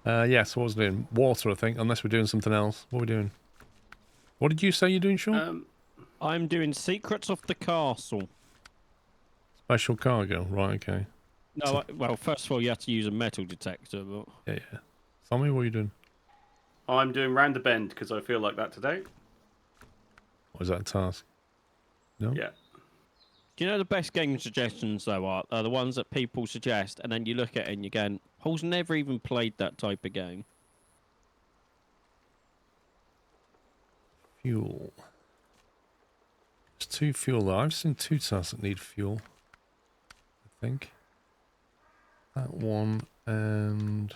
Yes, what was I doing? Water, I think, unless we're doing something else. What are we doing? What did you say you're doing, Sean? I'm doing Secrets of the Castle. Special cargo, right, okay. No, well, first of all, you have to use a metal detector, but... Yeah. Tell me what you're doing. I'm doing Round the Bend because I feel like that today. What is that a task? No? Yeah. Do you know the best game suggestions, though, are the ones that people suggest, and then you look at it and you're going, Paul's never even played that type of game. Fuel. There's 2 fuel though. I've seen 2 tasks that need fuel. I think. That one and...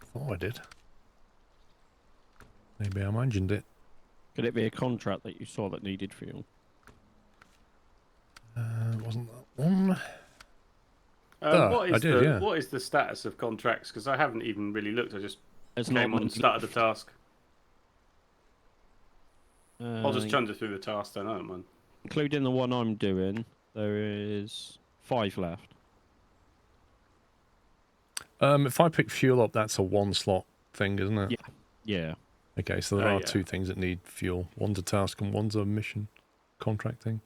I thought I did. Maybe I imagined it. Could it be a contract that you saw that needed fuel? Wasn't that one? What is the status of contracts? Because I haven't even really looked. I just came on and started the task. I'll just chunder through the task then, I don't mind. Including the one I'm doing, there is 5 left. If I pick fuel up, that's a 1 slot thing, isn't it? Yeah. Okay, so there are 2 things that need fuel. One's a task and one's a mission contract thing.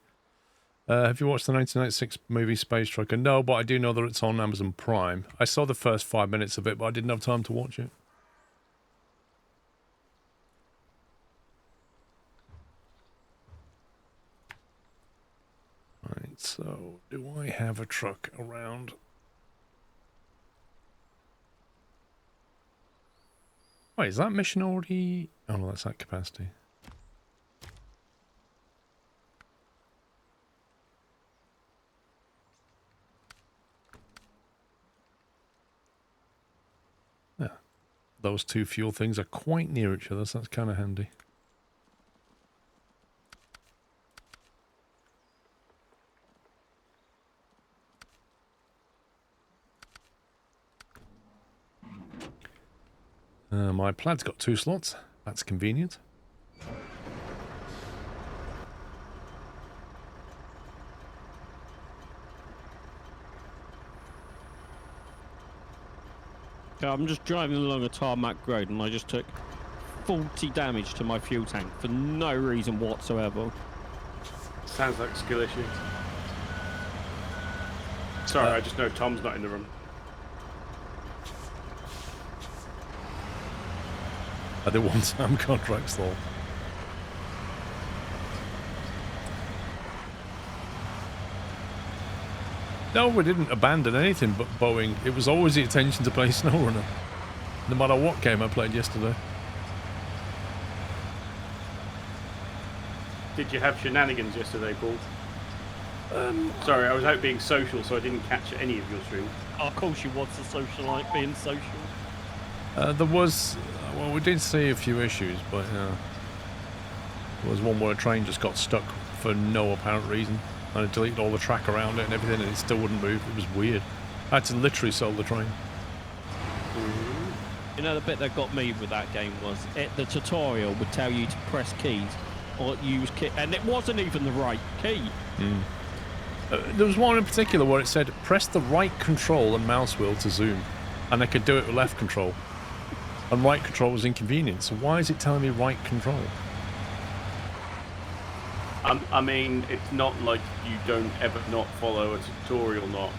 Have you watched the 1996 movie Space Trucker? No, but I do know that it's on Amazon Prime. I saw the first 5 minutes of it, but I didn't have time to watch it. Right, so do I have a truck around? Wait, is that mission already... Oh no, that's at capacity. Yeah. Those 2 fuel things are quite near each other, so that's kind of handy. My plaid's got 2 slots. That's convenient. I'm just driving along a tarmac road and I just took 40 damage to my fuel tank for no reason whatsoever. Sounds like a skill issue. Sorry, I just know Tom's not in the room. Are they one-time contracts though? No, we didn't abandon anything but Boeing. It was always the intention to play Snowrunner. No matter what game I played yesterday. Did you have shenanigans yesterday, Paul? Sorry, I was out being social, so I didn't catch any of your stream. Oh, of course you was a socialite being social. There was... Well, we did see a few issues, but there was one where a train just got stuck for no apparent reason. And it deleted all the track around it and everything, and it still wouldn't move. It was weird. I had to literally solve the train. You know, the bit that got me with that game was the tutorial would tell you to press keys or use key, and it wasn't even the right key. There was one in particular where it said press the right control and mouse wheel to zoom, and I could do it with left control. And right control was inconvenient, so why is it telling me right control? I mean, it's not like you don't ever not follow a tutorial.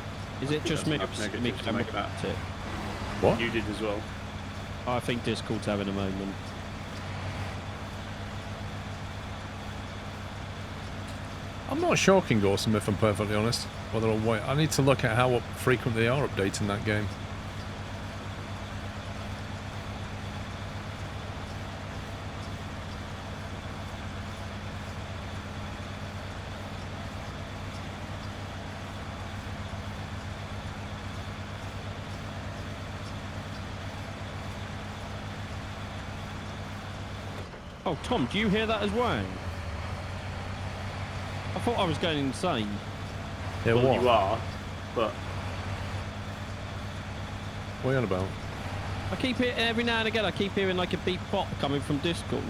Is it just me? To make that. What? You did as well. I think Discord's having a moment. I'm not sure, King Awesome, if I'm perfectly honest. Whether I'll wait. I need to look at how frequent they are updating that game. Oh, Tom, do you hear that as well? I thought I was going insane. Yeah, well, what? You are, but... What are you on about? I keep hearing, every now and again, I keep hearing like a beep bop coming from Discord.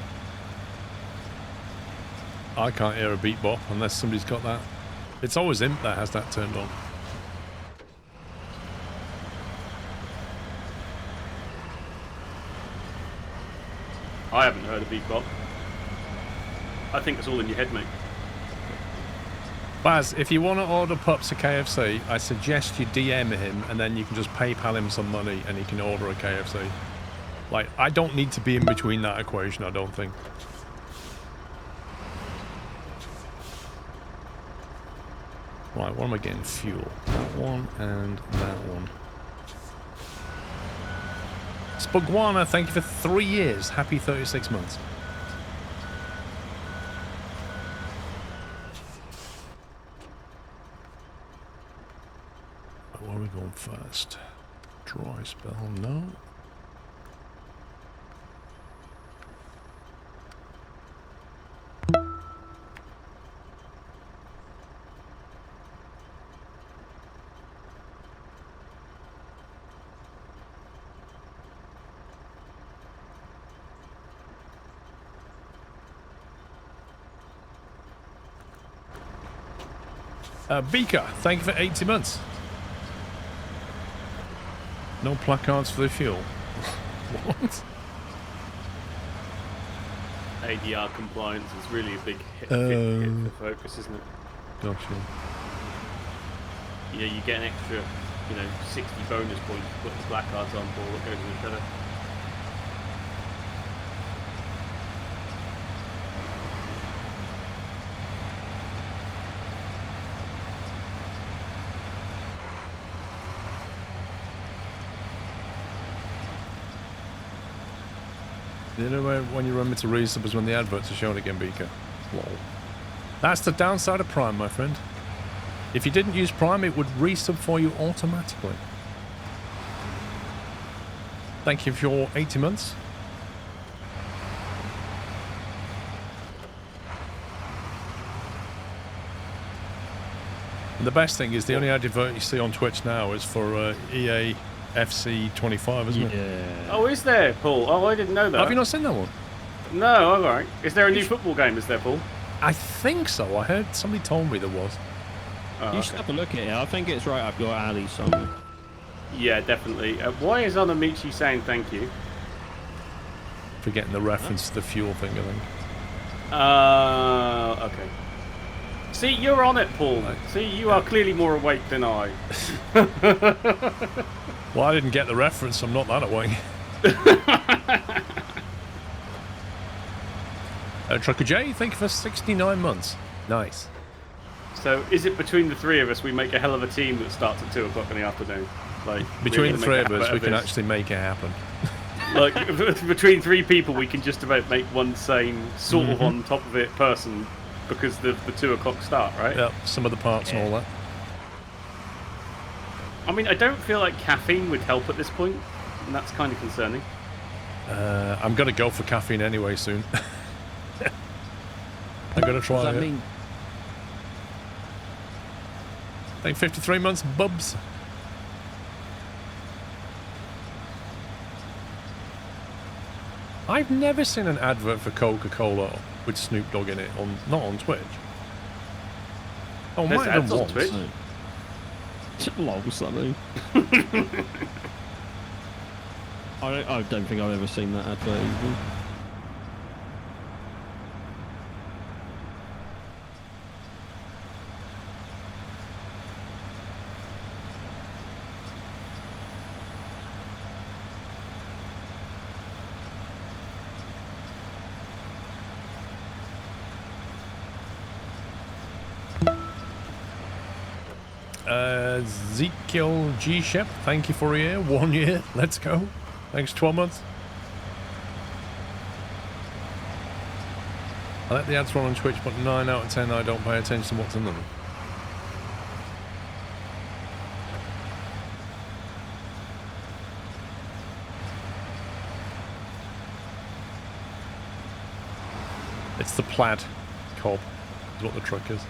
I can't hear a beat bop unless somebody's got that It's always Imp that has that turned on. I haven't heard of Beatbot. I think it's all in your head, mate. Baz, if you want to order pups at KFC, I suggest you DM him and then you can just PayPal him some money and he can order a KFC. Like, I don't need to be in between that equation, I don't think. Right, what am I getting? Fuel. That one and that one. Spugwana, thank you for 3 years. Happy 36 months. Where are we going first? Dry spell, no. Beaker, thank you for 80 months. No placards for the fuel. What? ADR compliance is really a big hit for Focus, isn't it? Gotcha. Yeah, you get an extra, 60 bonus points to put the placards on for what goes in the trailer. You know when you remember to resub is when the adverts are shown again, Beaker. Lol. That's the downside of Prime, my friend. If you didn't use Prime, it would resub for you automatically. Thank you for your 80 months. And the best thing is the only advert you see on Twitch now is for EA FC 25, isn't it? Yeah. Oh, is there, Paul? Oh, I didn't know that. Have you not seen that one? No, all right. Is there a new football game, is there, Paul? I think so. I heard somebody told me there was. Oh, You should have a look at it. I think it's right up your alley somewhere. Yeah, definitely. Why is Anamichi saying thank you? Forgetting the reference to the fuel thing, I think. Okay. See, you're on it, Paul. See, you are clearly more awake than I. Well, I didn't get the reference. I'm not that awake. Trucker J, thank you for 69 months. Nice. So, is it between the three of us we make a hell of a team that starts at 2 o'clock in the afternoon? Like Between the three of us, we can actually make it happen. Like, between 3 people, we can just about make one same sort of on top of it person because the 2 o'clock start, right? Yep, some of the parts and all that. I mean, I don't feel like caffeine would help at this point, and that's kind of concerning. I'm going to go for caffeine anyway soon. I'm going to try it. Does that mean... Thank 53 months, bubs. I've never seen an advert for Coca-Cola with Snoop Dogg in it, not on Twitch. Oh, There's might have ads been on once. Twitch. Lol, something. I don't think I've ever seen that advert even. Ezekiel G. Shep, thank you for a year. 1 year. Let's go. Thanks, 12 months. I let the ads run on Twitch, but 9 out of 10 I don't pay attention to what's in them. It's the plaid cob, is what the truck is.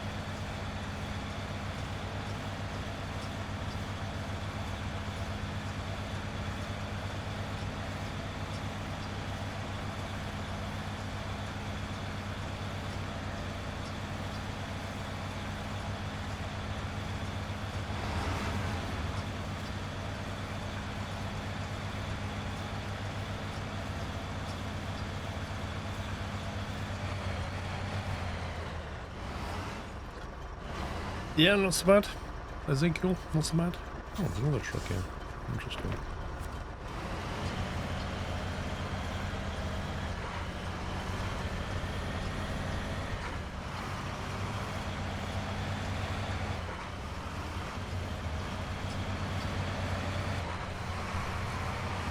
Yeah, not so bad. Ezekiel, not so bad. Oh, there's another truck here. Interesting.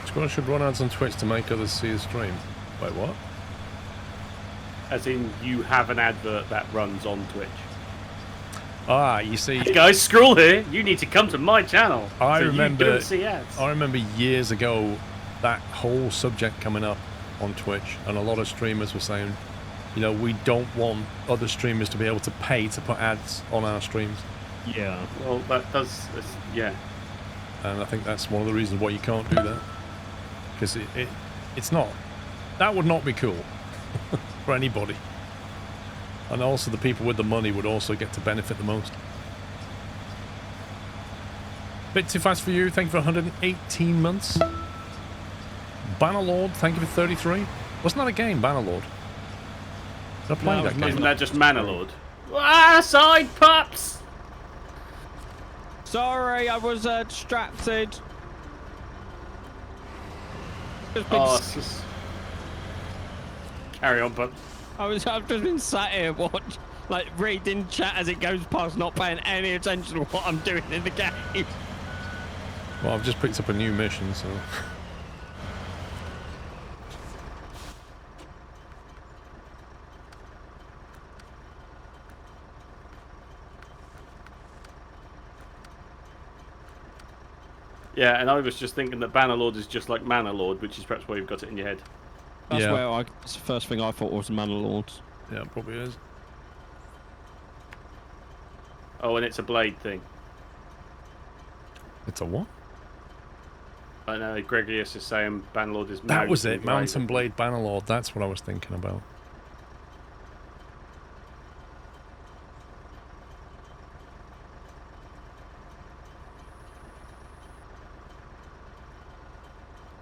Squirrel should run ads on Twitch to make others see his stream. Wait, what? As in, you have an advert that runs on Twitch. Ah, you see... Hey guys, Squirrel here. You need to come to my channel. I so remember. You don't see ads. I remember years ago that whole subject coming up on Twitch, and a lot of streamers were saying, you know, we don't want other streamers to be able to pay to put ads on our streams. Yeah. Well, that does, yeah. And I think that's one of the reasons why you can't do that, because it's not. That would not be cool for anybody. And also the people with the money would also get to benefit the most. Bit too fast for you, thank you for 118 months. Bannerlord, thank you for 33. Wasn't that a game, Bannerlord? Did I play that game? Isn't that just Manalord? Ah, side pups! Sorry, I was distracted. Just been Carry on, pups. I've just been sat here reading chat as it goes past, not paying any attention to what I'm doing in the game. Well, I've just picked up a new mission, so... Yeah, and I was just thinking that Bannerlord is just like Manalord, which is perhaps why you've got it in your head. That's where it's the first thing I thought was Manalords. Yeah, it probably is. Oh, and it's a blade thing. It's a what? I know, Gregorius is saying Bannerlord is That was it, Blade. Mountain Blade Bannerlord, that's what I was thinking about.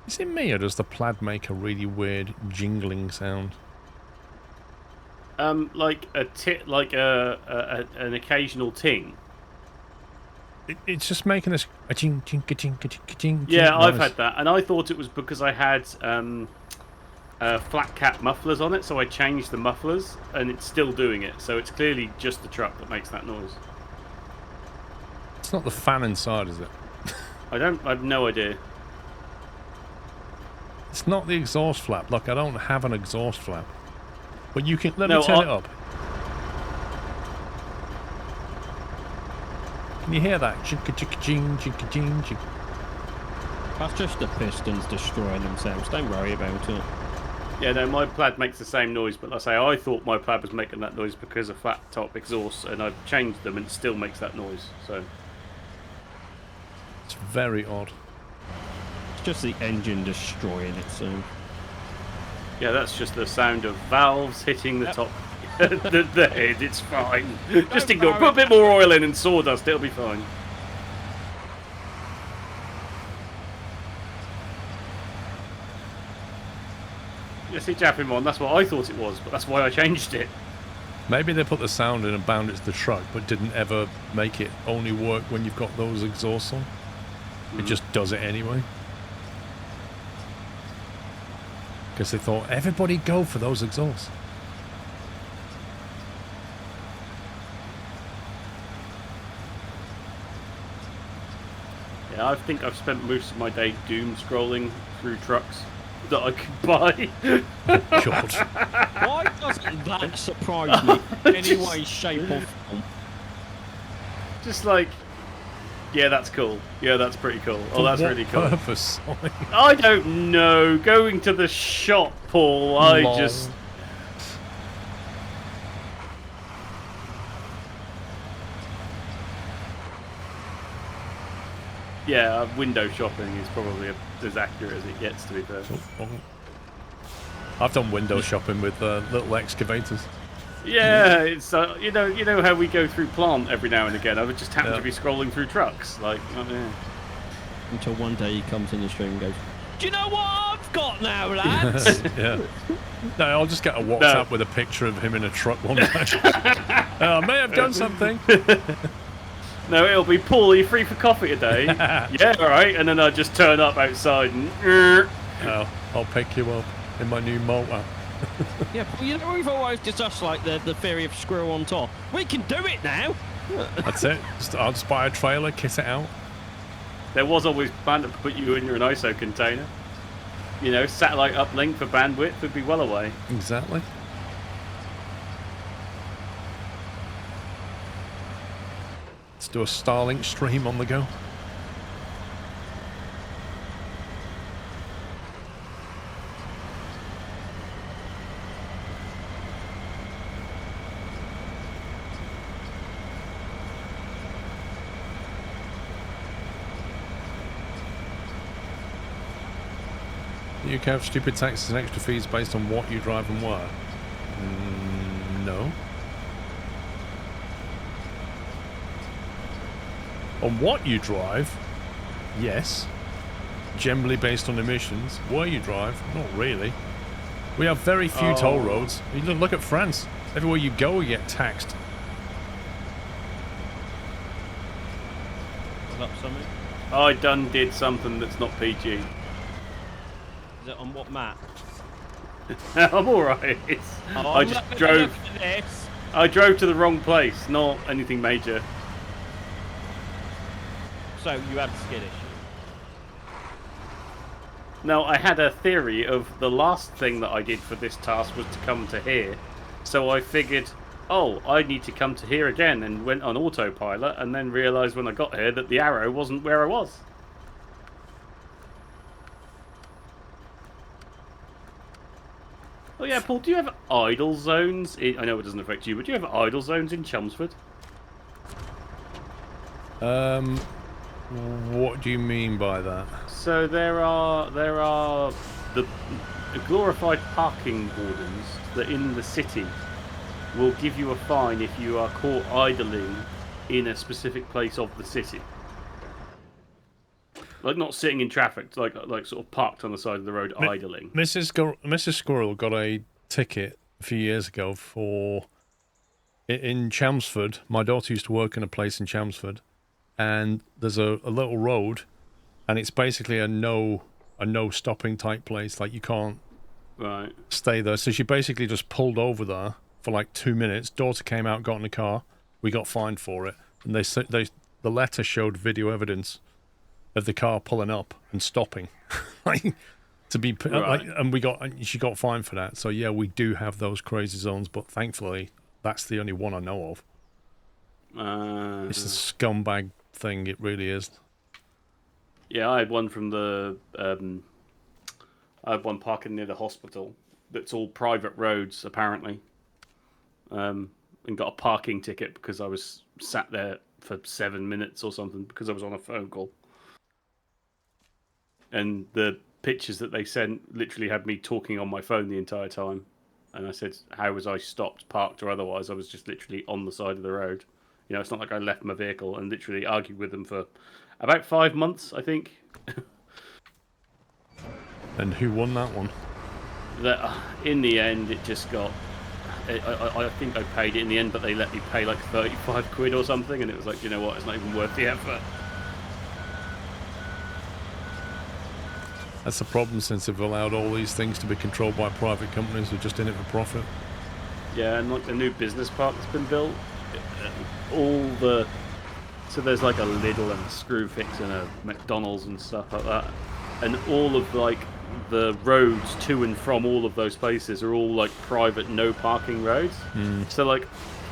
Is it me, or does the plaid make a really weird jingling sound? Like an occasional ting. It's just making this a ching ching ka ching ka ching ka ching. Yeah, I've had that, and I thought it was because I had flat cap mufflers on it, so I changed the mufflers, and it's still doing it. So it's clearly just the truck that makes that noise. It's not the fan inside, is it? I have no idea. It's not the exhaust flap. Look, I don't have an exhaust flap. But you can... Let me turn it up. Can you hear that? Ching-ka-ching, ching-ka-ching, ching. That's just the pistons destroying themselves. Don't worry about it. Yeah, no, my plaid makes the same noise, but like I say, I thought my plaid was making that noise because of flat top exhausts, and I've changed them and it still makes that noise, so... It's very odd. It's just the engine destroying itself. Yeah, that's just the sound of valves hitting the top, the head. It's fine. Just ignore. Put a bit more oil in and sawdust. It'll be fine. You see, Jappimon, that's what I thought it was, but that's why I changed it. Maybe they put the sound in and bound it to the truck, but didn't ever make it only work when you've got those exhausts on. It just does it anyway. Because they thought, everybody go for those exhausts. Yeah, I think I've spent most of my day doom scrolling through trucks that I could buy. God. Why doesn't that surprise me in any way, shape or form? Just like, yeah, that's cool. Yeah, that's pretty cool. Oh, that's really cool. For what purpose? I don't know. Going to the shop, Paul. I Lol. just... Yeah, window shopping is probably as accurate as it gets, to be fair. I've done window shopping with little excavators. Yeah, it's you know how we go through plant every now and again. I would just happen to be scrolling through trucks, like. Oh, yeah. Until one day he comes in the stream and goes, "Do you know what I've got now, lads?" Yeah. No, I'll just get a WhatsApp with a picture of him in a truck one day. I may have done something. No, it'll be, Paul, are you free for coffee today? Yeah, all right. And then I just turn up outside and... Oh, I'll pick you up in my new motor. Yeah, but you know, we've always discussed like the theory of squirrel on top. We can do it now. That's it. I'll just buy a trailer, kit it out. There was always plan to put you in an ISO container. You know, satellite uplink for bandwidth would be well away. Exactly. Let's do a Starlink stream on the go. You can have stupid taxes and extra fees based on what you drive and where. No. On what you drive, yes. Generally based on emissions. Where you drive, not really. We have very few toll roads. You look at France. Everywhere you go, you get taxed. Was that something? I done did something that's not PG. Is it on what map? I'm alright. Oh, I just drove. I drove to the wrong place, not anything major. So you had skid issue. Now, I had a theory of the last thing that I did for this task was to come to here. So I figured, oh, I need to come to here again, and went on autopilot, and then realised when I got here that the arrow wasn't where I was. Oh yeah, Paul, do you have idle zones? I know it doesn't affect you, but do you have idle zones in Chelmsford? What do you mean by that? So there are the glorified parking wardens that in the city will give you a fine if you are caught idling in a specific place of the city. Like not sitting in traffic, like sort of parked on the side of the road idling. Mrs. Squirrel got a ticket a few years ago for in Chelmsford. My daughter used to work in a place in Chelmsford, and there's a little road, and it's basically a no stopping type place. Like you can't stay there. So she basically just pulled over there for like 2 minutes. Daughter came out, got in the car. We got fined for it, and the letter showed video evidence of the car pulling up and stopping, like to be and she got fined for that. So yeah, we do have those crazy zones, but thankfully that's the only one I know of. It's a scumbag thing, it really is. Yeah, I had one from the I had one parking near the hospital that's all private roads apparently, and got a parking ticket because I was sat there for 7 minutes or something because I was on a phone call. And the pictures that they sent literally had me talking on my phone the entire time. And I said, how was I stopped, parked or otherwise? I was just literally on the side of the road. You know, it's not like I left my vehicle, and literally argued with them for about 5 months, I think. And who won that one? In the end, it just got... I think I paid it in the end, but they let me pay like 35 quid or something. And it was like, you know what, it's not even worth the effort. That's the problem, since they've allowed all these things to be controlled by private companies who are just in it for profit. Yeah, and like the new business park that's been built, so there's like a Lidl and a Screwfix and a McDonald's and stuff like that, and all of like the roads to and from all of those places are all like private no parking roads. So like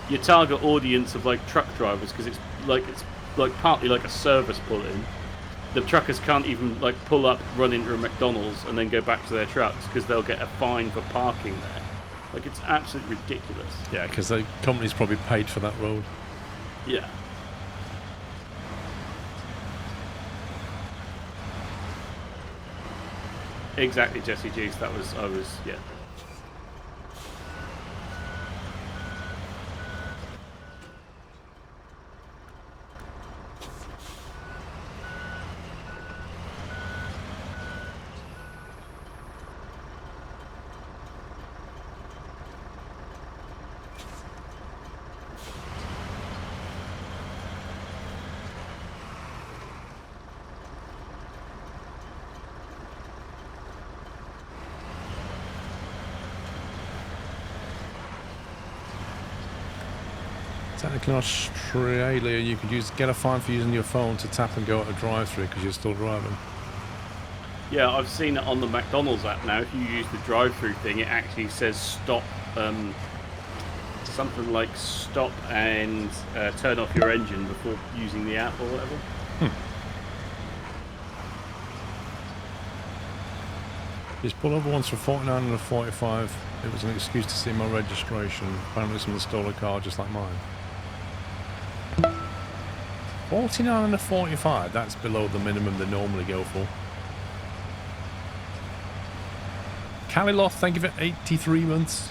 your target audience of like truck drivers, because it's like partly like a service pull-in. The truckers can't even like pull up, run into a McDonald's, and then go back to their trucks because they'll get a fine for parking there. Like, it's absolutely ridiculous. Yeah, because the company's probably paid for that road. Yeah. Exactly, Jesse Juice. Yeah. Technically in Australia, you could get a fine for using your phone to tap and go at a drive-through because you're still driving. Yeah, I've seen it on the McDonald's app now. If you use the drive-through thing, it actually says stop. Something like stop and turn off your engine before using the app or whatever. Just pulled over once for 49 and a 45. It was an excuse to see my registration. Apparently someone stole a car just like mine. 49 and a 45, that's below the minimum they normally go for. Caliloth, thank you for 83 months.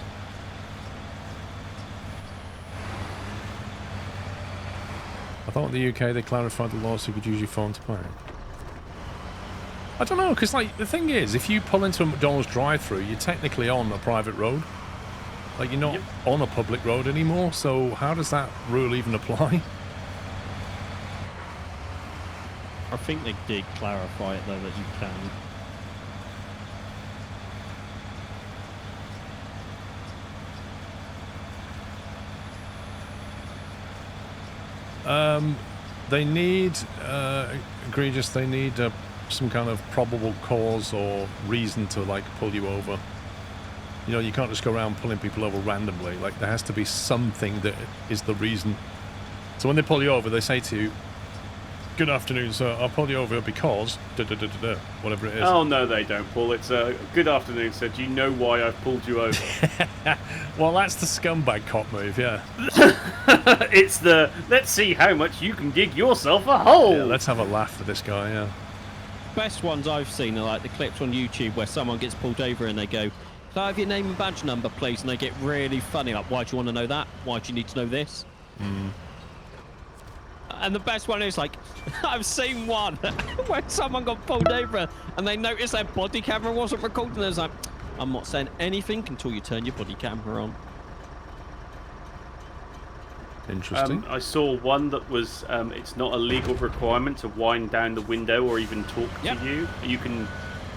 I thought in the UK they clarified the law so you could use your phone to pay. I don't know, because like the thing is, if you pull into a McDonald's drive-thru, you're technically on a private road. Like you're not on a public road anymore, so how does that rule even apply? I think they did clarify it though that you can. They need, egregious, they need some kind of probable cause or reason to, like, pull you over. You know, you can't just go around pulling people over randomly. Like, there has to be something that is the reason. So when they pull you over, they say to you, "Good afternoon, sir. I'll pull you over because da-da-da-da-da," whatever it is. Oh, no, they don't, Paul. It's good afternoon, sir. Do you know why I've pulled you over? Well, that's the scumbag cop move, yeah. It's the, let's see how much you can dig yourself a hole. Yeah, let's have a laugh at this guy, yeah. Best ones I've seen are like the clips on YouTube where someone gets pulled over and they go, "Can I have your name and badge number, please?" And they get really funny, like, "Why do you want to know that? Why do you need to know this?" And the best one is like, I've seen one where someone got pulled over and they noticed their body camera wasn't recording. And it's like, "I'm not saying anything until you turn your body camera on." Interesting. I saw one that was, it's not a legal requirement to wind down the window or even talk to you.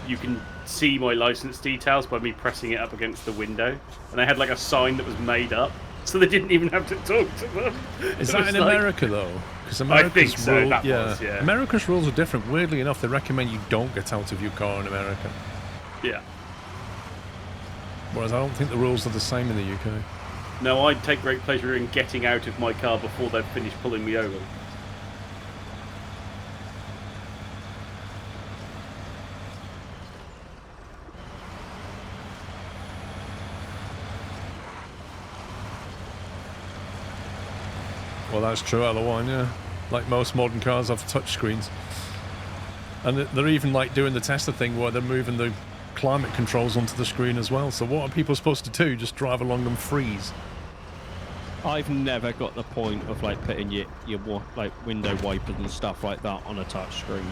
You can see my license details by me pressing it up against the window. And they had like a sign that was made up, so they didn't even have to talk to them. Is that in America though? Because I think so. That was, yeah. America's rules are different. Weirdly enough, they recommend you don't get out of your car in America. Yeah. Whereas I don't think the rules are the same in the UK. No, I take great pleasure in getting out of my car before they've finished pulling me over. Well, that's true out of the wine, yeah. Like most modern cars have touchscreens. And they're even like doing the Tesla thing where they're moving the climate controls onto the screen as well. So what are people supposed to do? Just drive along and freeze? I've never got the point of like putting your like window wipers and stuff like that on a touch screen.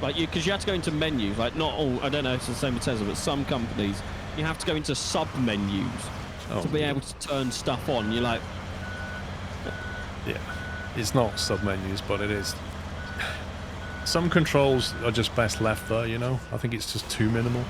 Like because you have to go into menus. Like not all. I don't know if it's the same with Tesla, but some companies you have to go into sub menus to be able to turn stuff on. You're like, yeah, it's not sub menus, but it is. Some controls are just best left there. You know, I think it's just too minimal.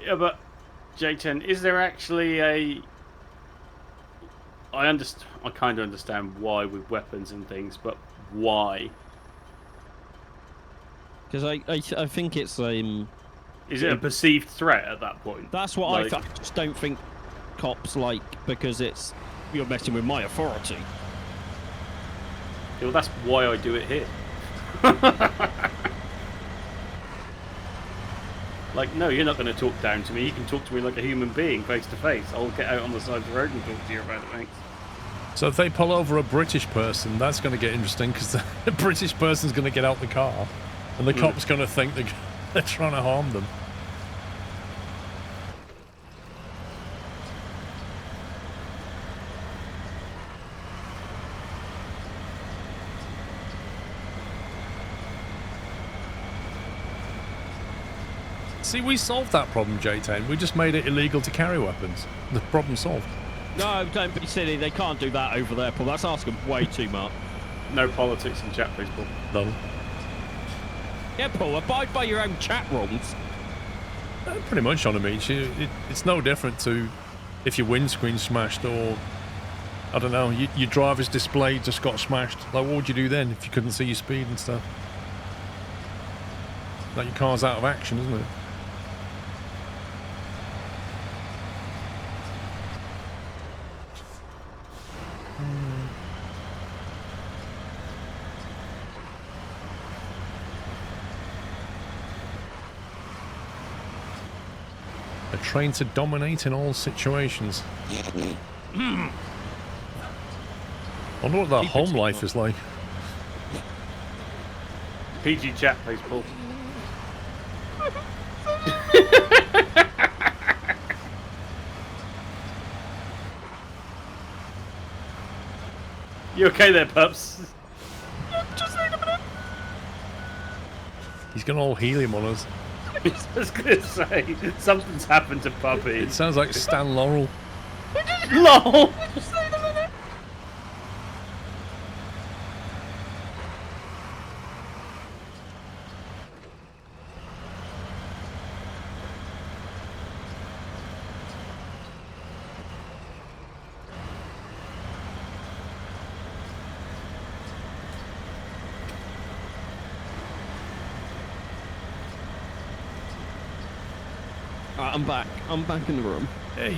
Yeah, but J10, is there actually a? I kind of understand why with weapons and things, but why? because I think it's Is it a perceived threat at that point? that's what I just don't think cops like because it's you're messing with my authority. Well, that's why I do it here. Like, no, you're not going to talk down to me. You can talk to me like a human being, face to face. I'll get out on the side of the road and talk to you about it, thanks. So if they pull over a British person, that's going to get interesting because the British person's going to get out the car and the cop's going to think they're trying to harm them. See, we solved that problem, J10. We just made it illegal to carry weapons. The problem solved. No, don't be silly. They can't do that over there, Paul. That's asking way too much. No politics in chat, please, Paul. None. Yeah, Paul, abide by your own chat rules. Pretty much on a beach. It's no different to if your windscreen's smashed or, I don't know, your driver's display just got smashed. Like, what would you do then if you couldn't see your speed and stuff? Like, your car's out of action, isn't it? A train to dominate in all situations. I wonder what that home life is like. PG chat, please, Paul. You okay there, pups? Just wait a minute. He's gone all helium on us. I was gonna say, something's happened to Puppy. It sounds like Stan Laurel. LOL! Just wait a minute. Alright, I'm back. I'm back in the room. Hey.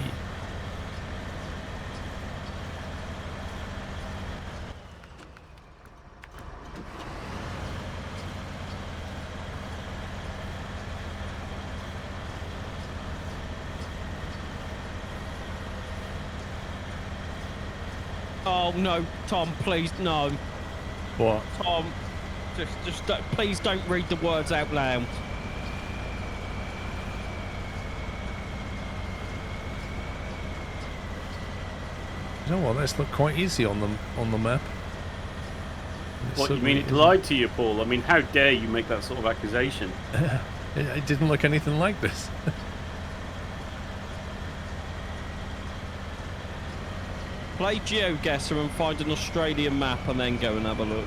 Oh no, Tom, please no. What? Tom, just please don't read the words out loud. You know what? This looked quite easy on the map. What, you mean it lied to you, Paul? I mean, how dare you make that sort of accusation? It didn't look anything like this. Play GeoGuessr and find an Australian map and then go and have a look.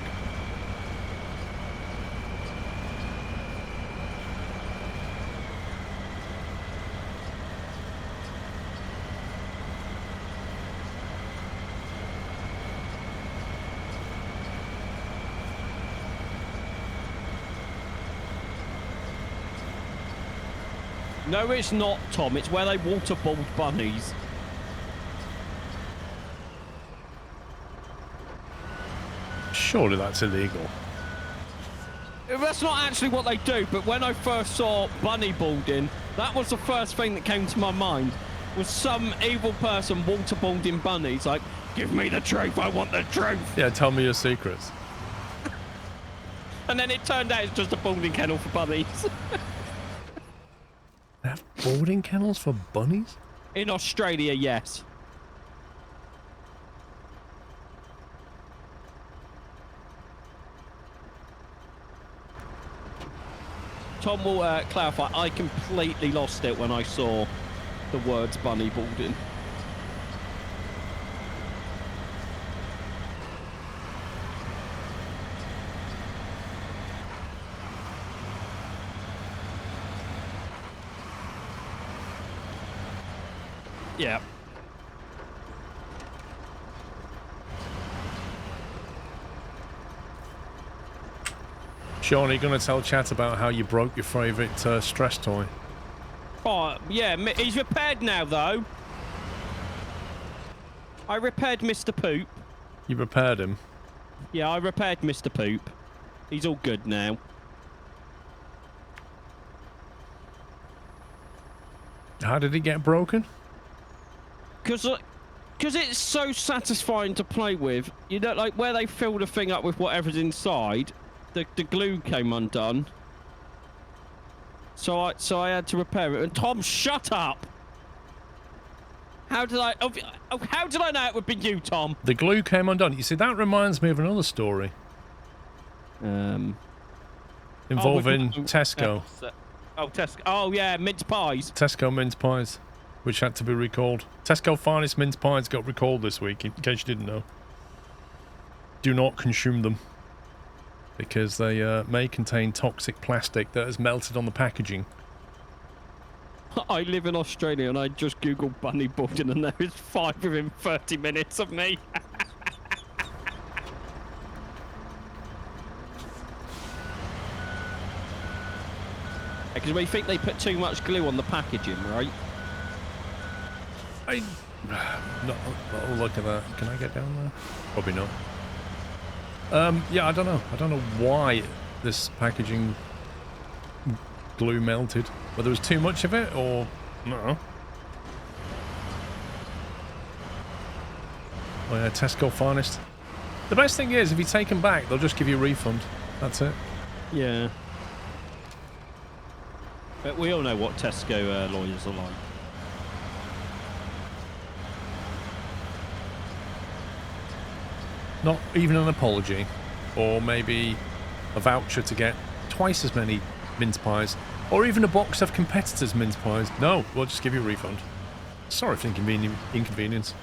No, it's not, Tom. It's where they waterboard bunnies. Surely that's illegal. That's not actually what they do, but when I first saw bunny boarding, that was the first thing that came to my mind, was some evil person waterboarding bunnies, like, give me the truth, I want the truth! Yeah, tell me your secrets. And then it turned out it's just a boarding kennel for bunnies. They have boarding kennels for bunnies? In Australia, yes. Tom will clarify, I completely lost it when I saw the words bunny boarding. Yeah. Sean, are you going to tell chat about how you broke your favourite stress toy? Oh, yeah, he's repaired now, though. I repaired Mr. Poop. You repaired him? Yeah, I repaired Mr. Poop. He's all good now. How did he get broken? Because it's so satisfying to play with. You know, like where they fill the thing up with whatever's inside, the glue came undone. So I had to repair it. And Tom, shut up! How did I know it would be you, Tom? The glue came undone. You see, that reminds me of another story. Involving Tesco. Oh, Tesco. Oh, yeah, mince pies. Tesco mince pies, which had to be recalled. Tesco finest mince pies got recalled this week, in case you didn't know. Do not consume them, because they may contain toxic plastic that has melted on the packaging. I live in Australia and I just googled bunny boarding and there is 5 within 30 minutes of me. Because we think they put too much glue on the packaging, right? No, oh, look at that. Can I get down there? Probably not. Yeah, I don't know. I don't know why this packaging glue melted. Whether there was too much of it or no. Oh yeah, Tesco finest. The best thing is, if you take them back, they'll just give you a refund. That's it. Yeah. But we all know what Tesco lawyers are like. Not even an apology, or maybe a voucher to get twice as many mince pies, or even a box of competitors' mince pies. No, we'll just give you a refund. Sorry for the inconvenience.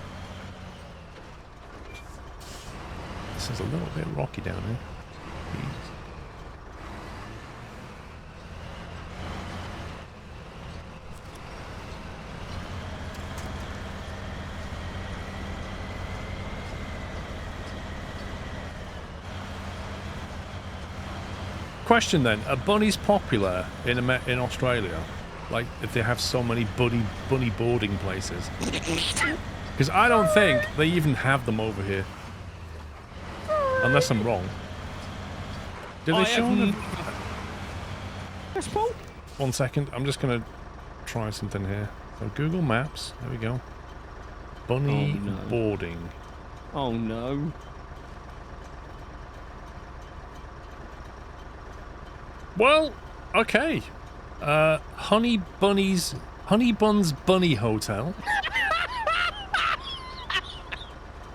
This is a little bit rocky down here. Jeez. Question then, are bunnies popular in Australia? Like, if they have so many bunny boarding places? Because I don't think they even have them over here. Unless I'm wrong. Do they show them? Yes, Paul? 1 second, I'm just going to try something here. So Google Maps, there we go. Bunny boarding. Oh no. Well, okay. Honey Buns Bunny Hotel.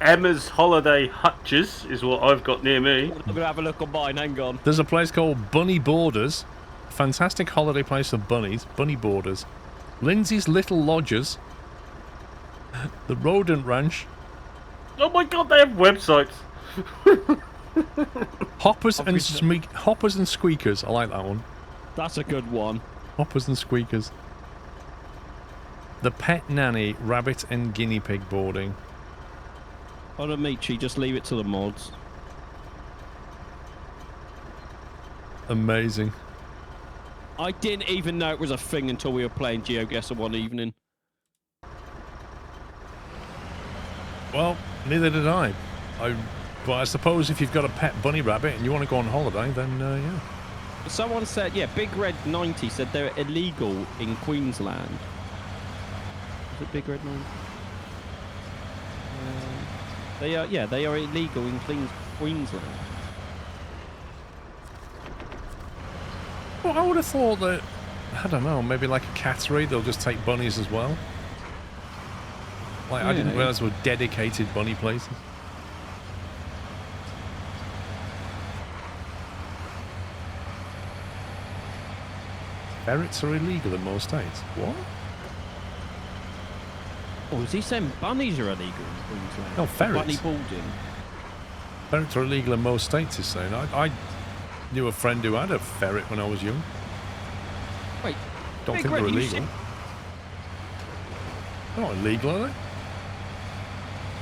Emma's Holiday Hutches is what I've got near me. I'm going to have a look on mine, hang on. There's a place called Bunny Borders. A fantastic holiday place for bunnies. Bunny Borders. Lindsay's Little Lodgers. The Rodent Ranch. Oh my god, they have websites. Hoppers and Squeakers. I like that one. That's a good one. Hoppers and Squeakers. The Pet Nanny Rabbit and Guinea Pig Boarding. On a Michi, just leave it to the mods. Amazing. I didn't even know it was a thing until we were playing GeoGuessr one evening. Well, neither did I. But I suppose if you've got a pet bunny rabbit and you want to go on holiday, then yeah. Someone said, yeah, Big Red 90 said they're illegal in Queensland. Is it Big Red 90? They are, yeah, they are illegal in Queensland. Well, I would have thought that, I don't know, maybe like a cattery, they'll just take bunnies as well. Like, yeah. I didn't realise there were dedicated bunny places. Ferrets are illegal in most states. What? Oh, is he saying bunnies are illegal in Queensland? No, ferrets. Bunny boarding. Ferrets are illegal in most states, he's saying. I knew a friend who had a ferret when I was young. Wait. Don't think they're illegal. They're not illegal, are they?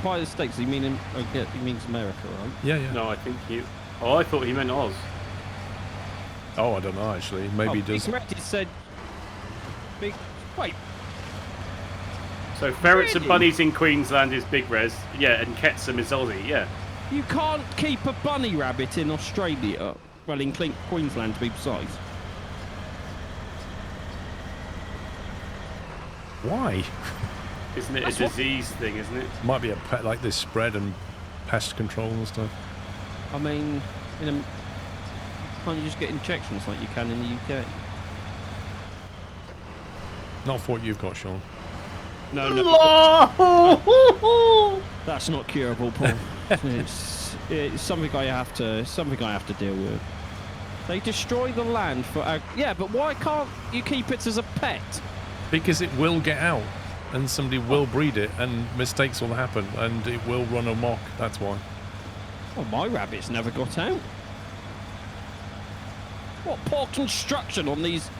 By the states, he means America, right? Yeah, yeah. No, I think he... Oh, I thought he meant Oz. Oh, I don't know, actually. Maybe he does. Big said... Big... Wait. So ferrets and bunnies in Queensland is Big Res. Yeah, and Ketsum is Aussie, yeah. You can't keep a bunny rabbit in Australia. Well, in Queensland, to be precise. Why? Isn't it a disease thing, isn't it? Might be a pet like this spread and pest control and stuff. I mean, can't you just get injections like you can in the UK? Not for what you've got, Sean. No. That's not curable, Paul. it's something I have to deal with. They destroy the land for... yeah, but why can't you keep it as a pet? Because it will get out, and somebody will breed it, and mistakes will happen, and it will run amok. That's why. Well, my rabbits never got out. What poor construction on these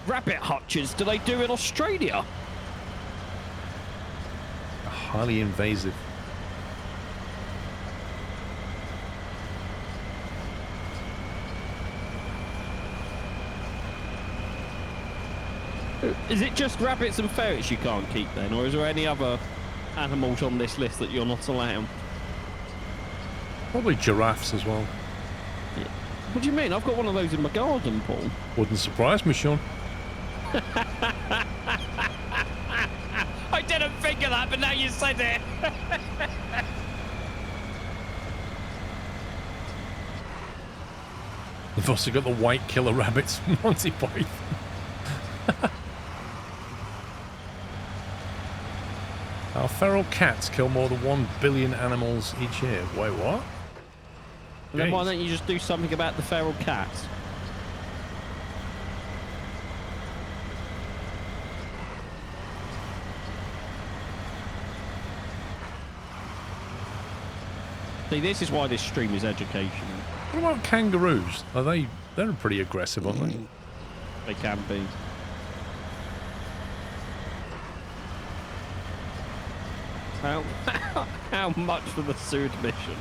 rabbit hutches do they do in Australia? Highly invasive. Is it just rabbits and ferrets you can't keep then, or is there any other animals on this list that you're not allowed? Probably giraffes as well. Yeah. What do you mean? I've got one of those in my garden, Paul. Wouldn't surprise me, Sean. I didn't think of that, but now you said it. They've also got the white killer rabbits from Monty Python. Our feral cats kill more than 1 billion animals each year. Wait, what? Then why don't you just do something about the feral cats? See, this is why this stream is educational. What about kangaroos? They're pretty aggressive, aren't they? They can be. How much for the sued mission?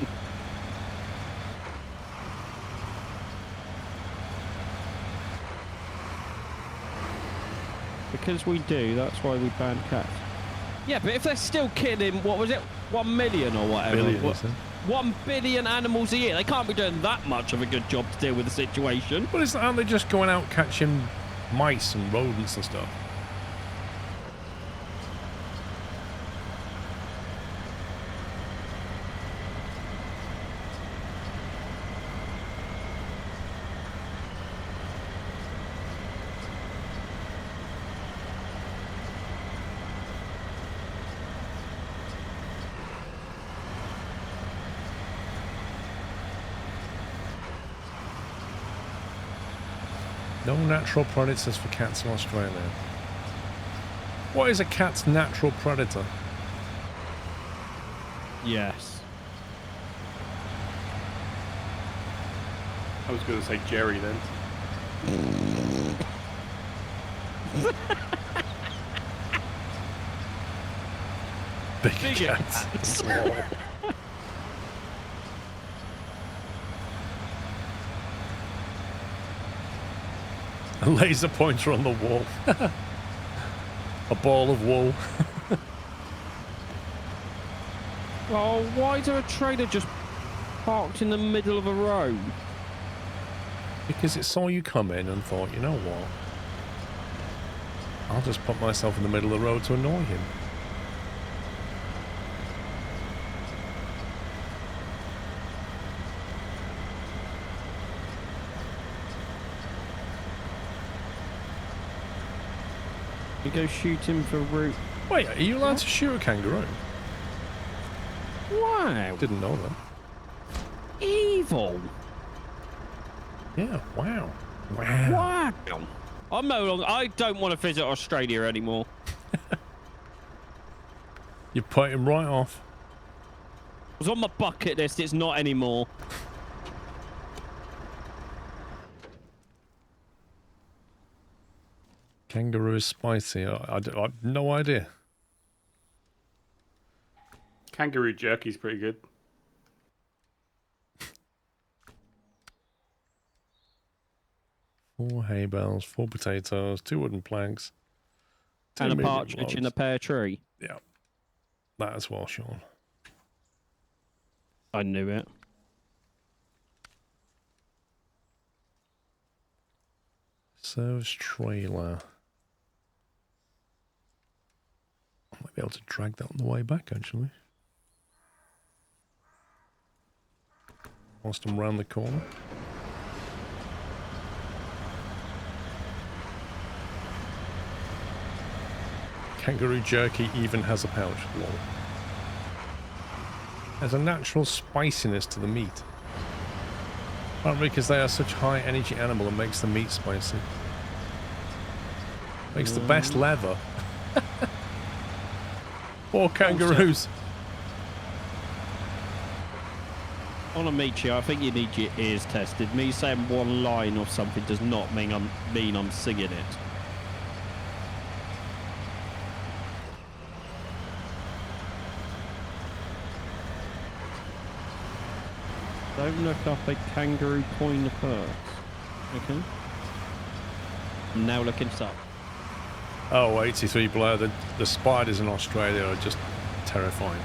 Because we do, that's why we ban cats. Yeah, but if they're still killing, what was it, 1 million or whatever? Billion, what, 1 billion animals a year. They can't be doing that much of a good job to deal with the situation. But aren't they just going out catching mice and rodents and stuff? No natural predators for cats in Australia. What is a cat's natural predator? Yes. I was going to say Jerry then. Bigger cats. A laser pointer on the wall. A ball of wool. Oh, why is there a trailer just parked in the middle of a road? Because it saw you come in and thought, you know what? I'll just put myself in the middle of the road to annoy him. You go shoot him for root. Wait, are you allowed to shoot a kangaroo? Wow. Didn't know that. Evil. Yeah, wow. Wow. Wow. I'm no longer. I don't want to visit Australia anymore. You put him right off. It was on my bucket list. It's not anymore. Kangaroo is spicy. I have no idea. Kangaroo jerky's pretty good. Four hay bales, 4 potatoes, 2 wooden planks. And a 2 medium partridge in a logs. pear tree. Yeah. That as well, Sean. I knew it. Service trailer. I might be able to drag that on the way back, actually. Whilst I'm round the corner. Kangaroo jerky even has a pouch. Lol. There's a natural spiciness to the meat. Probably because they are such high energy animal that makes the meat spicy. Makes the best leather. Poor kangaroos. On a meat chew, I think you need your ears tested. Me saying one line or something does not mean I'm singing it. Don't look up a kangaroo pointer perks. Okay. I'm now looking this up. Oh, 83 Blair. The spiders in Australia are just terrifying.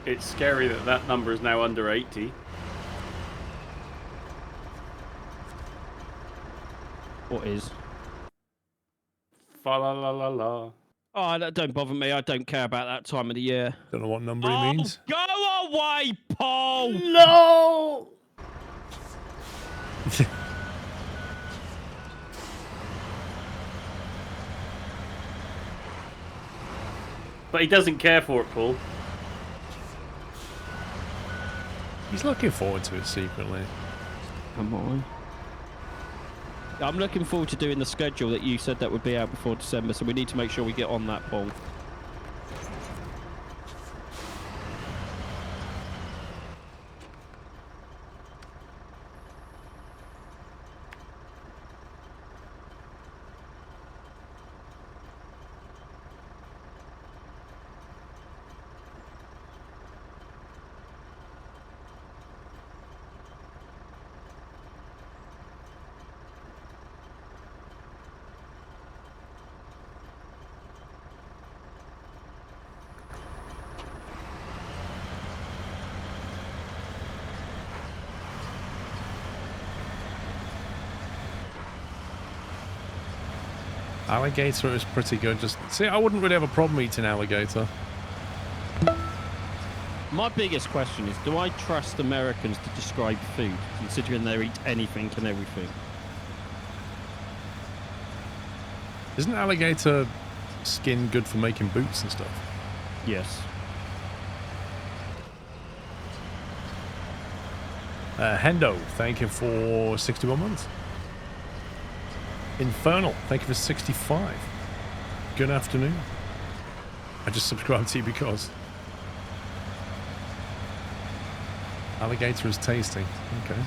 It's scary that number is now under 80. What is? Fa la la la la. Oh, that don't bother me. I don't care about that time of the year. Don't know what number he means. Go away, Paul! No! But he doesn't care for it, Paul. He's looking forward to it secretly. Come on. I'm looking forward to doing the schedule that you said that would be out before December, so we need to make sure we get on that, Paul. Alligator is pretty good. Just see, I wouldn't really have a problem eating alligator. My biggest question is, do I trust Americans to describe food, considering they eat anything and everything? Isn't alligator skin good for making boots and stuff? Yes. Hendo, thank you for 61 months. Infernal, thank you for 65. Good afternoon. I just subscribed to you because alligator is tasty. Okay.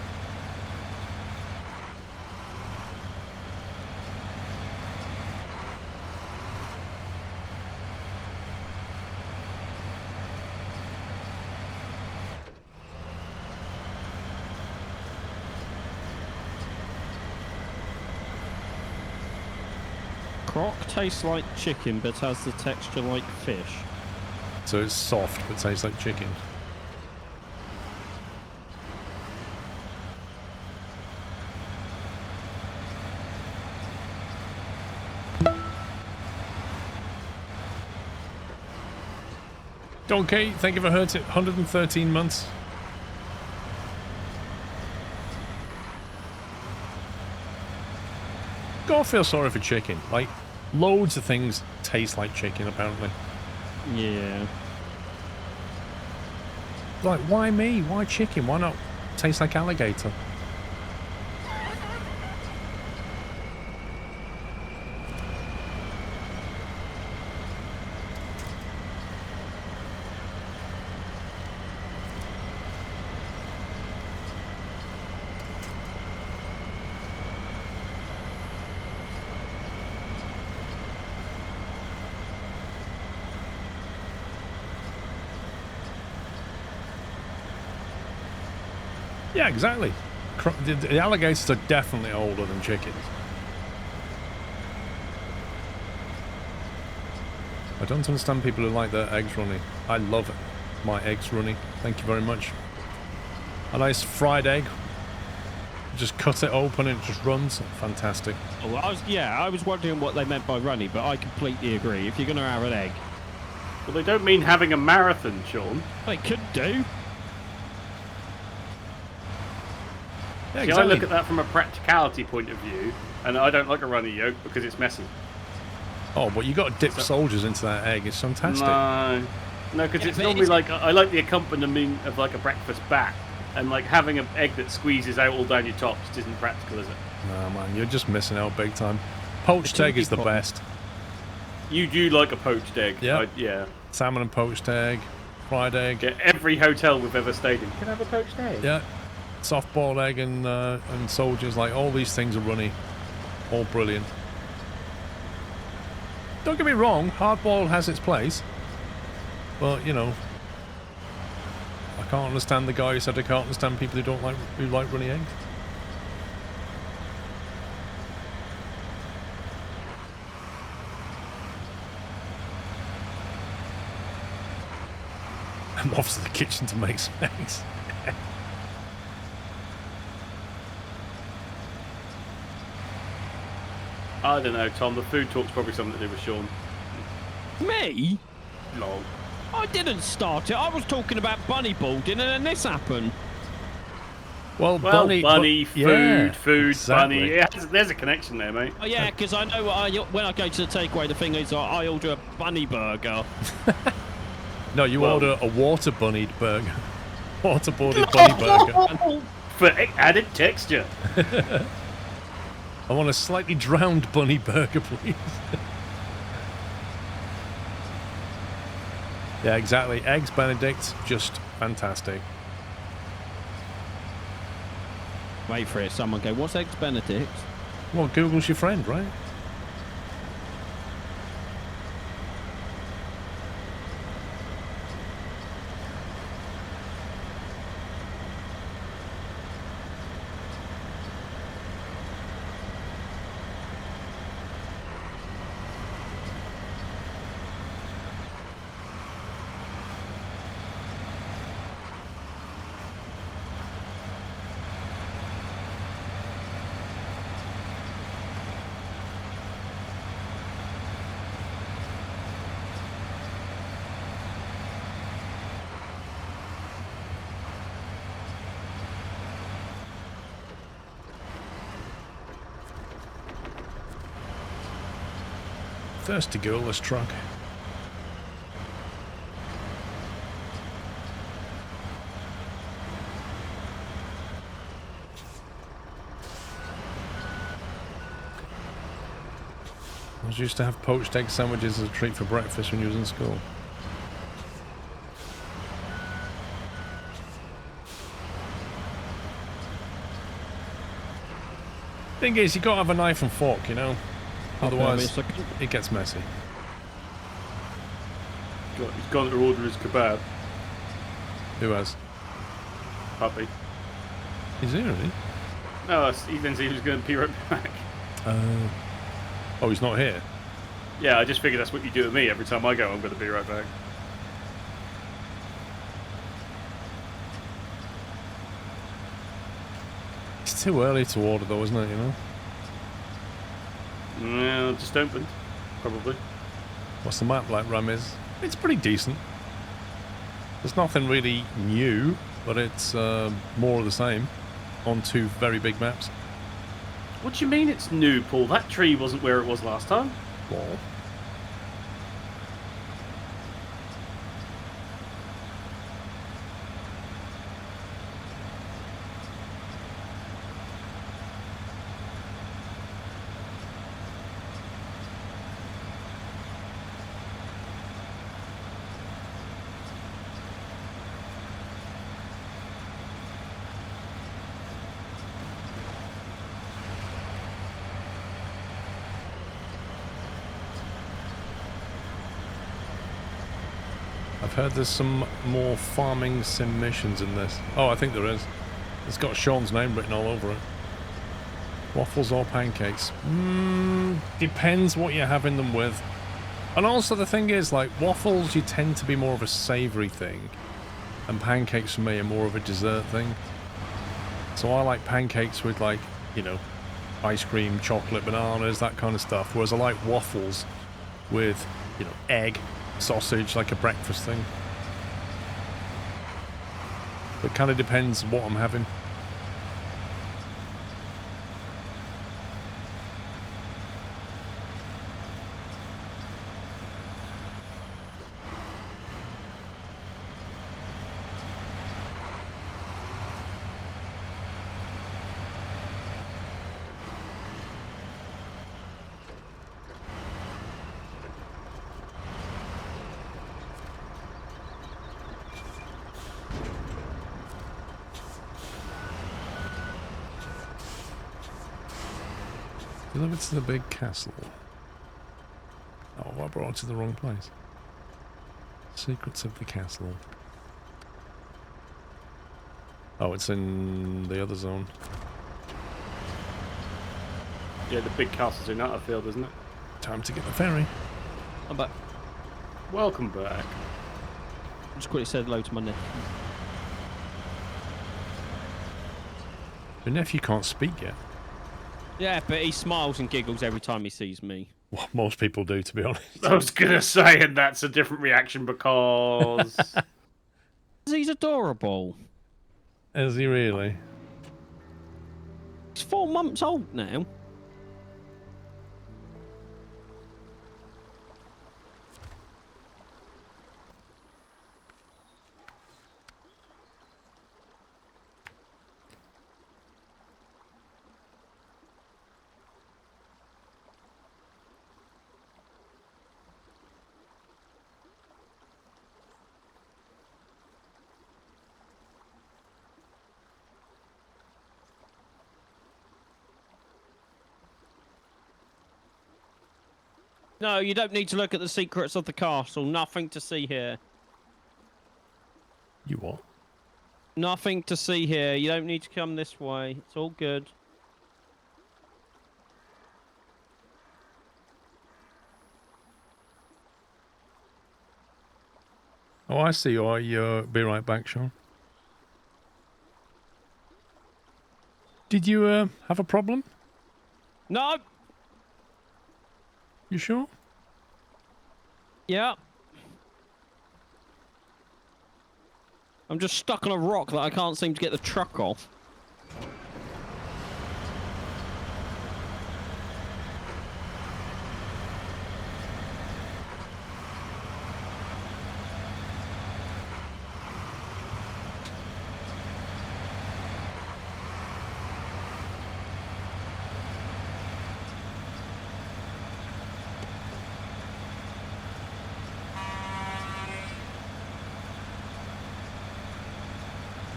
Croc tastes like chicken but has the texture like fish. So it's soft but tastes like chicken. Donkey, thank you for 113 months. Gotta feel sorry for chicken. Like, loads of things taste like chicken, apparently. Yeah. Like, why me? Why chicken? Why not taste like alligator? Yeah, exactly. The alligators are definitely older than chickens. I don't understand people who like their eggs runny. I love it. My eggs runny. Thank you very much. A nice fried egg. Just cut it open and it just runs. Fantastic. Oh, I was wondering what they meant by runny, but I completely agree. If you're going to have an egg. Well, they don't mean having a marathon, Sean. They could do. Yeah, See, exactly. I look at that from a practicality point of view, and I don't like a runny yolk because it's messy. Oh, but you got to dip soldiers into that egg. It's fantastic. No. No, because Yeah, it's but normally it's- like I like the accompaniment of like a breakfast bat, and like having an egg that squeezes out all down your top just isn't practical, is it? No, man, you're just missing out big time. Poached egg is the best. You do like a poached egg. Yep. Yeah. Salmon and poached egg, fried egg. Yeah. Every hotel we've ever stayed in can have a poached egg. Yeah. Soft-boiled egg and soldiers, like all these things are runny. All brilliant. Don't get me wrong, hard-boiled has its place. But, you know, I can't understand the guy who said I can't understand people who like runny eggs. I'm off to the kitchen to make some eggs. I don't know, Tom. The food talk's probably something to do with Sean. Me? Lol. I didn't start it. I was talking about bunny boarding, and then this happened. Well, Well, bunny, food, exactly. bunny. Yeah, there's a connection there, mate. Oh yeah, because I know when I go to the takeaway, the thing is I order a bunny burger. No, you order a water-bunnied burger. Waterboarded bunny burger. For added texture. I want a slightly drowned bunny burger, please. Yeah, exactly. Eggs Benedict, just fantastic. Wait for it. Someone go, what's Eggs Benedict? Well, Google's your friend, right? Thirsty girl, this truck. I used to have poached egg sandwiches as a treat for breakfast when you was in school. Thing is, you gotta have a knife and fork, you know? Otherwise, it gets messy. He's gone to order his kebab. Who has? Puppy. Is he really? No, he thinks he was going to be right back. Oh, he's not here? Yeah, I just figured that's what you do with me. Every time I go, I'm going to be right back. It's too early to order though, isn't it, you know? No, just opened. Probably. What's the map like, Ramiz? It's pretty decent. There's nothing really new, but it's more of the same on two very big maps. What do you mean it's new, Paul? That tree wasn't where it was last time. Well, I've heard there's some more farming sim missions in this. Oh, I think there is. It's got Sean's name written all over it. Waffles or pancakes? Depends what you're having them with. And also the thing is, like, waffles, you tend to be more of a savoury thing. And pancakes for me are more of a dessert thing. So I like pancakes with, like, you know, ice cream, chocolate, bananas, that kind of stuff. Whereas I like waffles with, you know, egg, sausage, like a breakfast thing. It kind of depends what I'm having. Delivered to the big castle. Oh, I brought it to the wrong place. Secrets of the castle. Oh, it's in the other zone. Yeah, the big castle's in Atterfield, isn't it? Time to get the ferry. I'm back. Welcome back. Just quickly said hello to my nephew. Your nephew can't speak yet. Yeah, but he smiles and giggles every time he sees me. Well, most people do, to be honest. I was gonna say, and that's a different reaction because He's adorable. Is he really? He's 4 months old now. No, you don't need to look at the secrets of the castle. Nothing to see here. You what? Nothing to see here. You don't need to come this way. It's all good. Oh, I see. You'll be right back, Sean. Did you have a problem? No. You sure? Yeah. I'm just stuck on a rock that I can't seem to get the truck off.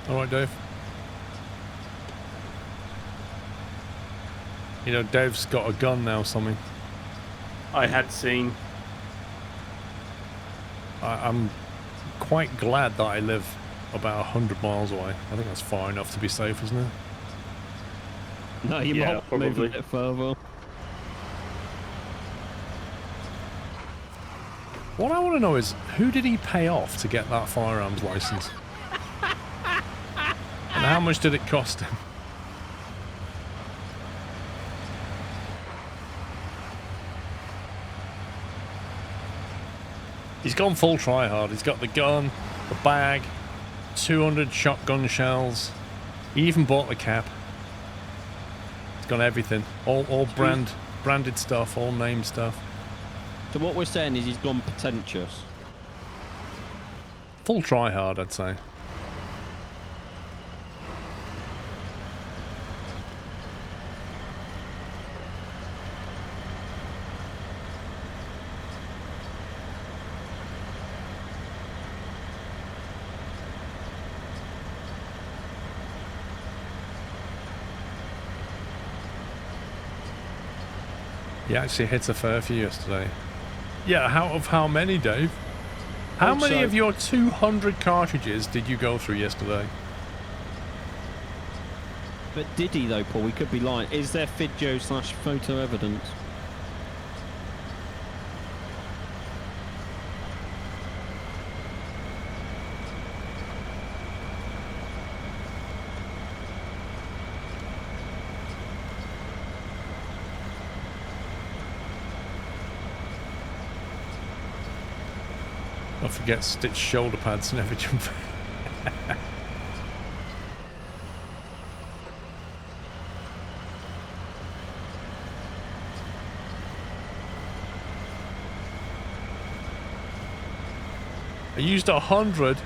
All right, Dave. You know, Dave's got a gun now, something. I had seen. I'm quite glad that I live about 100 miles away. I think that's far enough to be safe, isn't it? No, you Yeah, might move probably. a bit further. What I want to know is, who did he pay off to get that firearms license? And how much did it cost him? He's gone full tryhard. He's got the gun, the bag, 200 shotgun shells. He even bought the cap. He's got everything. All branded stuff, all named stuff. So what we're saying is he's gone pretentious. Full tryhard, I'd say. He actually hit a fair few yesterday. Yeah, out of how many, Dave? How many of your 200 cartridges did you go through yesterday? But did he though, Paul? We could be lying. Is there video/photo evidence? Don't forget stitch shoulder pads and everything. I used 100.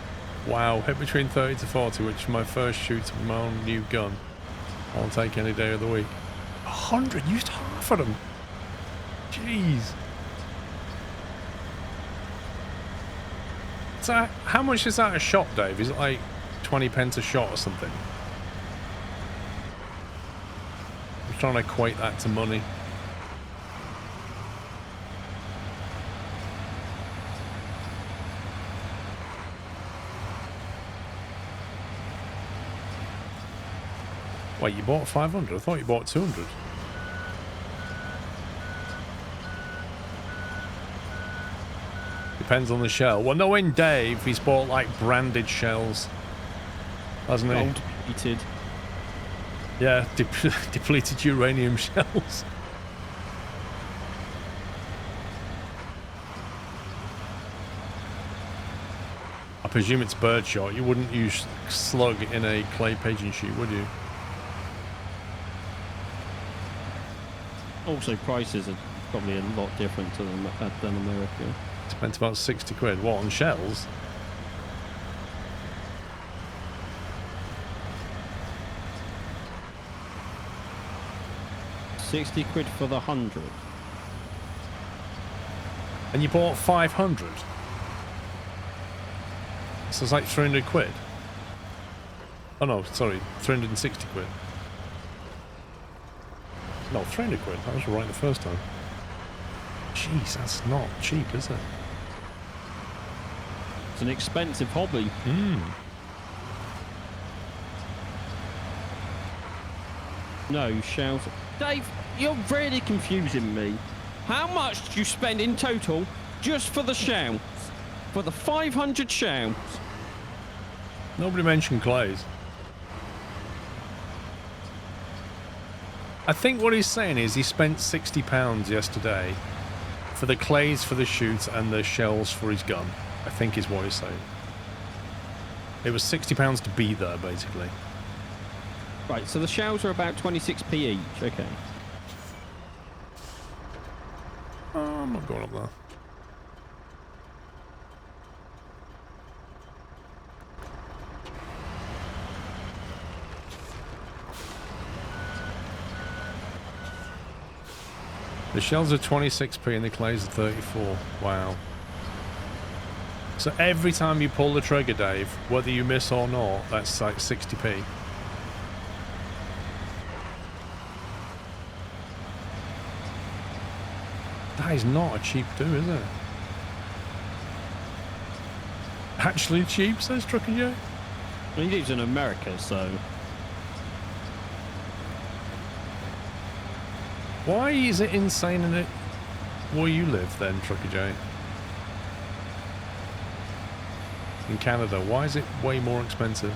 Wow, hit between 30 to 40, which is my first shoot with my own new gun. I'll take any day of the week. 100? Used half of them. Jeez. So how much is that a shot, Dave? Is it like 20 pence a shot or something? I'm trying to equate that to money. Wait, you bought 500? I thought you bought 200. Depends on the shell. Well, knowing Dave, he's bought like branded shells, hasn't he? Gold depleted. Yeah, depleted uranium shells. I presume it's birdshot. You wouldn't use slug in a clay pigeon shoot, would you? Also, prices are probably a lot different to them than America. Spent about 60 quid. What, on shells? £60 for the 100. And you bought 500? So it's like 300 quid. Oh no, sorry, 360 quid. No, 300 quid. That was right the first time. Jeez, that's not cheap, is it? It's an expensive hobby. No shells. Dave, you're really confusing me. How much did you spend in total just for the shells? For the 500 shells? Nobody mentioned clays. I think what he's saying is he spent £60 yesterday for the clays for the shoot and the shells for his gun. I think is what he's saying. It was £60 to be there, basically. Right, so the shells are about 26p each. Okay. I'm not going up there. The shells are 26p and the clays are 34. Wow. So every time you pull the trigger, Dave, whether you miss or not, that's like 60p. That is not a cheap do, is it? Actually cheap, says Trucker Joe. Well, he lives in America, so... Why is it insane in it where you live then, Trucker J? In Canada, why is it way more expensive?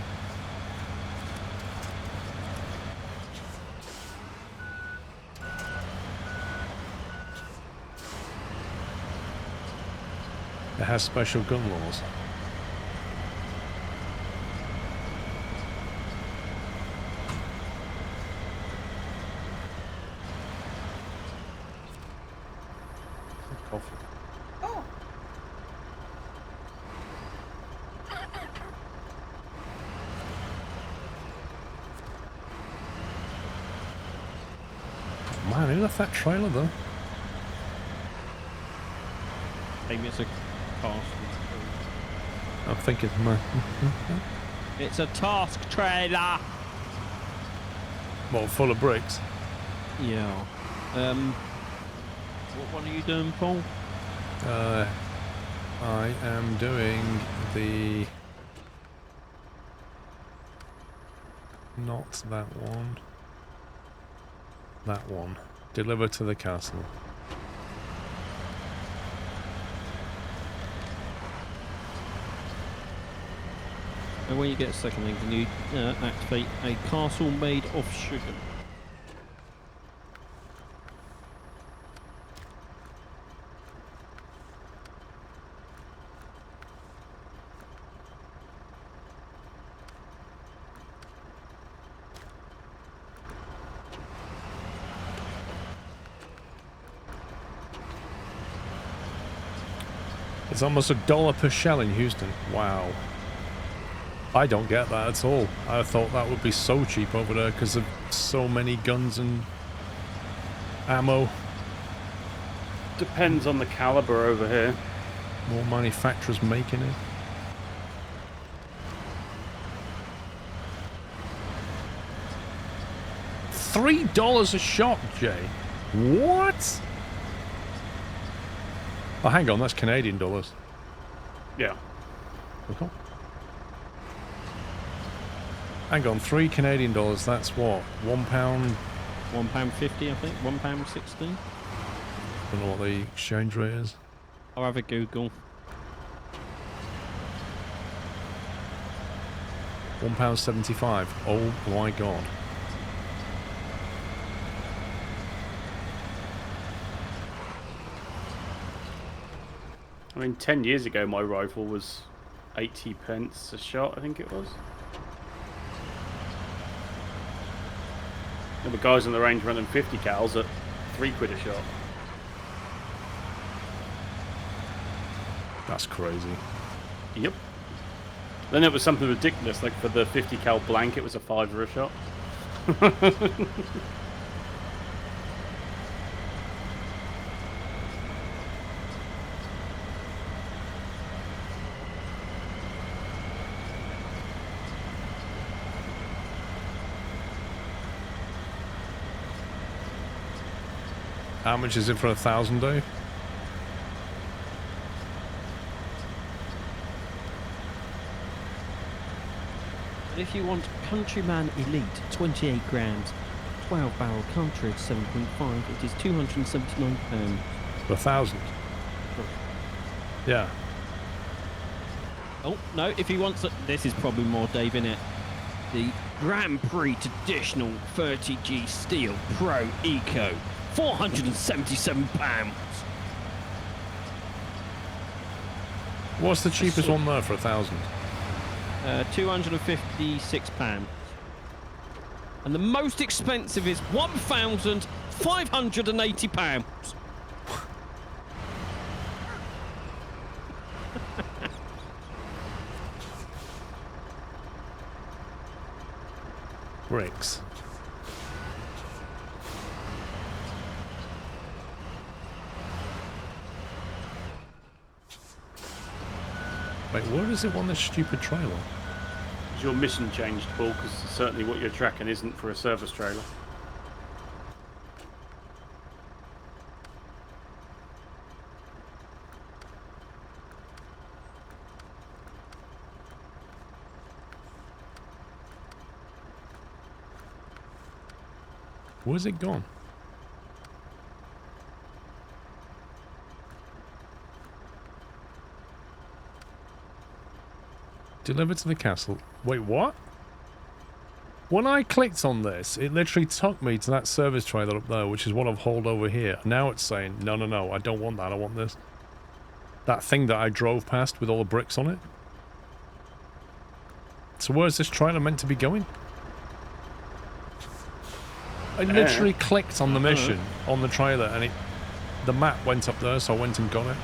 It has special gun laws. Coffee. Oh. Man, who left that trailer though? Maybe it's a task. I'm thinking, man. It's a task trailer! Well, full of bricks. Yeah. What one are you doing, Paul? I am doing the... Not that one. That one. Deliver to the castle. And when you get a second, then can you activate a castle made of sugar? It's almost $1 per shell in Houston. Wow. I don't get that at all. I thought that would be so cheap over there because of so many guns and ammo. Depends on the caliber over here. More manufacturers making it. $3 a shot, Jay. What? Oh, hang on, that's Canadian dollars. Yeah. Okay. Hang on, $3 Canadian. That's what? £1. £1.50, I think. £1.60. Don't know what the exchange rate is. I'll have a Google. £1.75. Oh my god. I mean, 10 years ago, my rifle was 80 pence a shot, I think it was. And the guys on the range running 50 cals at £3 a shot. That's crazy. Yep. Then it was something ridiculous, like for the 50 cal blank, it was a £5 a shot. How much is it for 1,000, Dave? If you want Countryman Elite, 28 grams, 12 barrel cartridge, 7.5, it is £279. For 1,000? Yeah. Oh, no, if he wants it, this is probably more Dave, innit? The Grand Prix Traditional 30G Steel Pro Eco, £477. What's the cheapest one there for 1,000? £256. And the most expensive is £1,580. Bricks. Wait, where is it on this stupid trailer? Has your mission changed, Paul? Because certainly what you're tracking isn't for a service trailer. Where's it gone? Delivered to the castle. Wait, what? When I clicked on this, it literally took me to that service trailer up there, which is what I've hauled over here. Now it's saying, no, no, no, I don't want that, I want this. That thing that I drove past with all the bricks on it. So where's this trailer meant to be going? I literally clicked on the mission on the trailer and the map went up there, so I went and got it.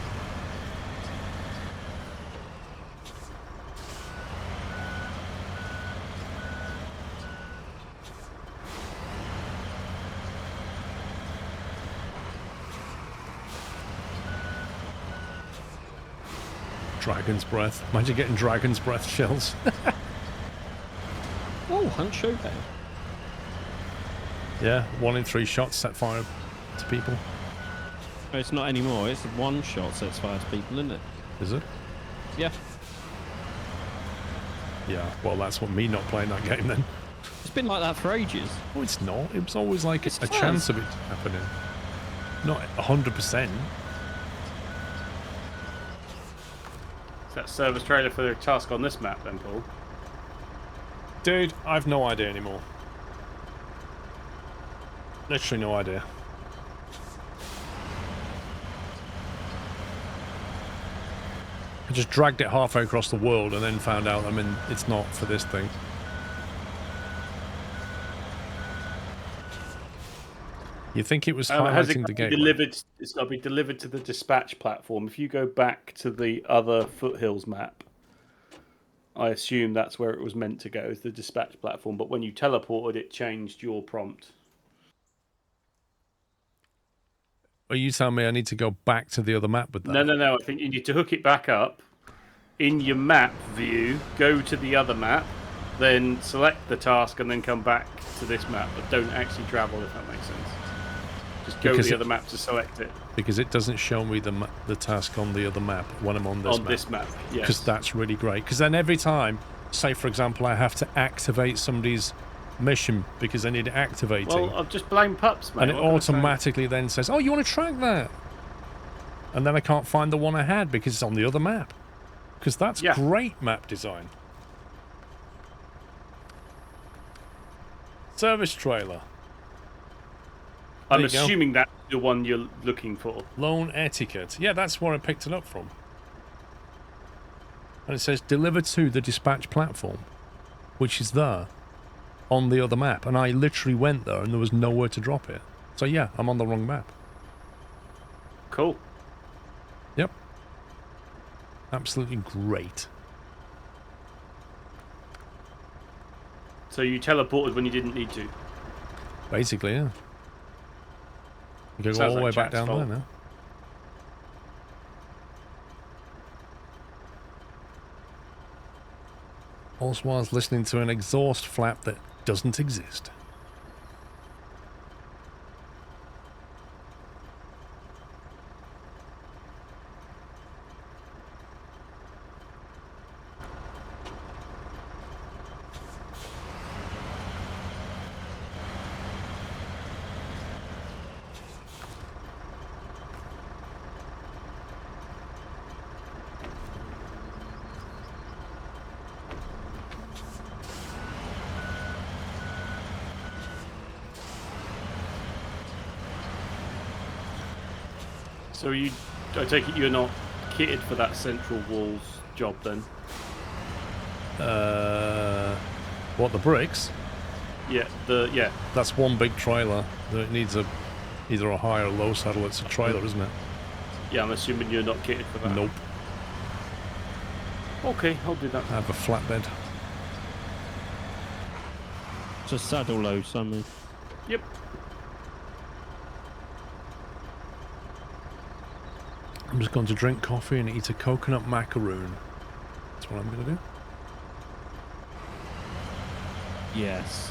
Dragon's breath. Imagine getting dragon's breath shells. Oh, Hunt Showdown. Yeah, 1 in 3 shots set fire to people. No, it's not anymore. It's one shot sets fire to people, isn't it? Is it? Yeah. Yeah, well, that's what me not playing that game then. It's been like that for ages. Oh, it's not. It was always like It's a fun. chance of it happening. Not 100%. Is that service trailer for the task on this map then, Paul? Dude, I've no idea anymore. Literally no idea. I just dragged it halfway across the world and then found out, I mean, it's not for this thing. You think it was Has it highlighting the gateway? delivered? It's got to be delivered to the dispatch platform. If you go back to the other foothills map, I assume that's where it was meant to go, is the dispatch platform. But when you teleported, it changed your prompt. Are you telling me I need to go back to the other map with that? No, no, no. I think you need to hook it back up. In your map view, go to the other map, then select the task, and then come back to this map. But don't actually travel, if that makes sense. Just go to the other map to select it. Because it doesn't show me the task on the other map when I'm on this map. On this map, yes. Because that's really great. Because then every time say, for example, I have to activate somebody's mission because they need it activating. Well, I've just blamed pups, mate. And it automatically then says, oh, you want to track that? And then I can't find the one I had because it's on the other map. Because that's great map design. Service trailer. I'm assuming that's the one you're looking for. Loan etiquette. Yeah, that's where I picked it up from. And it says, deliver to the dispatch platform, which is there on the other map. And I literally went there and there was nowhere to drop it. So yeah, I'm on the wrong map. Cool. Yep. Absolutely great. So you teleported when you didn't need to? Basically, yeah. You can go all the way back down there now. Also whilst listening to an exhaust flap that doesn't exist. So I take it you're not kitted for that central walls job then? What, the bricks? Yeah, That's one big trailer. It needs either a high or low saddle. It's a trailer, isn't it? Yeah, I'm assuming you're not kitted for that. Nope. Okay, I'll do that. I have a flatbed. It's a saddle load, something. Yep. I'm just going to drink coffee and eat a coconut macaroon. That's what I'm going to do. Yes.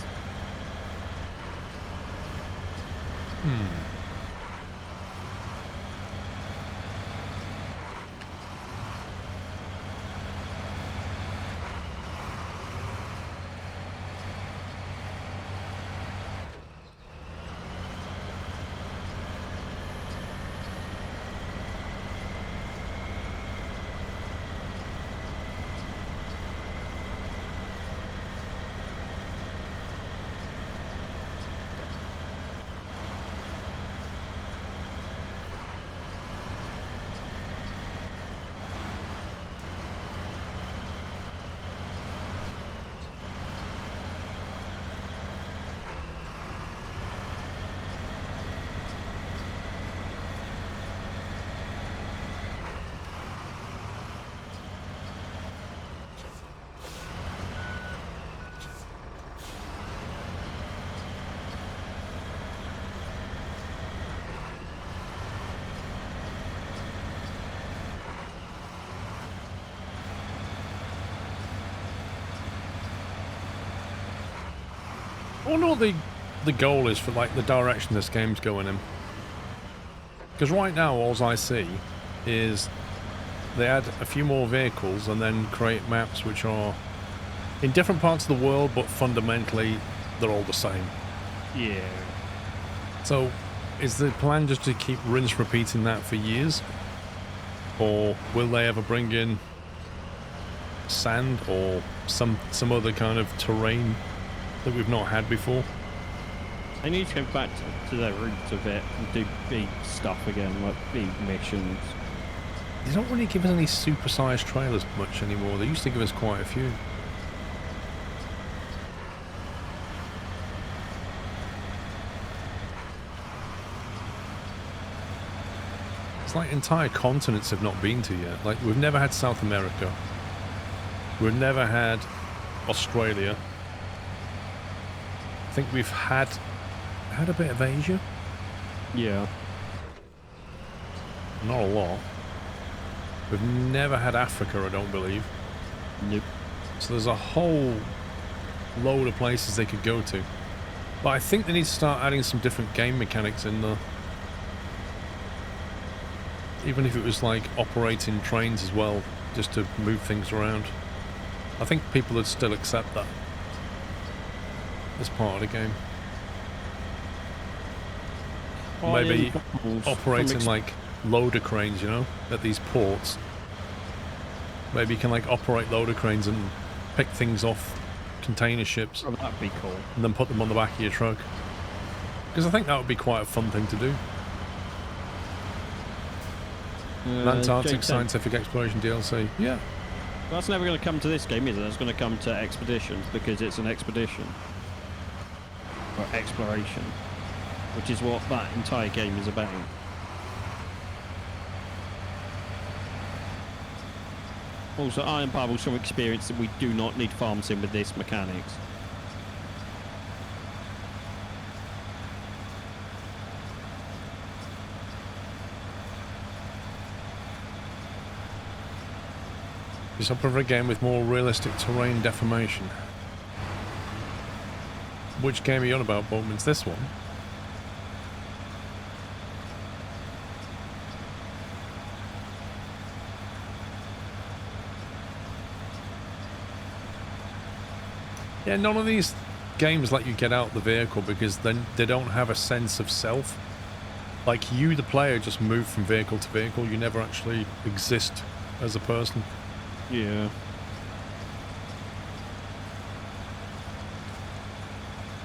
I wonder what the goal is for, like, the direction this game's going in. Because right now, all I see is they add a few more vehicles and then create maps which are in different parts of the world, but fundamentally, they're all the same. Yeah. So, is the plan just to keep rinse repeating that for years? Or will they ever bring in sand or some other kind of terrain that we've not had before? I need to go back to their roots of it and do big stuff again, like big missions. They don't really give us any super-sized trailers much anymore. They used to give us quite a few. It's like entire continents have not been to yet. Like, we've never had South America. We've never had Australia. I think we've had a bit of Asia. Yeah. Not a lot. We've never had Africa, I don't believe. Nope. So there's a whole load of places they could go to. But I think they need to start adding some different game mechanics in there. Even if it was like operating trains as well, just to move things around. I think people would still accept that as part of the game. Maybe operating like loader cranes, you know, at these ports. Maybe you can like operate loader cranes and pick things off container ships. Oh, that'd be cool. And then put them on the back of your truck. Because I think that would be quite a fun thing to do. An Antarctic Scientific Exploration DLC. Yeah. Well, that's never going to come to this game, is it? That's going to come to Expeditions, because it's an expedition. Or exploration. Which is what that entire game is about. Also, I and Pavel some experience that we do not need farm sim with this mechanics. Just up for a game with more realistic terrain deformation. Which game are you on about, Boltman? It's this one. Yeah, none of these games let you get out the vehicle because then they don't have a sense of self. Like you, the player, just move from vehicle to vehicle. You never actually exist as a person. Yeah.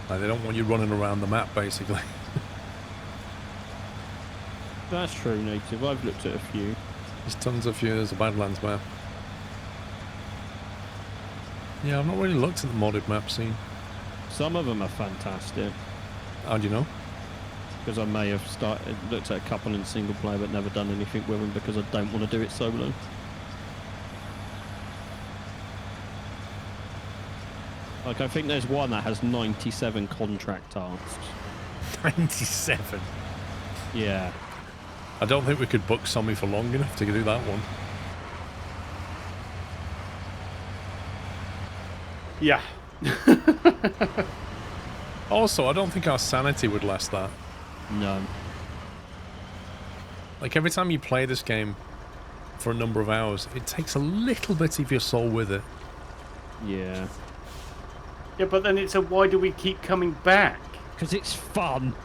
Like they don't want you running around the map, basically. That's true, Native. I've looked at a few. There's tons of few. There's a Badlands map. Yeah, I've not really looked at the modded map scene. Some of them are fantastic. How do you know? Because I may have looked at a couple in single player but never done anything with them because I don't want to do it solo. Like, I think there's one that has 97 contract tasks. 97? Yeah. I don't think we could book somebody for long enough to do that one. Yeah. Also, I don't think our sanity would last that. No. Like, every time you play this game for a number of hours, it takes a little bit of your soul with it. Yeah. Yeah, but then it's a why do we keep coming back? Because it's fun.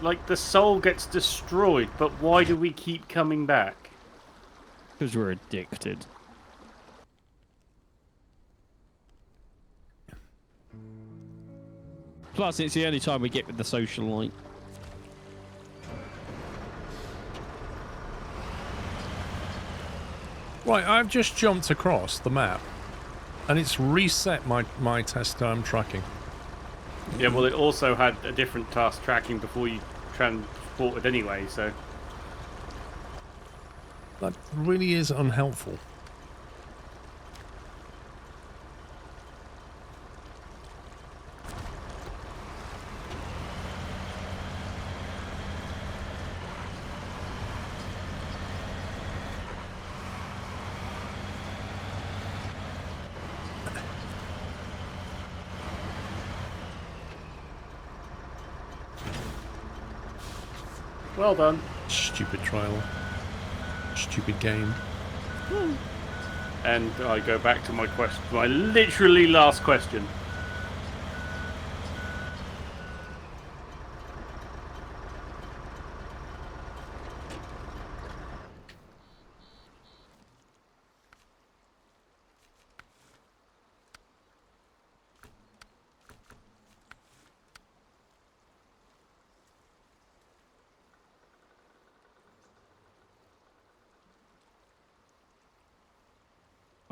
Like, the soul gets destroyed, but why do we keep coming back? Because we're addicted. Plus, it's the only time we get with the socialite. Right, I've just jumped across the map, and it's reset my test time tracking. Yeah, well, it also had a different task tracking before you transported anyway, so... That really is unhelpful. Well done. Stupid trial. Stupid game. And I go back to my question, my literally last question.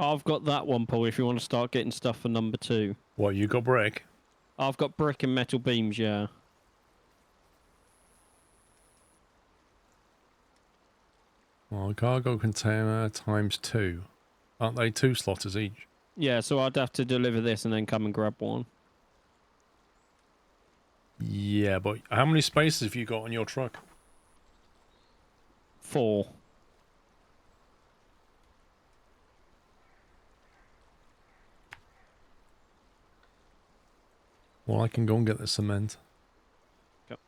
I've got that one, Paul, if you want to start getting stuff for number 2. What, you got brick? I've got brick and metal beams, yeah. Well, cargo container ×2. Aren't they 2 slotters each? Yeah, so I'd have to deliver this and then come and grab one. Yeah, but how many spaces have you got on your truck? 4. Well, I can go and get the cement. Yep.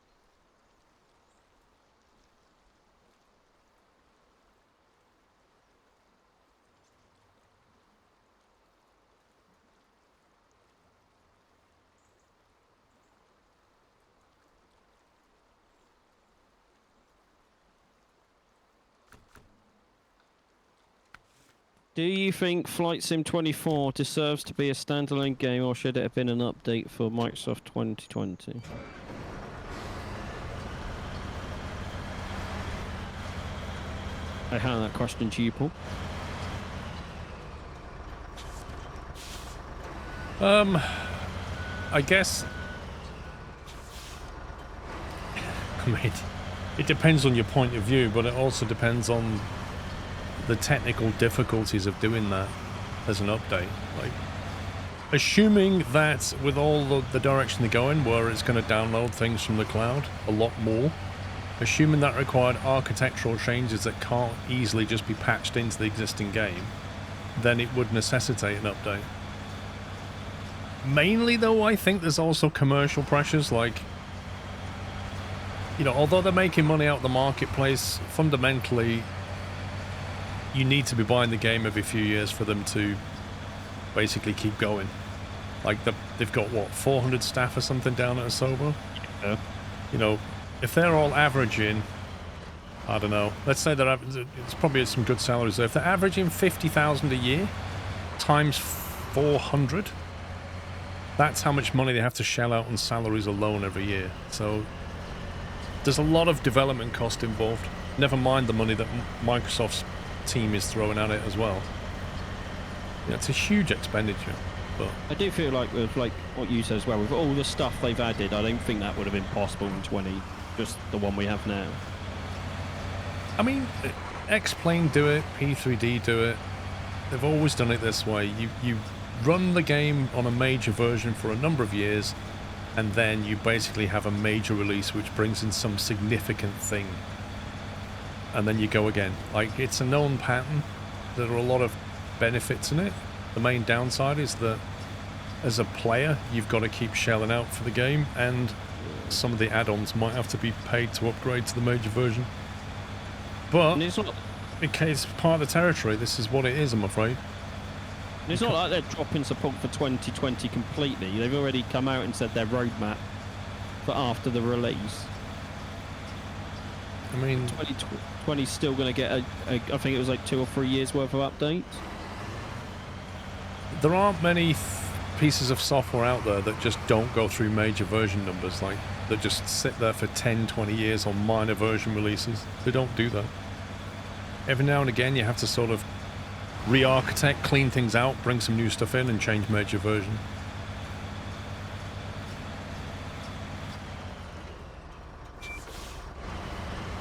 Do you think Flight Sim 24 deserves to be a standalone game, or should it have been an update for Microsoft 2020? I hand that question to you, Paul. I guess. I mean, it depends on your point of view, but it also depends on the technical difficulties of doing that as an update. Like, assuming that with all the direction they're going, where it's going to download things from the cloud a lot more, assuming that required architectural changes that can't easily just be patched into the existing game, then it would necessitate an update. Mainly, though, I think there's also commercial pressures, like, you know, although they're making money out of the marketplace, fundamentally, you need to be buying the game every few years for them to basically keep going. Like, they've got, what, 400 staff or something down at Asobo? Yeah. You know, if they're all averaging, I don't know, let's say that it's probably some good salaries there. If they're averaging 50,000 a year times 400, that's how much money they have to shell out on salaries alone every year. So there's a lot of development cost involved. Never mind the money that Microsoft's team is throwing at it as well. Yeah, it's a huge expenditure. But I do feel like with like what you said as well, with all the stuff they've added, I don't think that would have been possible in 20, just the one we have now. I mean, X-Plane do it, P3D do it. They've always done it this way. You run the game on a major version for a number of years, and then you basically have a major release which brings in some significant thing. And then you go again. Like, it's a known pattern. There are a lot of benefits in it. The main downside is that as a player, you've got to keep shelling out for the game, and some of the add-ons might have to be paid to upgrade to the major version. But And it's not, in case part of the territory, this is what it is, I'm afraid. it's not like they're dropping support for 2020 completely. They've already come out and said their roadmap for after the release. I mean, 2020 is still going to get I think it was like 2 or 3 years worth of updates. there aren't many pieces of software out there that just don't go through major version numbers, like that just sit there for 10, 20 years on minor version releases. They don't do that. Every now and again you have to sort of re-architect, clean things out, bring some new stuff in and change major version.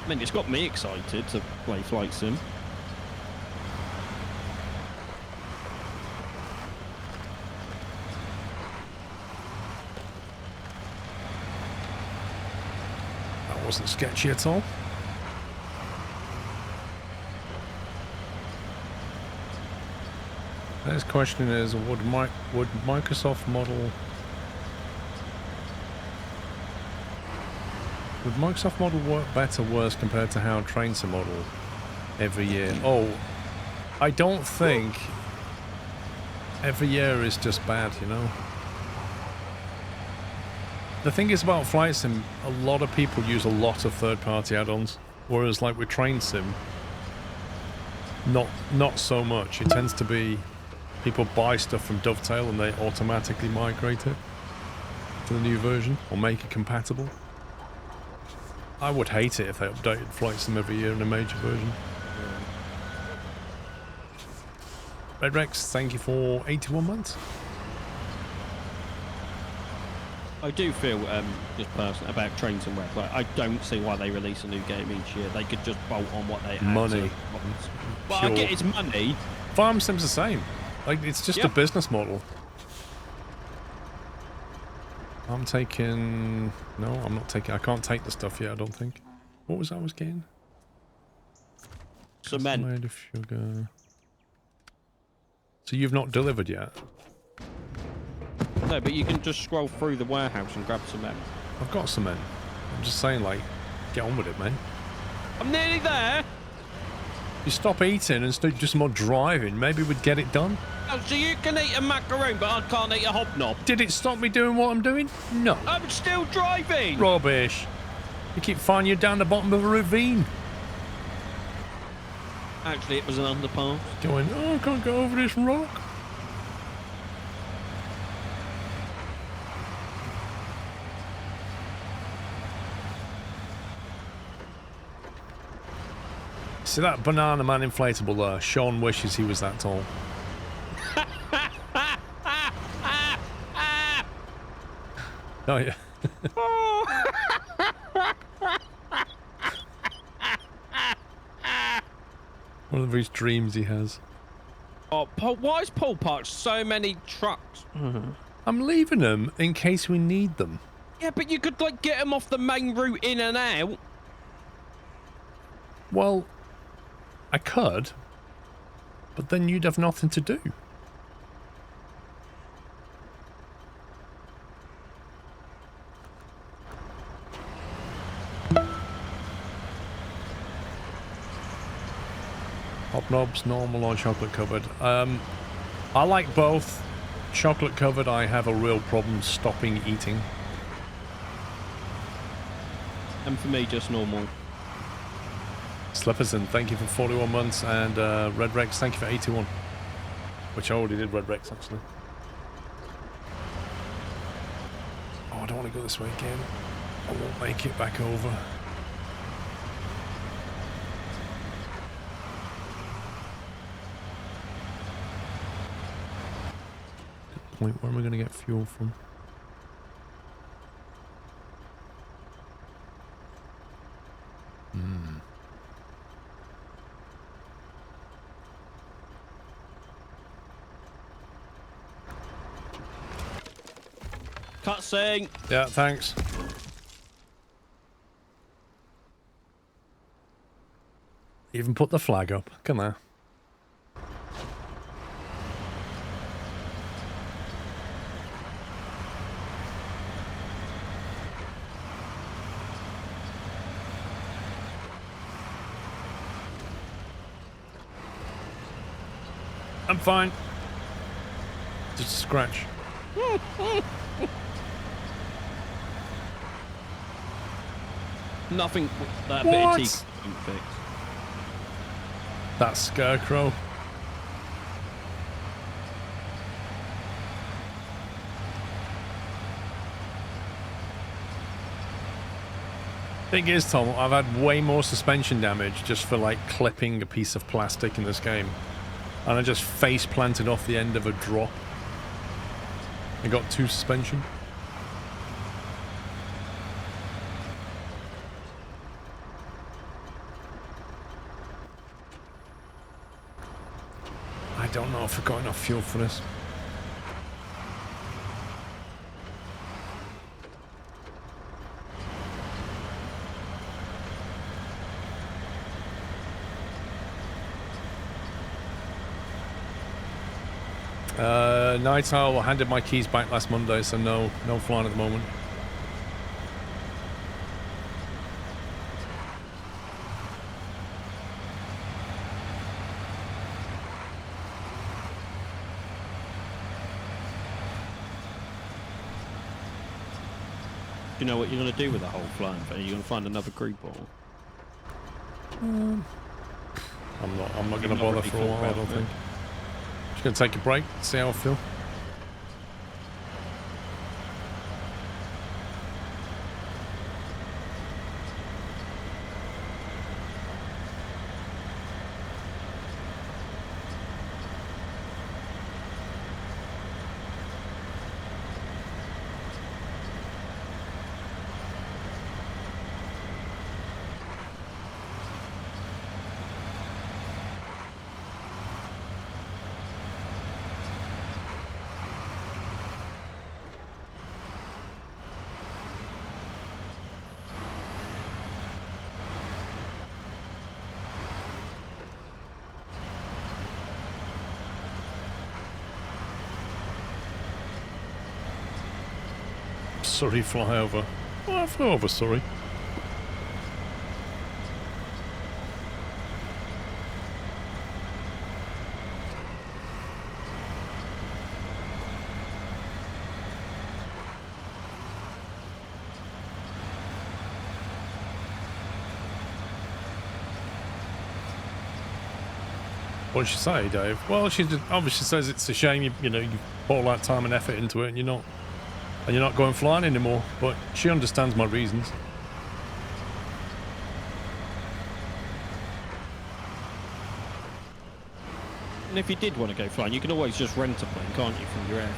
I mean, it's got me excited to play Flight Sim. That wasn't sketchy at all. Next question is, would Microsoft model... Would Microsoft model work better, worse compared to how Train Sim model every year? Oh, I don't think every year is just bad, you know? The thing is about Flight Sim, a lot of people use a lot of third-party add-ons, whereas like with Train Sim, not so much. It tends to be people buy stuff from Dovetail and they automatically migrate it to the new version or make it compatible. I would hate it if they updated Flight Sim every year in a major version. Red Rex, thank you for 81 months. I do feel just personally about Train Sim Web. Like, I don't see why they release a new game each year. They could just bolt on what they have. Money. Well, I get it's money. Farm Sim's the same. Like, it's just a business model. I'm taking... No, I'm not taking... I can't take the stuff yet, I don't think. What was I was getting? Cement. Made of sugar. So you've not delivered yet? No, but you can just scroll through the warehouse and grab cement. I've got cement. I'm just saying, like, get on with it, man. I'm nearly there! You stop eating and do some more driving, maybe we'd get it done. Oh, so you can eat a macaroon, but I can't eat a hobnob. Did it stop me doing what I'm doing? No. I'm still driving! Rubbish. You keep finding you down the bottom of a ravine. Actually, it was an underpass. Going, oh, I can't go over this rock. See that Banana Man inflatable there? Sean wishes he was that tall. Oh, yeah. One of his dreams he has. Oh, Paul, why is Paul parked so many trucks? I'm leaving them in case we need them. Yeah, but you could, like, get them off the main route in and out. Well, I could, but then you'd have nothing to do. Hobnobs, normal or chocolate covered? I like both. Chocolate covered, I have a real problem stopping eating. And for me, just normal. Slipperson, thank you for 41 months, and Red Rex, thank you for 81. Which I already did Red Rex, actually. Oh, I don't want to go this way again. I won't make it back over. Point, where am I going to get fuel from? Cutscene. Yeah, thanks. Even put the flag up. Come on. I'm fine. Just a scratch. Nothing that What? bit of teeth can fix. That scarecrow. Thing is, Tom, I've had way more suspension damage just for like clipping a piece of plastic in this game. And I just face planted off the end of a drop. I got 2 suspension. I don't know if I've got enough fuel for this. Night Owl handed my keys back last Monday, so no flying at the moment. Do you know what you're going to do with the whole flying thing? You're going to find another crew ball. I'm not going to You've not bother really for a thought while, I about don't it. think. Just going to take a break, see how I feel. Surrey flyover. Oh, I flew over Surrey. What'd she say, Dave? Well, she obviously says it's a shame you know you put all that time and effort into it, and you're not going flying anymore. But she understands my reasons. And if you did want to go flying, you can always just rent a plane, can't you, from your airfield?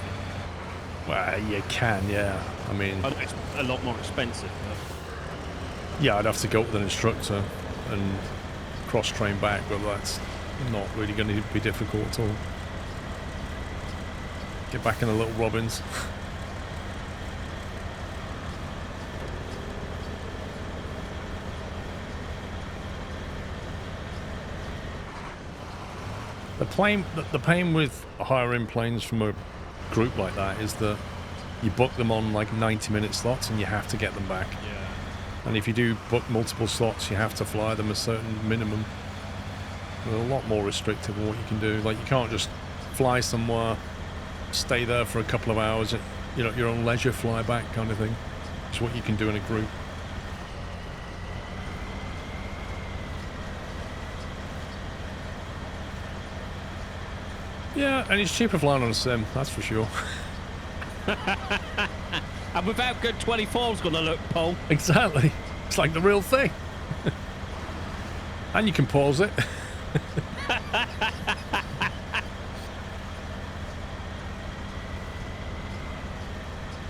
Well, you can, yeah. I mean, I know it's a lot more expensive, but yeah, I'd have to go with an instructor and cross-train back, but that's not really going to be difficult at all. Get back in the little Robins. The pain with hiring planes from a group like that is that you book them on like 90-minute slots and you have to get them back. yeah. And if you do book multiple slots, you have to fly them a certain minimum. They're a lot more restrictive on what you can do. Like, you can't just fly somewhere, stay there for a couple of hours, at, you know, your own leisure fly back kind of thing. It's what you can do in a group. Yeah, and it's cheaper flying on a sim, that's for sure. And with how good 24's going to look, Paul. Exactly. It's like the real thing. And you can pause it.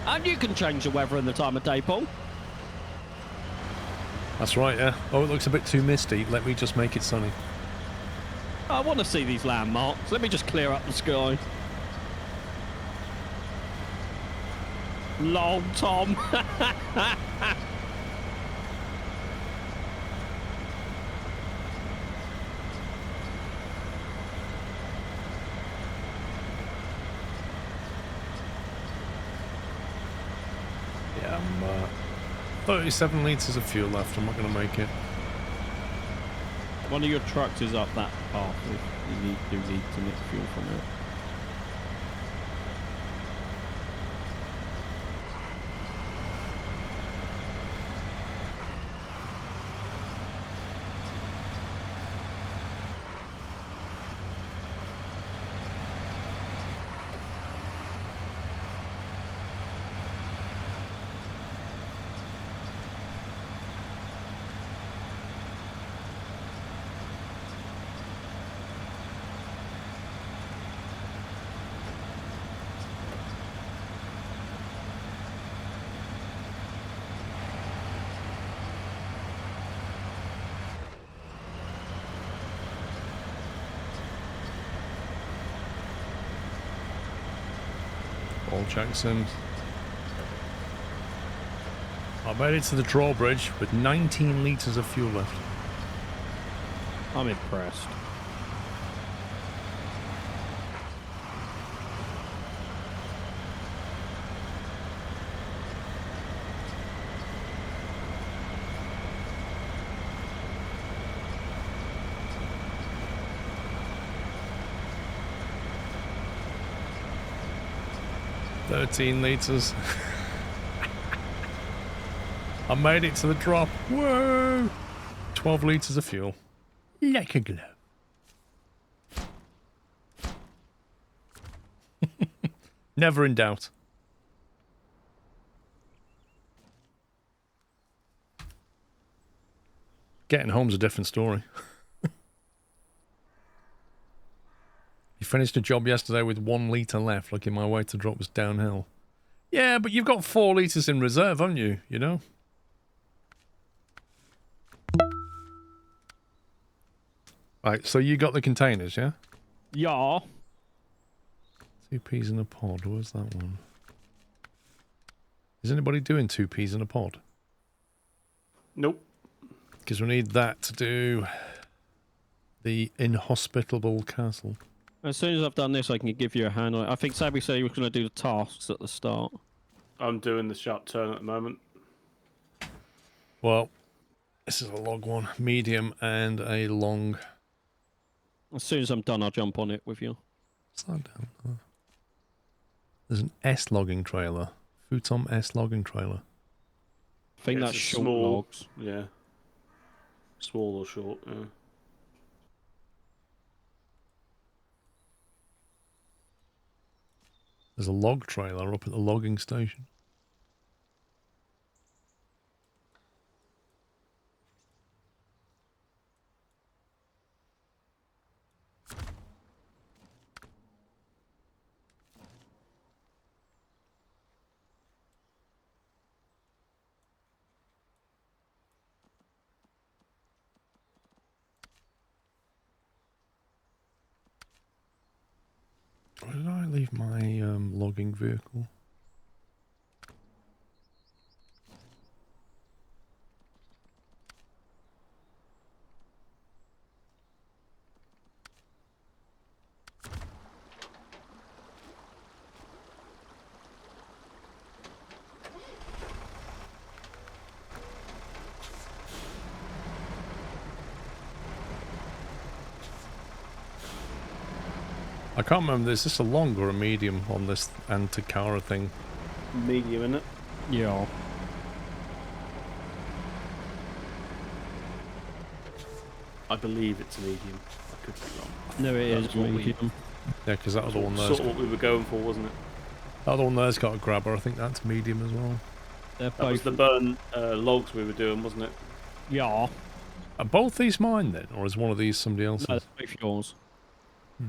And you can change the weather and the time of day, Paul. That's right, yeah. Oh, it looks a bit too misty. Let me just make it sunny. I want to see these landmarks. Let me just clear up the sky. Lol, Tom. Yeah, I'm 37 litres of fuel left. I'm not going to make it. One of your trucks is up that path if you do need to nick fuel from it. Paul Jackson. I made it to the drawbridge with 19 litres of fuel left. I'm impressed. $13 litres. I made it to the drop. Whoa! 12 litres of fuel. Like a glove. Never in doubt. Getting home's a different story. You finished a job yesterday with 1 litre left, looking my way to drop was downhill. Yeah, but you've got 4 litres in reserve, haven't you? You know? Right, so you got the containers, yeah? Yeah. 2 peas in a pod, where's that one? Is anybody doing 2 peas in a pod? Nope. Because we need that to do the inhospitable castle. As soon as I've done this, I can give you a hand on it. I think Sabby said he was going to do the tasks at the start. I'm doing the sharp turn at the moment. Well, this is a log one, medium, and a long. As soon as I'm done, I'll jump on it with you. Slide down. There's an S logging trailer. Futon S logging trailer. I think It's that's a short small- logs. Yeah. Small or short, yeah. There's a log trailer up at the logging station. Where did I leave my logging vehicle? I can't remember, is this a long or a medium on this Anticara thing? Medium, isn't it? Yeah. I believe it's medium. I could be wrong. No, it That's is what we- medium. Yeah, because that other one there's Sort of what we were going for, wasn't it? that other one there's got a grabber. I think that's medium as well. They're That was both. the burn logs we were doing, wasn't it? Yeah. Are both these mine then, or is one of these somebody else's? No, they're both yours. Mhm.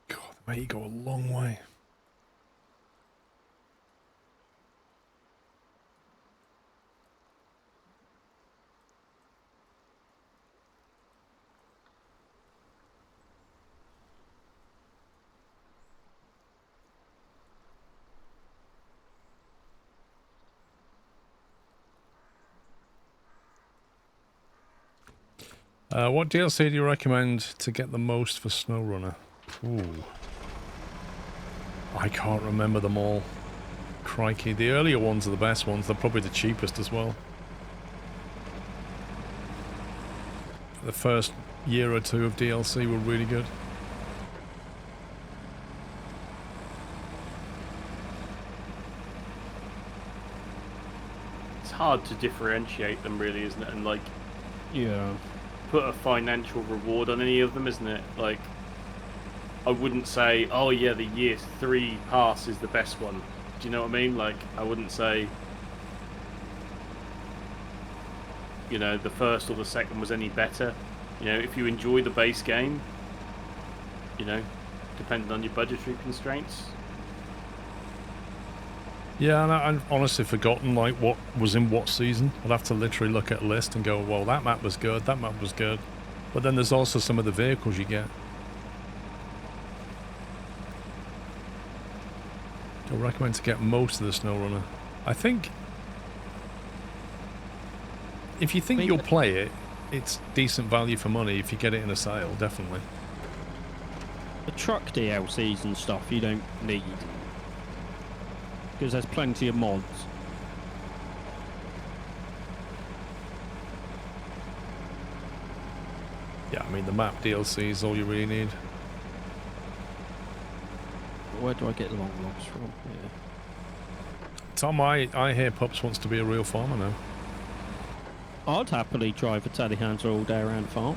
God, mate, you go a long way. What DLC do you recommend to get the most for Snowrunner? Ooh. I can't remember them all. Crikey, the earlier ones are the best ones. They're probably the cheapest as well. The first year or two of DLC were really good. It's hard to differentiate them, really, isn't it? And like Yeah. put a financial reward on any of them, isn't it? Like, I wouldn't say, oh yeah, the year 3 pass is the best one. Do you know what I mean? Like, I wouldn't say, you know, the first or the second was any better. You know, if you enjoy the base game, you know, depending on your budgetary constraints. Yeah, and I've honestly forgotten like what was in what season. I'd have to literally look at a list and go, well, that map was good, that map was good. But then there's also some of the vehicles you get. I recommend to get most of the Snowrunner. I think if you think you'll play it, it's decent value for money if you get it in a sale, definitely. The truck DLCs and stuff you don't need. Because there's plenty of mods. Yeah, I mean the map DLC is all you really need. Where do I get long logs from? Yeah. Tom, I hear Pups wants to be a real farmer now. I'd happily drive a telehandler all day around the farm.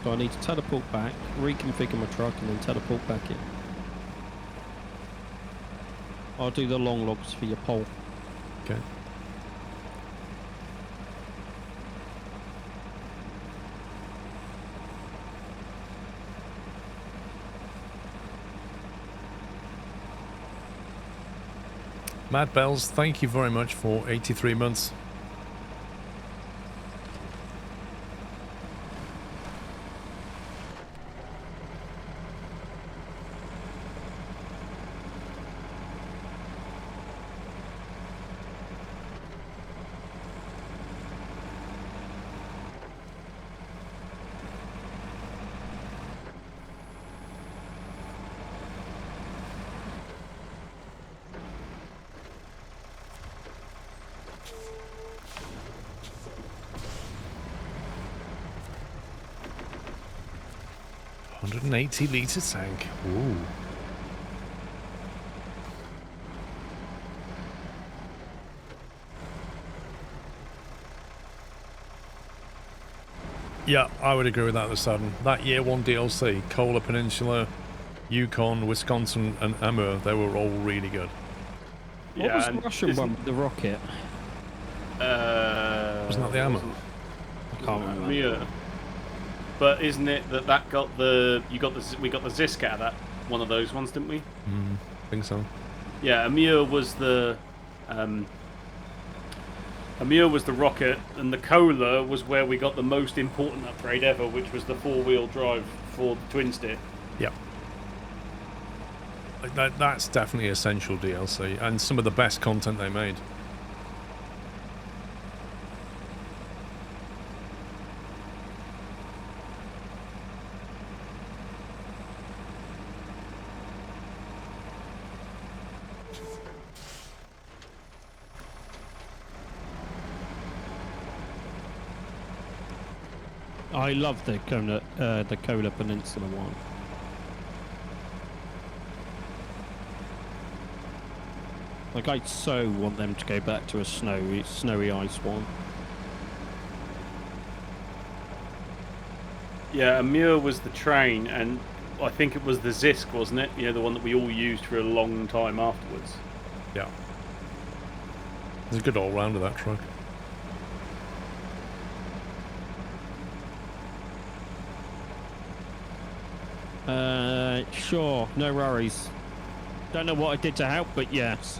So I need to teleport back, reconfigure my truck, and then teleport back in. I'll do the long logs for your pole. Okay. Matt Bells, thank you very much for 83 months. 180-litre tank. Ooh. Yeah, I would agree with that, the sudden. That year one DLC, Kola Peninsula, Yukon, Wisconsin, and Amur, they were all really good. What was the Russian one with the rocket? Wasn't that the Amur? I can't remember. Yeah. But isn't it that got the we got the Zisk out of that one of those ones, didn't we? I think so. Yeah, Amur was the rocket, and the Kola was where we got the most important upgrade ever, which was the 4-wheel drive for the twin stick. Yep. That's definitely essential DLC, and some of the best content they made. I love the Kola Peninsula one. Like, I so want them to go back to a snowy ice one. Yeah, Amur was the train, and I think it was the Zisk, wasn't it? You know, the one that we all used for a long time afterwards. Yeah. It's a good all-rounder, that truck. Sure, no worries. Don't know what I did to help, but yes.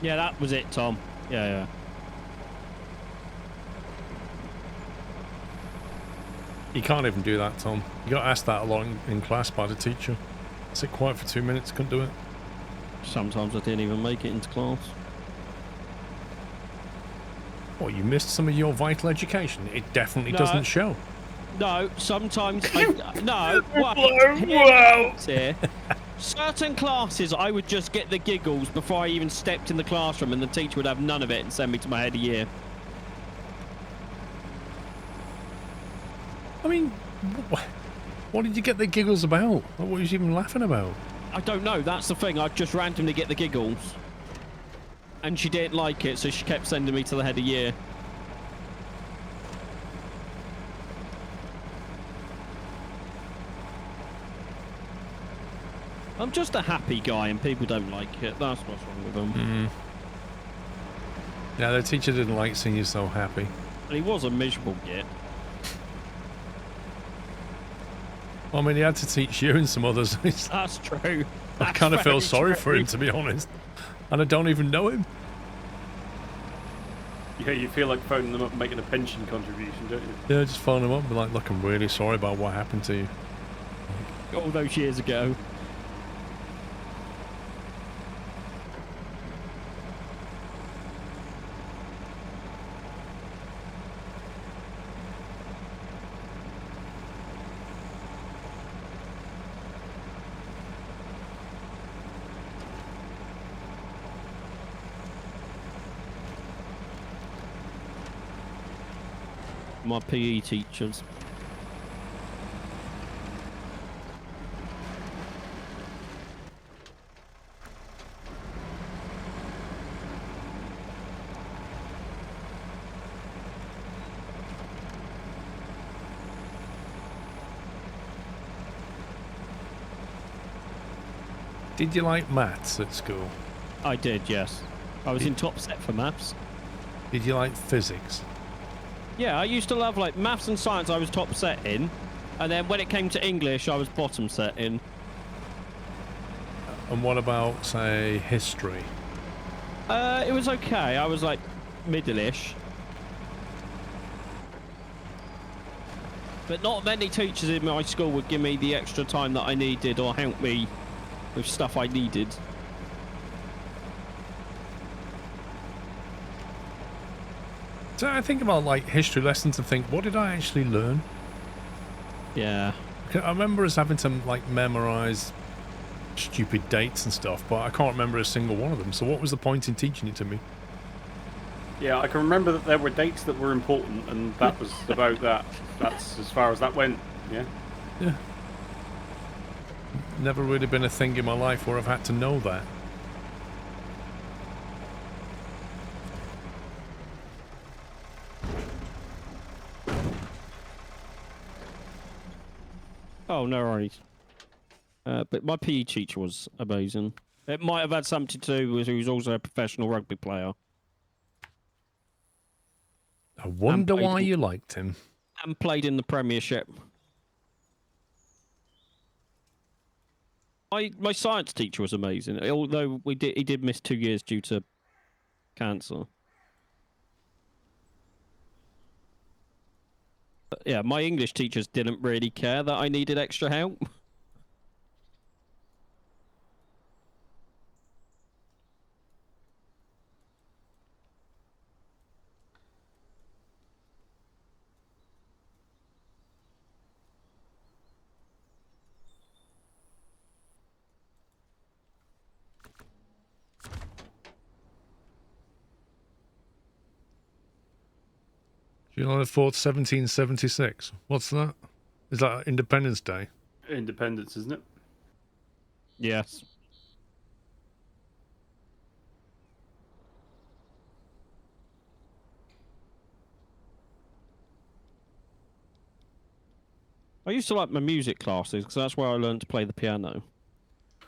Yeah, that was it, Tom. Yeah. You can't even do that, Tom. You got asked that a lot in class by the teacher. Sit quiet for 2 minutes, couldn't do it. Sometimes I didn't even make it into class. What, you missed some of your vital education? It definitely doesn't show. No, sometimes no. Wow! Here. Certain classes I would just get the giggles before I even stepped in the classroom, and the teacher would have none of it and send me to my head of year. I mean, what did you get the giggles about? What was you even laughing about? I don't know, that's the thing, I'd just randomly get the giggles. And she didn't like it, so she kept sending me to the head of year. I'm just a happy guy and people don't like it. That's what's wrong with them. Yeah, the teacher didn't like seeing you so happy. And he was a miserable git. Well, I mean, he had to teach you and some others. That's true. I kind of feel sorry for him, to be honest. And I don't even know him. Yeah, you feel like phoning them up and making a pension contribution, don't you? Yeah, just phone him up and be like, look, I'm really sorry about what happened to you. All those years ago. My PE teachers. Did you like maths at school? I did, yes. I was in top set for maths. Did you like physics? Yeah, I used to love like maths and science. I was top set in, and then when it came to English, I was bottom set in. And what about, say, history? It was okay. I was like middle-ish, but not many teachers in my school would give me the extra time that I needed or help me with stuff I needed. So I think about like history lessons and think, what did I actually learn? Yeah. I remember us having to like memorize stupid dates and stuff, but I can't remember a single one of them. So what was the point in teaching it to me? Yeah, I can remember that there were dates that were important, and that was about that. That's as far as that went. Yeah. Yeah. Never really been a thing in my life where I've had to know that. Oh, no worries. But my PE teacher was amazing. It might have had something to do with he was also a professional rugby player. I wonder why you liked him. And played in the Premiership. My science teacher was amazing, although he did miss 2 years due to cancer. But yeah, my English teachers didn't really care that I needed extra help. July the 4th, 1776. What's that? Is that Independence Day? Independence, isn't it? Yes. I used to like my music classes because that's where I learned to play the piano. I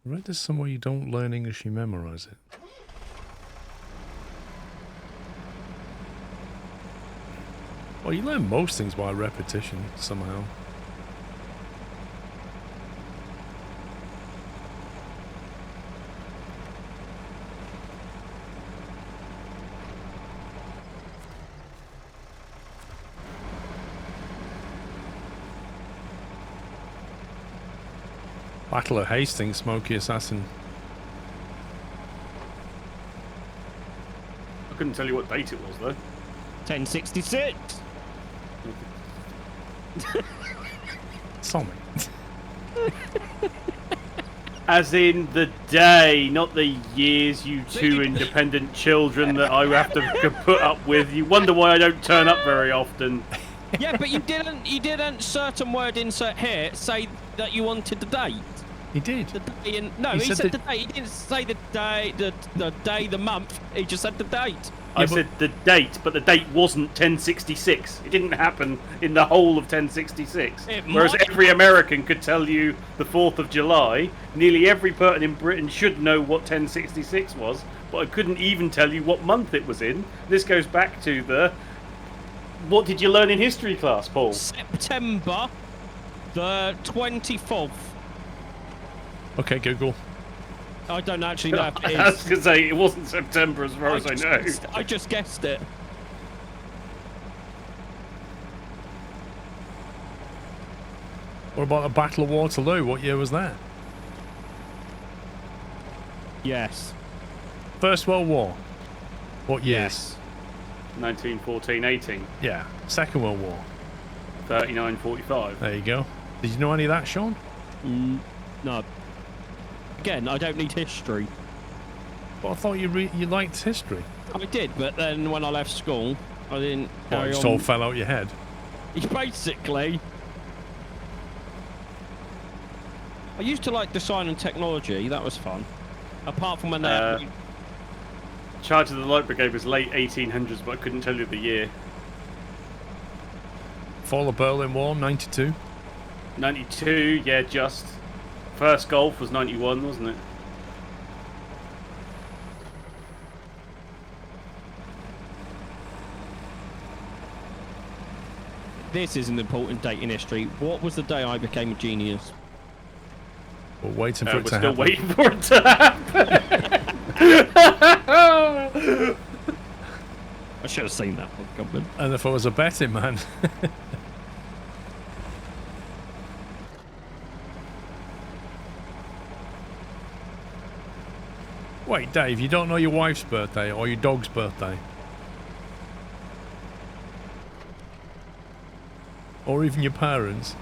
read this somewhere you don't learn English, you memorize it. Well, you learn most things by repetition, somehow. Battle of Hastings, Smoky Assassin. I couldn't tell you what date it was, though. 1066. Something. As in the day, not the years, you two independent children that I have to put up with. You wonder why I don't turn up very often. Yeah, but you didn't certain word insert here say that you wanted the date. He did. The day in, no, he said the date. He didn't say the day, the day, the month. He just said the date. I said the date, but the date wasn't 1066. It didn't happen in the whole of 1066. Whereas every American could tell you the 4th of July. Nearly every person in Britain should know what 1066 was, but I couldn't even tell you what month it was in. This goes back to the... What did you learn in history class, Paul? September the 24th. Okay, Google. I don't actually know if it is. I was going to say, it wasn't September as far as I know. I just guessed it. What about the Battle of Waterloo? What year was that? Yes. First World War. What years? 1914-18. Yeah. Second World War. 39-45. There you go. Did you know any of that, Sean? No. Again, I don't need history. But I thought you liked history. I did, but then when I left school, I didn't Well, carry it just on. all fell out your head. Basically. I used to like design and technology. That was fun. Apart from when they... Charge of the Light Brigade was late 1800s, but I couldn't tell you the year. Fall of Berlin Wall, 92. 92, yeah, just. First Gulf was 91, wasn't it? This is an important date in history. What was the day I became a genius? We're waiting for it We're to still happen. waiting for it to happen. I should have seen that one coming. And if I was a betting man. Wait, Dave, you don't know your wife's birthday or your dog's birthday? Or even your parents'?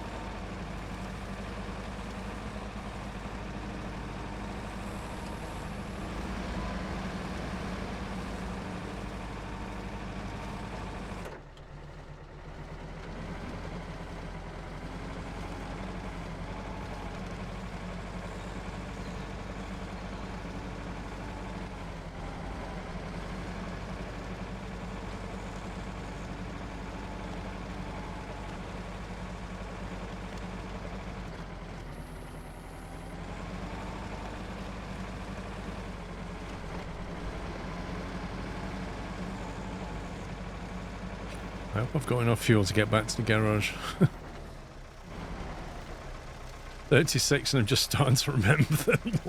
I hope I've got enough fuel to get back to the garage. 36 and I'm just starting to remember them.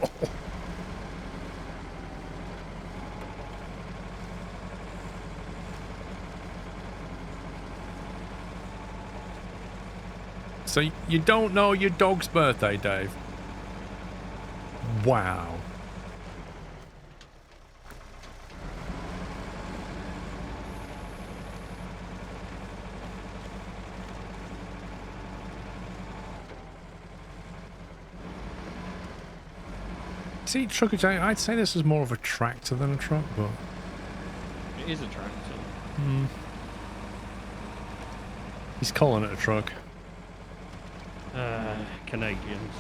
So you don't know your dog's birthday, Dave? Wow. See, truck, I'd say this is more of a tractor than a truck, but... It is a tractor. Hmm. He's calling it a truck. Canadians.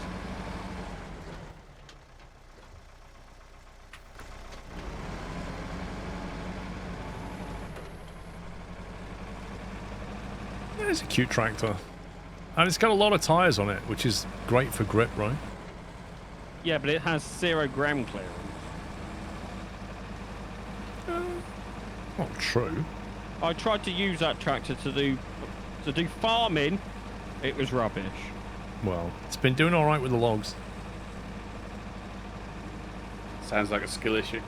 Yeah, it's a cute tractor. And it's got a lot of tyres on it, which is great for grip, right? Yeah, but it has 0 ground clearance. Not true. I tried to use that tractor to do farming. It was rubbish. Well, it's been doing all right with the logs. Sounds like a skill issue.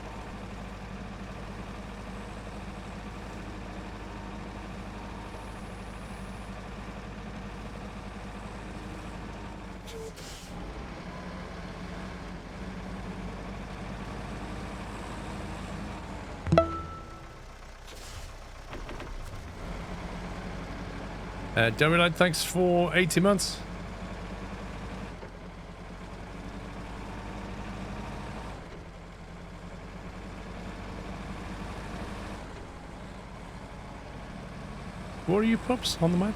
Derrylite, thanks for 80 months. Where are you, pups, on the map?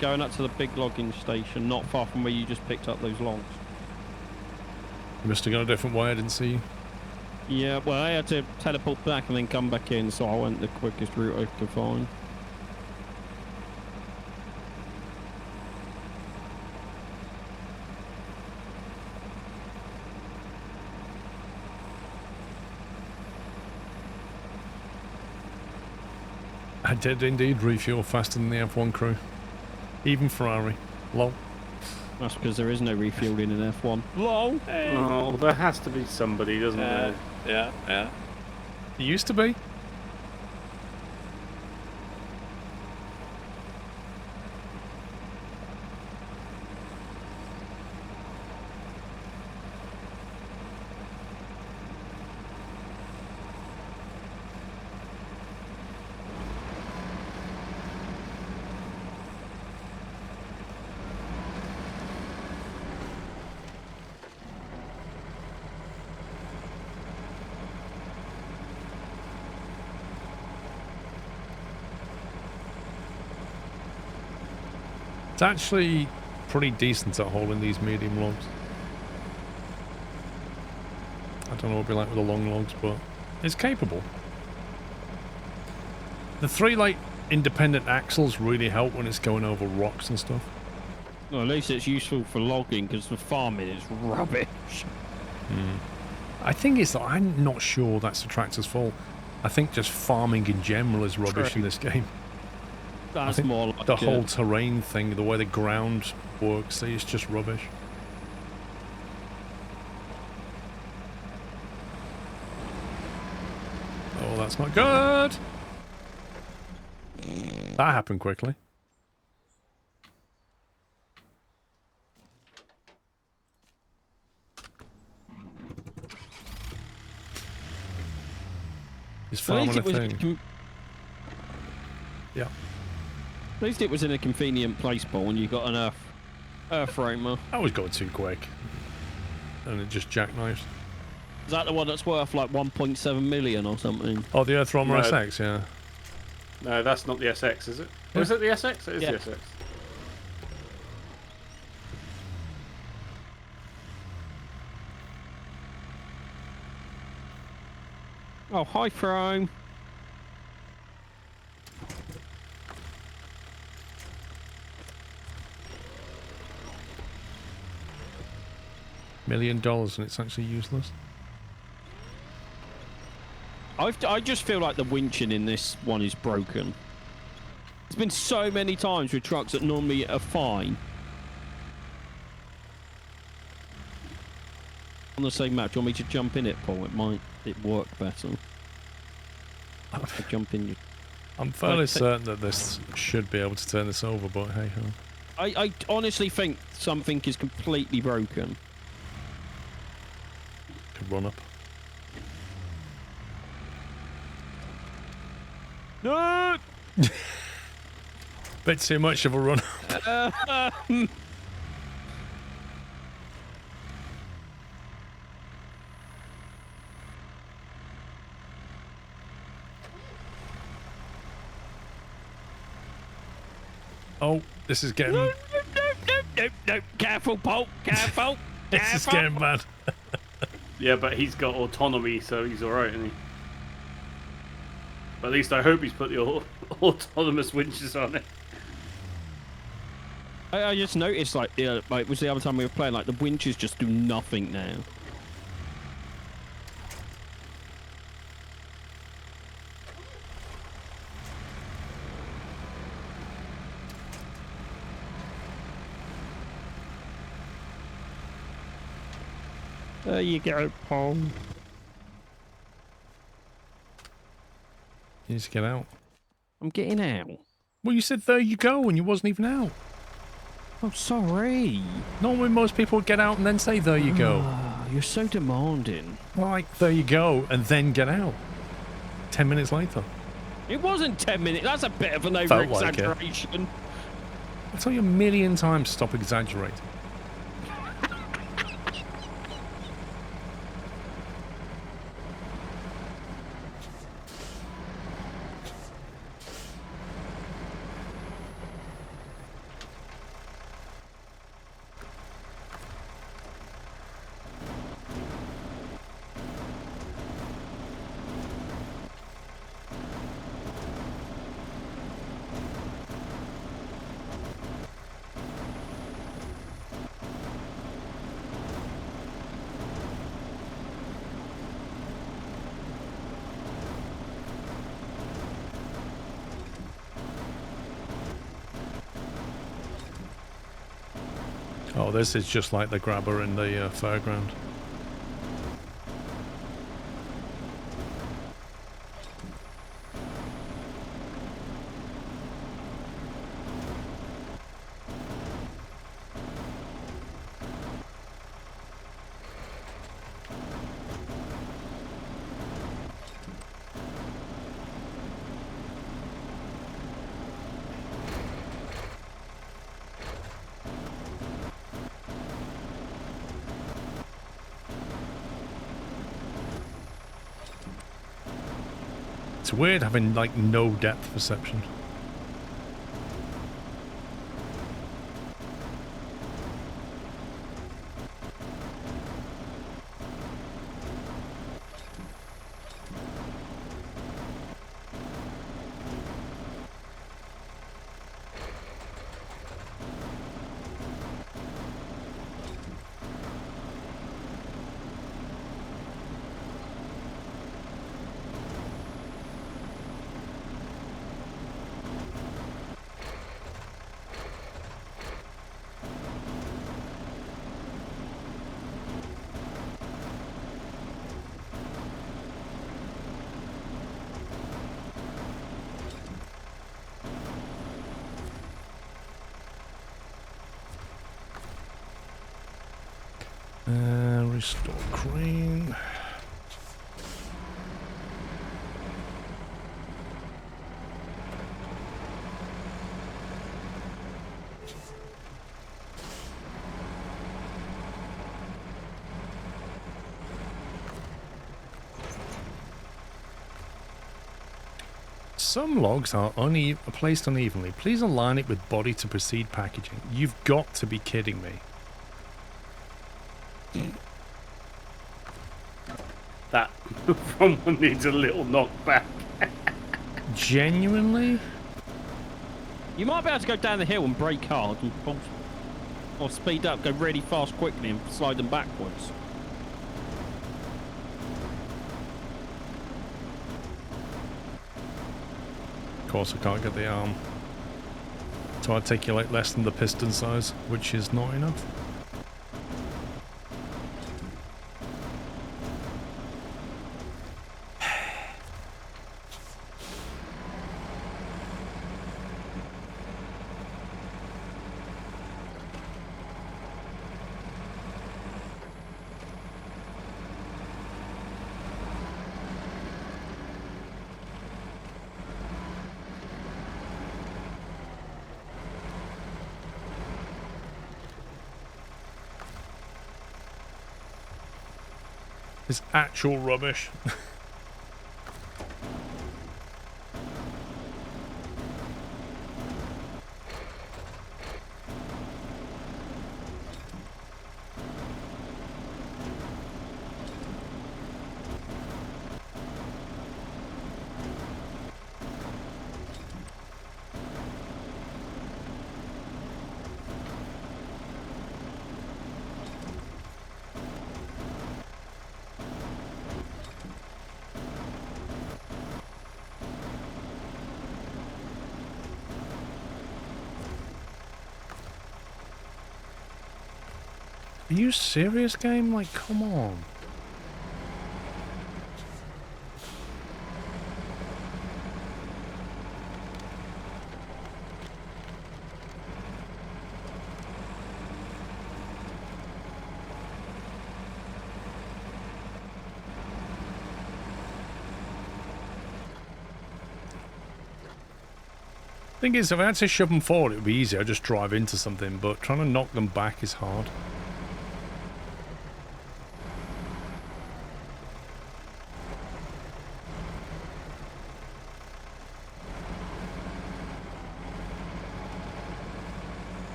Going up to the big logging station, not far from where you just picked up those logs. You must have gone a different way, I didn't see you. Yeah, well, I had to teleport back and then come back in, so I went the quickest route I could find. I did indeed refuel faster than the F1 crew. Even Ferrari. Lol. That's because there is no refueling in F1. Lol. Hey. Oh, there has to be somebody, doesn't there? Yeah. It used to be. It's actually pretty decent at holding these medium logs. I don't know what it'll be like with the long logs, but it's capable. The 3 like independent axles really help when it's going over rocks and stuff. Well, at least it's useful for logging, because for farming it's rubbish. I think it's... I'm not sure that's the tractor's fault. I think just farming in general is rubbish in this game. That's more like the whole terrain thing, the way the ground works, it's just rubbish. Oh, that's not good! That happened quickly. Is farming a thing? Yeah. At least it was in a convenient place, Paul, and you got an earth roamer. I was going too quick. And it just jackknifes. Is that the one that's worth like 1.7 million or something? Oh, the Earth Roamer No. SX, yeah. No, that's not the SX, is it? Yeah. Oh, is it the SX? It is Yeah. the SX. Oh, hi, Frome. $1 million and it's actually useless. I just feel like the winching in this one is broken. There's been so many times with trucks that normally are fine. On the same map, do you want me to jump in it, Paul? It might work better. I jump in. I'm fairly certain that this should be able to turn this over, but hey ho. I honestly think something is completely broken. Could run up. No! Bit too much of a run up. Oh, this is getting... No. Careful, Paul. Careful. This is getting bad. Yeah, but he's got autonomy, so he's alright, isn't he? But at least I hope he's put the autonomous winches on it. I just noticed, like it was the other time we were playing, like the winches just do nothing now. There you go, Paul. You need to get out. I'm getting out. Well, you said there you go, and you wasn't even out. Oh, sorry. Normally, most people would get out and then say there you go. You're so demanding. Like, there you go, and then get out. 10 minutes later. It wasn't 10 minutes. That's a bit of an Felt like it. over-exaggeration. I'll tell you a million times, stop exaggerating. Oh, this is just like the grabber in the fairground. It's weird having, like, no depth perception. Restore crane. Some logs are placed unevenly. Please align it with body to proceed packaging. You've got to be kidding me. That front one needs a little knockback. Genuinely? You might be able to go down the hill and brake hard and or speed up, go really fast quickly and slide them backwards. course, I can't get the arm to articulate less than the piston size, which is not enough. It's actual rubbish. Are you serious, game? Like, come on. Thing is, if I had to shove them forward, it would be easy. I'd just drive into something, but trying to knock them back is hard.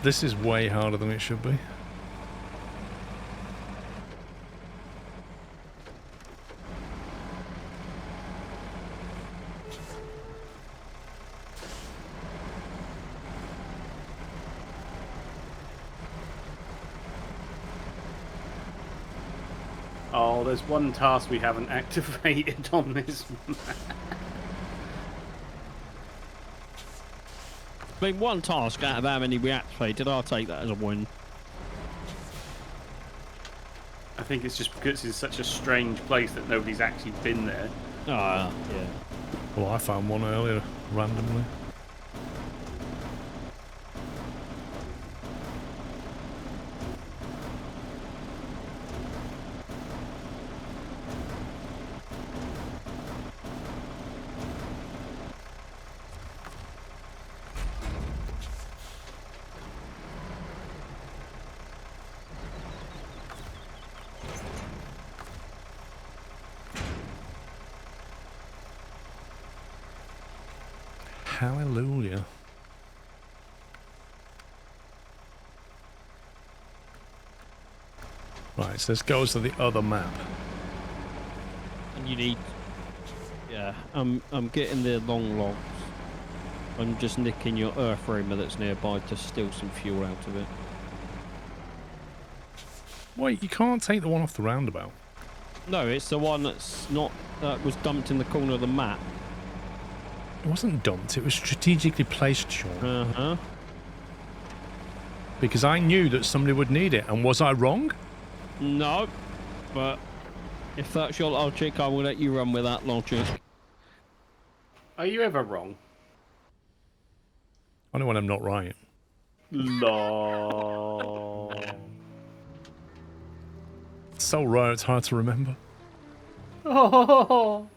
This is way harder than it should be. Oh, there's one task we haven't activated on this map. I mean, one task out of how many we activated, I'll take that as a win. I think it's just because it's such a strange place that nobody's actually been there. Ah, yeah. Well, I found one earlier, randomly. Hallelujah. Right, so this goes to the other map. And you need... Yeah, I'm getting the long logs. I'm just nicking your earth reamer that's nearby to steal some fuel out of it. Wait, you can't take the one off the roundabout. No, it's the one that's not... that was dumped in the corner of the map. It wasn't dumped, it was strategically placed, Sean. Uh-huh. Because I knew that somebody would need it, and was I wrong? No, but if that's your logic, I will let you run with that logic. Are you ever wrong? Only when I'm not right. Lol. It's so rare, it's hard to remember. Oh.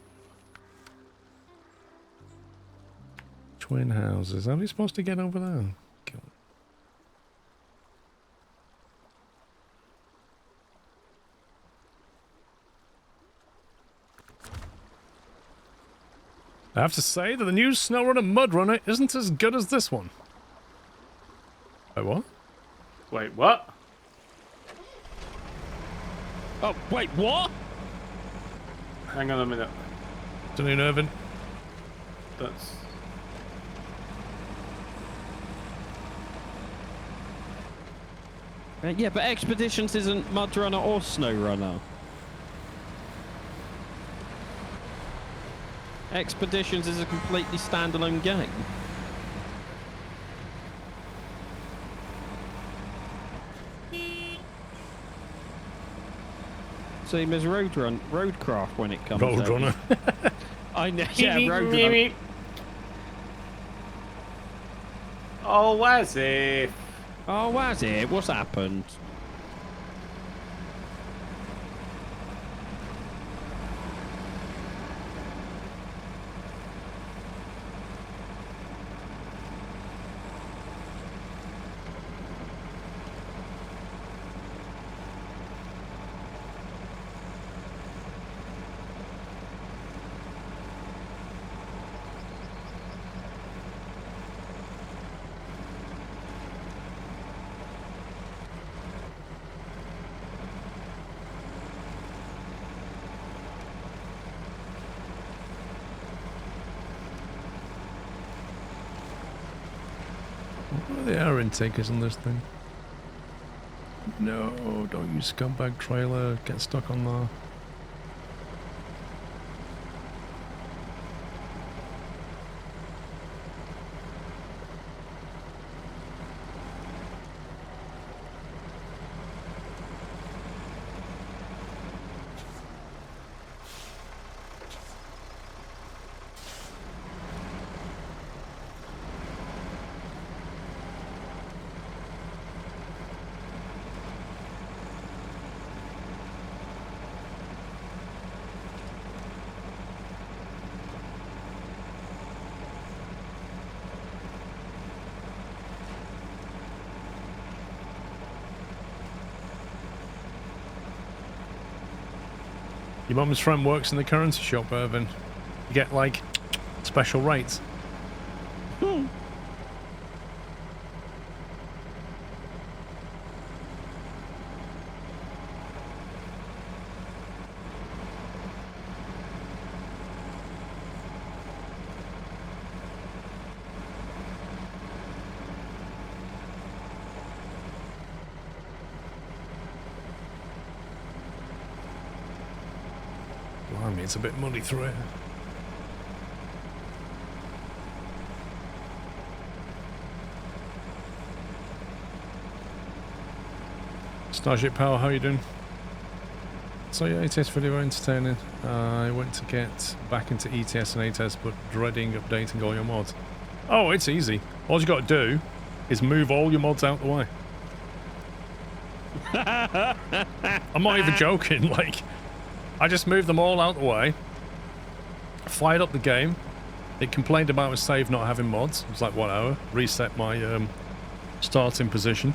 Twin houses. How are we supposed to get over there? God. I have to say that the new Snowrunner Mud Runner isn't as good as this one. Wait, what? Wait, what? Oh, wait, what? Hang on a minute. Don't you know, Irvin? That's... Yeah, but Expeditions isn't Mud Runner or Snow Runner. Expeditions is a completely standalone game. Same as Roadcraft when it comes out. Roadrunner. I know, yeah, Roadrunner. Oh, as if. Oh, was it? What's happened? What are the air intakers on this thing? No, don't use scumbag trailer. Get stuck on there. Your mum's friend works in the currency shop, Irvin. You get, like, special rates. Blimey, it's a bit muddy through it. Starship Power, how you doing? So yeah, ATS video entertaining. I went to get back into ETS and ATS, but dreading updating all your mods. Oh, it's easy. All you got to do is move all your mods out the way. I'm not even joking, like... I just moved them all out the way, fired up the game. It complained about my save not having mods. It was like 1 hour. Reset my starting position.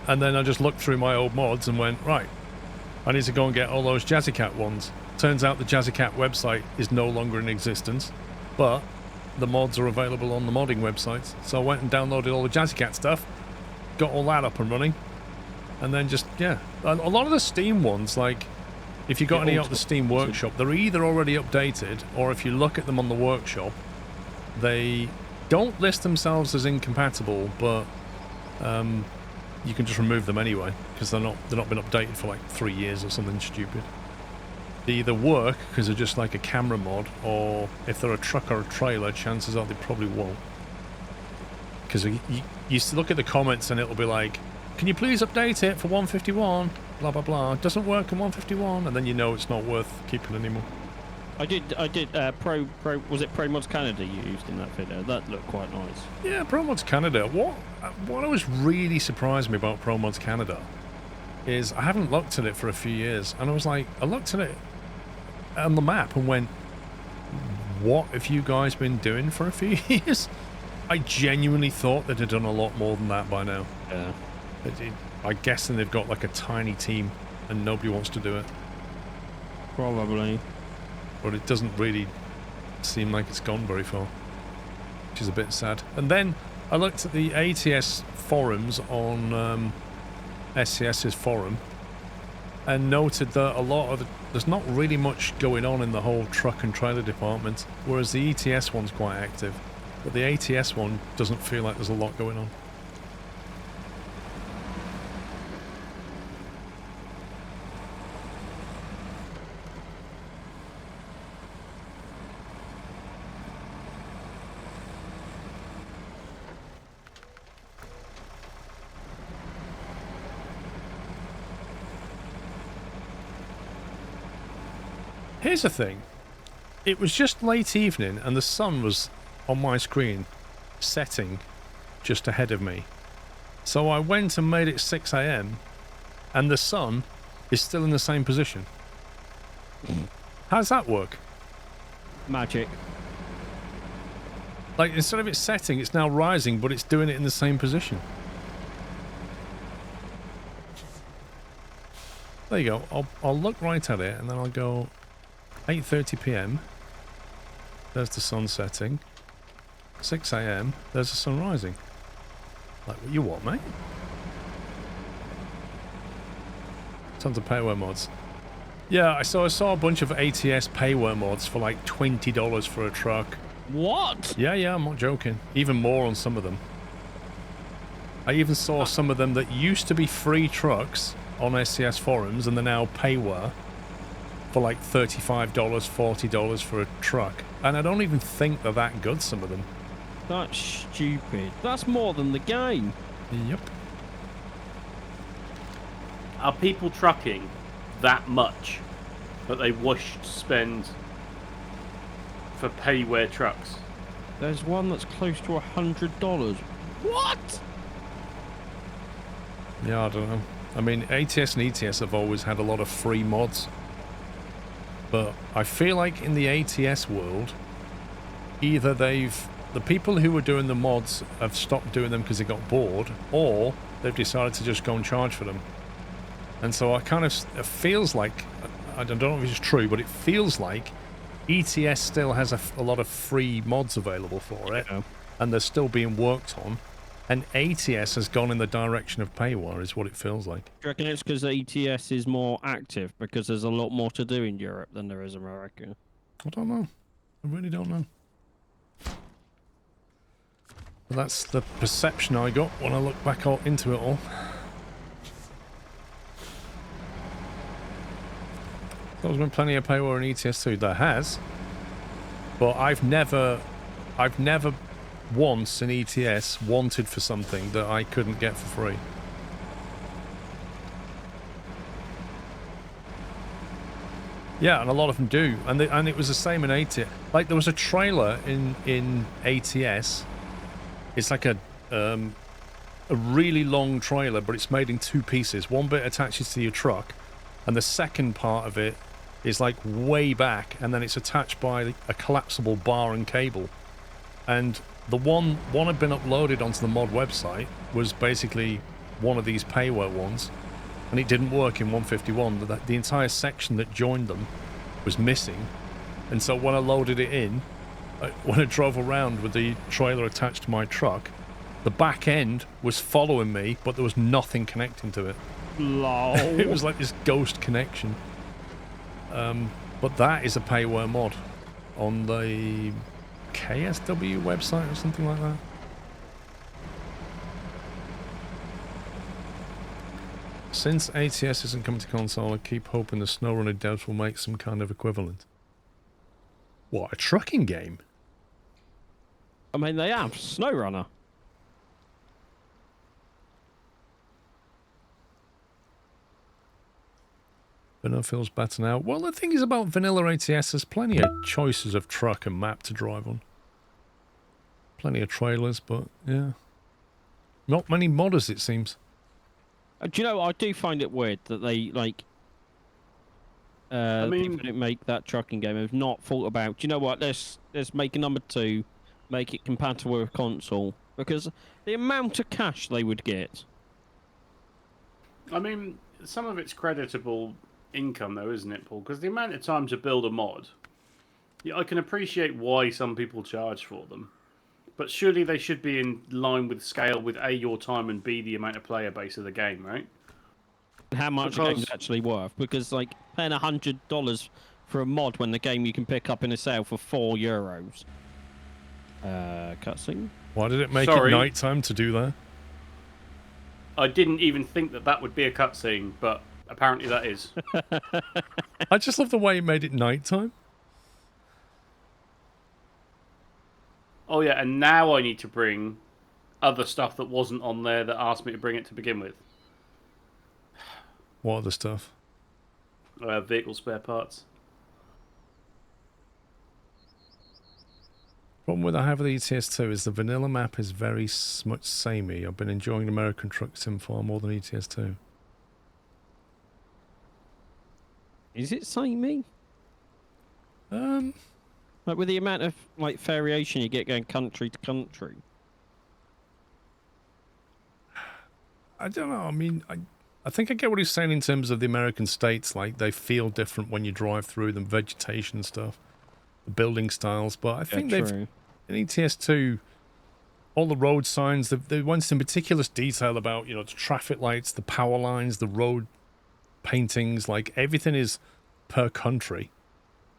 And then I just looked through my old mods and went, right, I need to go and get all those Jazzycat ones. Turns out the Jazzycat website is no longer in existence, but the mods are available on the modding websites. So I went and downloaded all the Jazzycat stuff, got all that up and running, and then just, yeah. A lot of the Steam ones, like... If you got any up the Steam Workshop, they're either already updated, or if you look at them on the Workshop, they don't list themselves as incompatible, but you can just remove them anyway because they're not been updated for like 3 years or something stupid. They either work because they're just like a camera mod, or if they're a truck or a trailer, chances are they probably won't. Because you look at the comments and it'll be like, can you please update it for 151? Blah blah blah. It doesn't work in 151, and then you know it's not worth keeping anymore. I did. Pro. Was it Pro Mods Canada you used in that video? That looked quite nice. Yeah, Pro Mods Canada. What was really surprised me about Pro Mods Canada is I haven't looked at it for a few years, and I was like, I looked at it on the map and went, what have you guys been doing for a few years? I genuinely thought they'd have done a lot more than that by now. Yeah. I'm guessing they've got like a tiny team and nobody wants to do it. Probably. But it doesn't really seem like it's gone very far, which is a bit sad. And then I looked at the ATS forums on SCS's forum and noted that there's not really much going on in the whole truck and trailer department, whereas the ETS one's quite active, but the ATS one doesn't feel like there's a lot going on. Here's the thing. It was just late evening and the sun was on my screen setting just ahead of me. So I went and made it 6 AM and the sun is still in the same position. How does that work? Magic. Like, instead of it setting, it's now rising, but it's doing it in the same position. There you go. I'll look right at it and then I'll go 8:30 PM. There's the sun setting. 6 AM. There's the sun rising. Like, you what, mate? Tons of payware mods. Yeah, I saw a bunch of ATS payware mods for like $20 for a truck. What? Yeah, I'm not joking. Even more on some of them. I even saw some of them that used to be free trucks on SCS forums and they're now payware for like $35, $40 for a truck. And I don't even think they're that good, some of them. That's stupid. That's more than the game. Yep. Are people trucking that much that they wish to spend for payware trucks? There's one that's close to $100. What? Yeah, I don't know. I mean, ATS and ETS have always had a lot of free mods. But I feel like in the ATS world, either the people who were doing the mods have stopped doing them because they got bored, or they've decided to just go and charge for them. And so it feels like, I don't know if it's true, but it feels like ETS still has a lot of free mods available for it, and they're still being worked on. And ATS has gone in the direction of payware, is what it feels like. Do you reckon it's because ETS is more active because there's a lot more to do in Europe than there is in America? I don't know. I really don't know. But that's the perception I got when I look back into it all. There's been plenty of payware in ETS too. There has. But I've never once in ETS wanted for something that I couldn't get for free. Yeah, and a lot of them do, and it was the same in ATS. Like, there was a trailer in ATS. It's like a really long trailer, but it's made in two pieces. One bit attaches to your truck, and the second part of it is like way back, and then it's attached by a collapsible bar and cable. And the one had been uploaded onto the mod website was basically one of these payware ones, and it didn't work in 151. The entire section that joined them was missing, and so when I loaded it in, when I drove around with the trailer attached to my truck, the back end was following me, but there was nothing connecting to it. Lol. It was like this ghost connection. But that is a payware mod on the KSW website or something like that. Since ATS isn't coming to console, I keep hoping the Snowrunner devs will make some kind of equivalent. What, a trucking game? I mean, they have Snowrunner. Vanilla feels better now. Well, the thing is about vanilla ATS, there's plenty of choices of truck and map to drive on. Plenty of trailers, but yeah. Not many modders, it seems. Do you know, I do find it weird that they, like, people that make that trucking game have not thought about, do you know what, let's make a number 2, make it compatible with console, because the amount of cash they would get. I mean, some of it's creditable income, though, isn't it, Paul? Because the amount of time to build a mod Yeah, I can appreciate why some people charge for them, but surely they should be in line with scale with A, your time, and B, the amount of player base of the game, right? How much the game's Because actually worth? Because like paying $100 for a mod when the game you can pick up in a sale for €4. Cutscene. Why did it make Sorry. it nighttime to do that? I didn't even think that that would be a cutscene, but apparently that is. I just love the way it made it nighttime. Oh yeah, and now I need to bring other stuff that wasn't on there that asked me to bring it to begin with. What other stuff? Vehicle spare parts. Problem with I have with ETS2 is the vanilla map is very much samey. I've been enjoying American Truck Sim far more than ETS2. Is it samey? Like with the amount of like variation you get going country to country. I don't know. I mean, I think I get what he's saying in terms of the American states. Like, they feel different when you drive through them, vegetation and stuff, the building styles. But I think they've, in ETS2, all the road signs, they went into meticulous detail about, you know, the traffic lights, the power lines, the road paintings. Like, everything is per country.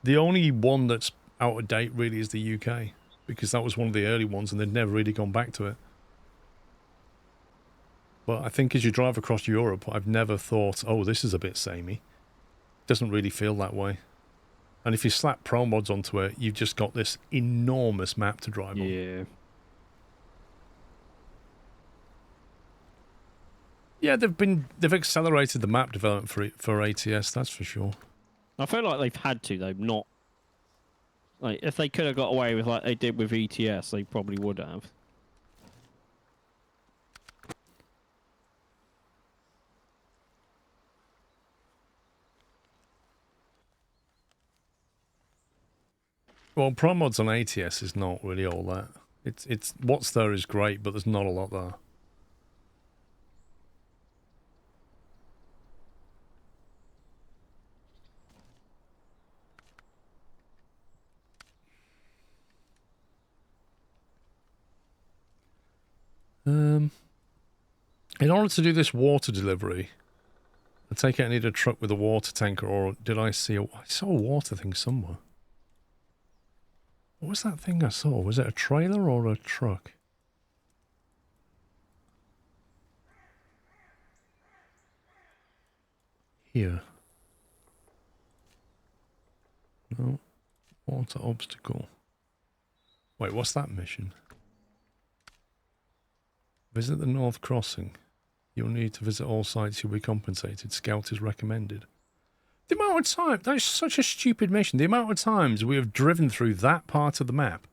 The only one that's out of date really is the UK, because that was one of the early ones and they'd never really gone back to it. But I think as you drive across Europe, I've never thought, oh, this is a bit samey. It doesn't really feel that way. And if you slap pro mods onto it, you've just got this enormous map to drive on. Yeah. Yeah, they've accelerated the map development for ATS, that's for sure. I feel like they've had to though, not like if they could have got away with like they did with ETS, they probably would have. Well, pro mods on ATS is not really all that. It's what's there is great, but there's not a lot there. In order to do this water delivery, I take it I need a truck with a water tanker, or did I see I saw a water thing somewhere. What was that thing I saw? Was it a trailer or a truck? Here. No. Water obstacle. Wait, what's that mission? Visit the North Crossing. You'll need to visit all sites. You'll be compensated. Scout is recommended. The amount of time... That is such a stupid mission. The amount of times we have driven through that part of the map.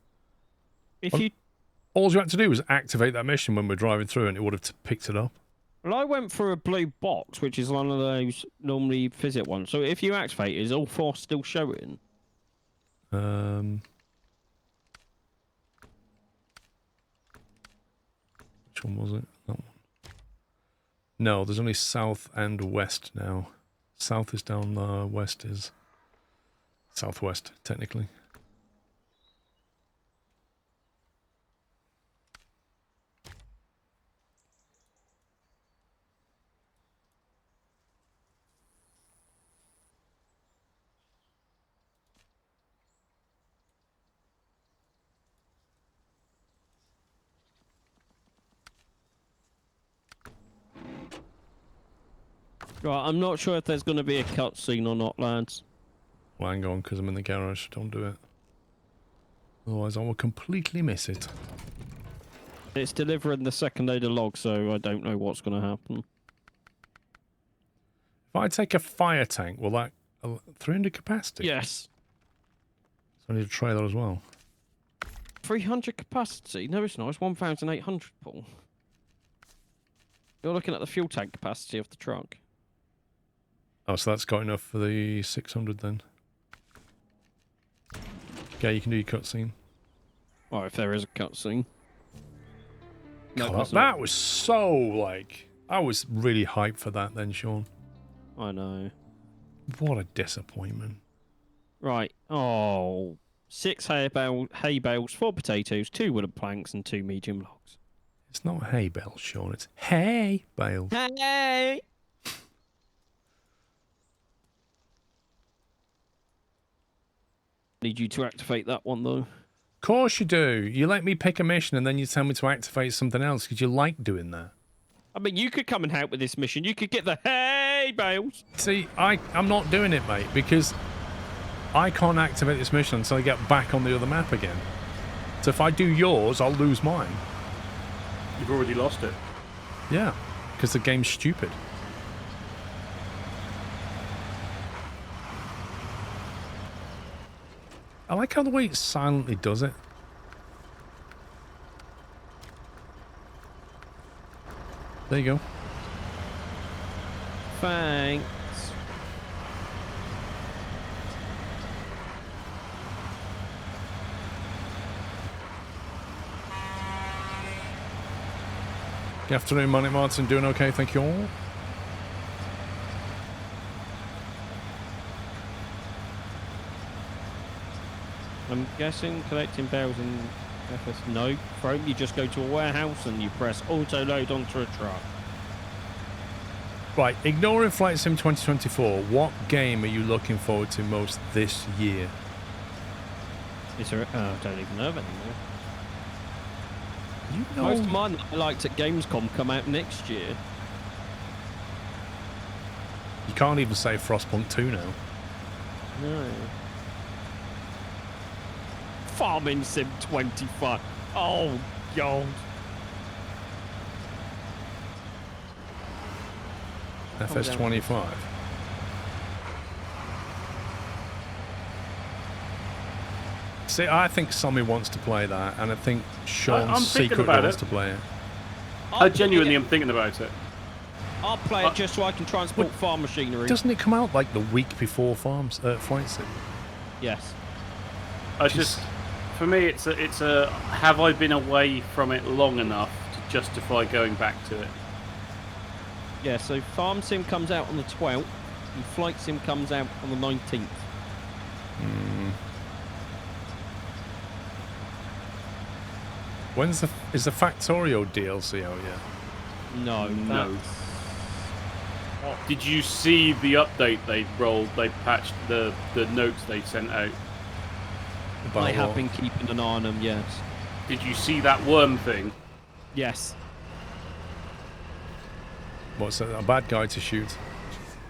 All you had to do was activate that mission when we're driving through and it would have picked it up. Well, I went through a blue box, which is one of those normally visit ones. So if you activate it, is all four still showing? Which one was it? That one. No, there's only south and west now. South is down there, west is southwest, technically. Right, I'm not sure if there's going to be a cutscene or not, lads. Well, hang on, because I'm in the garage. Don't do it. Otherwise, I will completely miss it. It's delivering the second load of logs, so I don't know what's going to happen. If I take a fire tank, will that... 300 capacity? Yes. So I need a trailer as well. 300 capacity? No, it's not. It's 1,800, Paul. You're looking at the fuel tank capacity of the truck. Oh, so that's got enough for the 600 then. Okay, you can do your cutscene. Oh, if there is a cutscene. No, God, that was so, like... I was really hyped for that then, Sean. I know. What a disappointment. Right. Oh. 6 hay bales, 4 potatoes, 2 wooden planks, and 2 medium logs. It's not hay bales, Sean. It's hay bales. Hey! Need you to activate that one, though. Of course you do. You let me pick a mission and then you tell me to activate something else because you like doing that. I mean, you could come and help with this mission. You could get the hay bales. See, I'm not doing it, mate, because I can't activate this mission until I get back on the other map again. So if I do yours, I'll lose mine. You've already lost it. Yeah, because the game's stupid. I like how the way it silently does it. There you go. Thanks. Good afternoon, Money Martin. Doing okay, thank you all. I'm guessing collecting barrels in FS. No, Chrome, you just go to a warehouse and you press auto load onto a truck. Right, ignoring Flight Sim 2024, what game are you looking forward to most this year? Is there? Oh, I don't even know of anymore. You know, Most of mine that I liked at Gamescom come out next year. you can't even say Frostpunk 2 now. No. Farming Sim 25. Oh, God. FS25. See, I think Sammy wants to play that, and I think Sean I'm thinking secretly about wants it. to play it. I genuinely am thinking about it. I'll play it just so I can transport farm machinery. Doesn't it come out like the week before Flight Sim? Yes. I just, for me, it's a. Have I been away from it long enough to justify going back to it? Yeah, so Farm Sim comes out on the 12th, and Flight Sim comes out on the 19th. Is the Factorio DLC out yet? No, No. that's- Did you see the update they rolled? They patched the notes they sent out. About I have what? been keeping an eye on them, yes. Did you see that worm thing? Yes. What's that, a bad guy to shoot?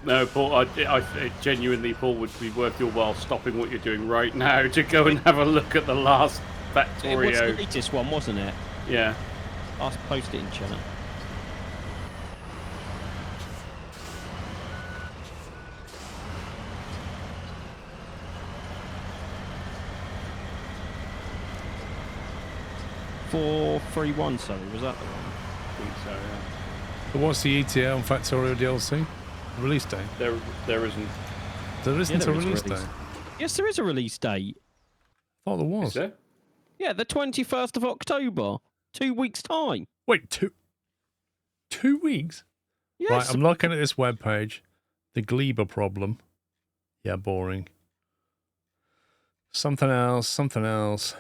No, Paul. I genuinely, Paul, would be worth your while stopping what you're doing right now to go and have a look at the last It was the Factorio. latest one, wasn't it? Yeah. I'll post it in chat. Four, 3-1, sorry, was that the one? I think so. Yeah. But what's the ETA on Factorio DLC? Release date? There isn't. There isn't there a is a release release. date. Yes, there is a release date. I thought there was. Is there? Yeah, the 21st of October. 2 weeks' time. Wait, 2 weeks? Yes. Right, I'm looking at this webpage. The Gleber problem. Yeah, boring. Something else, something else,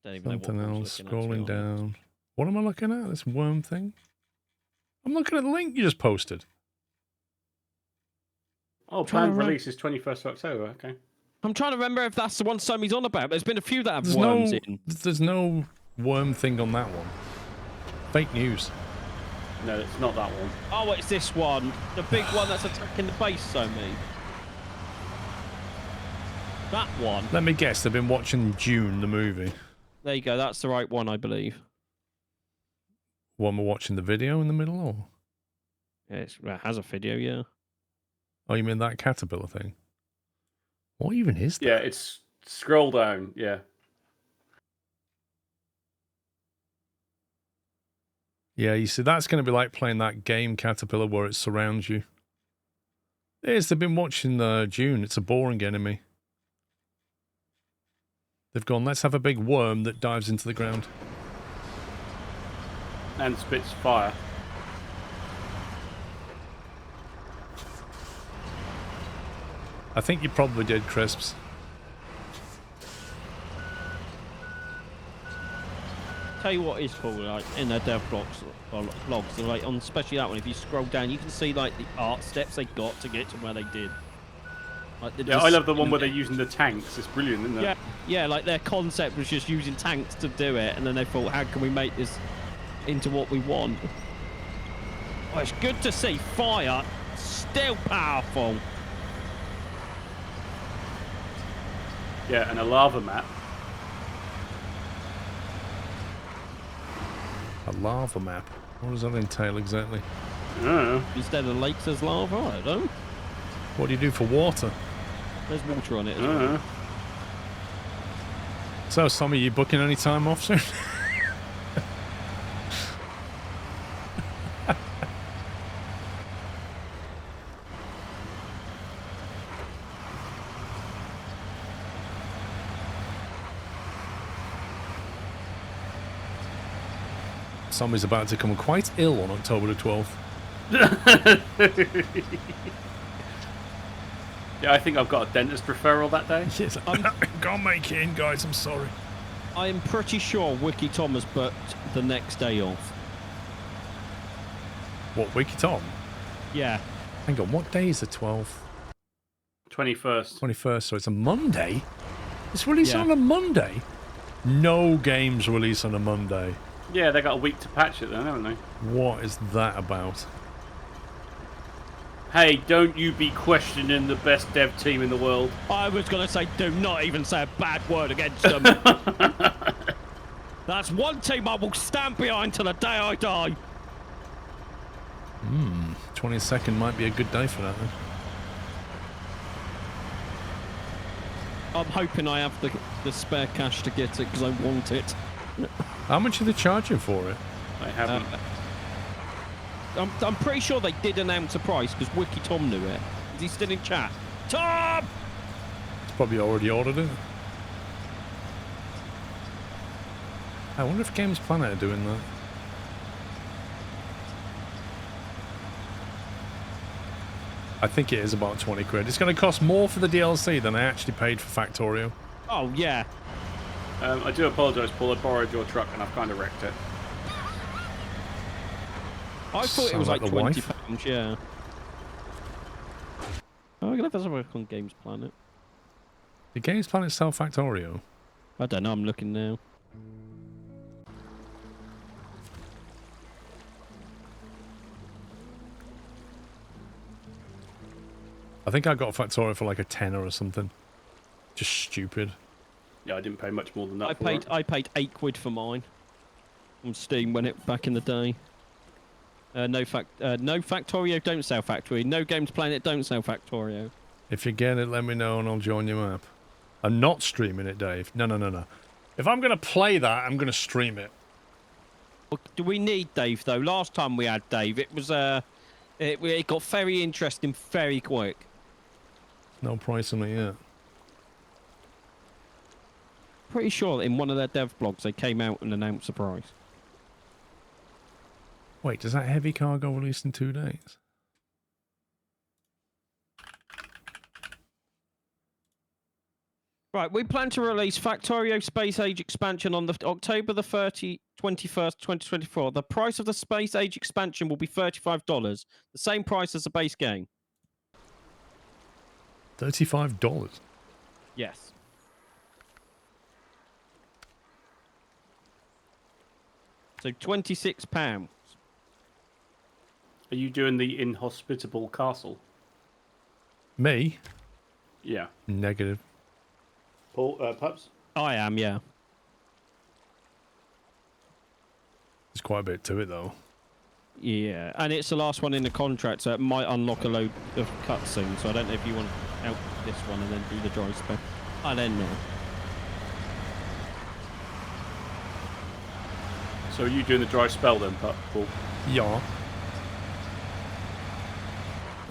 Don't even know what something I was else. looking at, to be Scrolling honest. down. What am I looking at? This worm thing? I'm looking at the link you just posted. Oh, Trying to planned rem- release is 21st of October. Okay. I'm trying to remember if that's the one Somi's on about. There's been a few that have There's worms no, in. there's no worm thing on that one. Fake news. No, it's not that one. Oh, it's this one. The big one that's attacking the base, Somi. That one. Let me guess, they've been watching Dune, the movie. There you go. That's the right one, I believe. One we're watching the video in the middle, or? Yeah, it has a video, yeah. Oh, you mean that caterpillar thing? What even is that? Yeah, it's scroll down. Yeah. Yeah, you see, that's going to be like playing that game Caterpillar where it surrounds you. It is, they've been watching Dune. It's a boring enemy. They've gone, let's have a big worm that dives into the ground. And spits fire. I think you probably did, Crisps. tell you what is cool, like in their dev blogs, like on especially that one. If you scroll down, you can see like the art steps they got to get to where they did. Like, yeah, I love the one where they're using the tanks. It's brilliant, isn't it? Yeah, yeah. Like their concept was just using tanks to do it, and then they thought, how can we make this into what we want? Well, it's good to see fire still powerful. Yeah, and a lava map. A lava map. What does that entail exactly? I don't know. Instead of lakes, there's lava. I don't know. What do you do for water? There's water on it as I don't well. know. So, Sam, are you booking any time off soon? Sammy's about to become quite ill on October the 12th. Yeah, I think I've got a dentist referral that day. Yes, can't make it in, guys. I'm sorry. I am pretty sure Wiki Tom has booked the next day off. What, Wiki Tom? Yeah. Hang on, what day is the 12th? 21st. 21st, so it's a Monday? It's releasing Yeah. on a Monday? No games release on a Monday. Yeah, they got a week to patch it then, haven't they? What is that about? Hey, don't you be questioning the best dev team in the world. I was going to say, do not even say a bad word against them. That's one team I will stand behind till the day I die. 22nd might be a good day for that then. I'm hoping I have the spare cash to get it because I want it. How much are they charging for it? I haven't. I'm pretty sure they did announce a price because Wiki Tom knew it. Is he still in chat? Tom! It's probably already ordered it. I wonder if Games Planet are doing that. I think it is about 20 quid. It's going to cost more for the DLC than I actually paid for Factorio. Oh, yeah. I do apologise, Paul. I borrowed your truck and I've kind of wrecked it. I thought it was Sound like like the £20, yeah. Oh, I'm going to have to work on Games Planet. The Games Planet sell Factorio? I don't know, I'm looking now. I think I got Factorio for like a tenner or something. Just stupid. Yeah, I didn't pay much more than that. I paid £8 for mine on Steam when it back in the day. No Factorio don't sell Factorio. No Games Planet don't sell Factorio. If you get it, let me know and I'll join your map. I'm not streaming it, Dave. No. If I'm going to play that, I'm going to stream it. Well, do we need Dave though? Last time we had Dave, it was it got very interesting very quick. No price on it yet. Pretty sure in one of their dev blogs they came out and announced the price. Wait, does that heavy cargo release in 2 days? Right, we plan to release Factorio Space Age expansion on the October the 21st, 2024. The price of the Space Age expansion will be $35, the same price as the base game. $35? Yes. So £26. Are you doing the inhospitable castle? Me? Yeah. Negative. Paul, Pups? I am, yeah. There's quite a bit to it though. Yeah, and it's the last one in the contract, so it might unlock a load of cutscenes. So I don't know if you want to out this one and then do the dry spell. I don't know. So are you doing the dry spell then, Paul? Yeah.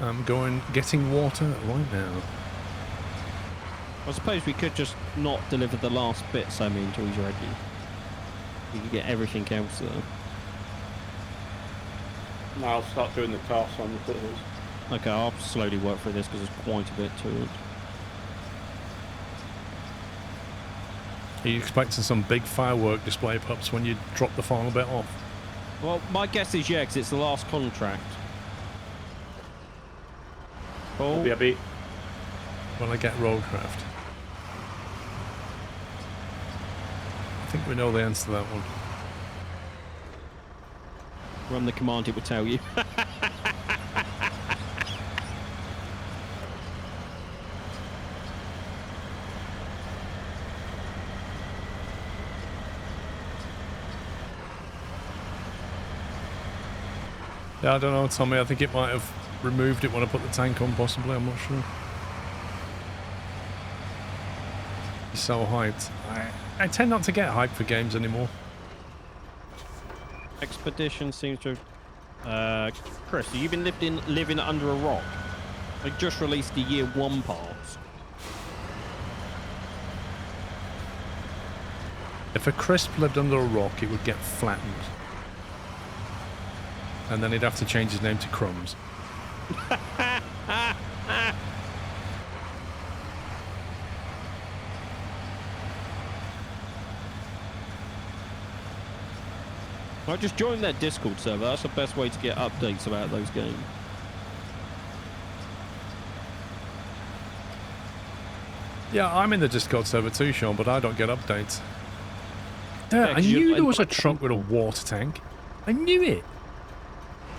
I'm getting water right now. I suppose we could just not deliver the last bit, Sammy, until he's ready. We can get everything else there. No, I'll start doing the tasks on the foothills. Okay, I'll slowly work through this because there's quite a bit to it. Are you expecting some big firework display pups when you drop the final bit off? Well, my guess is yeah, because it's the last contract. Paul? BRB. When I get roadcraft. I think we know the answer to that one. Run the command, it would tell you. Yeah, I don't know, Tommy. I think it might have removed it when I put the tank on, possibly. I'm not sure. He's so hyped. I tend not to get hyped for games anymore. Expedition seems to have... Chris, have you been living under a rock? They just released the year 1 pass. If a crisp lived under a rock, it would get flattened. And then he'd have to change his name to Crumbs. I'll just join their Discord server. That's the best way to get updates about those games. Yeah, I'm in the Discord server too, Sean, but I don't get updates. Yeah, I knew there was a truck with a water tank. I knew it.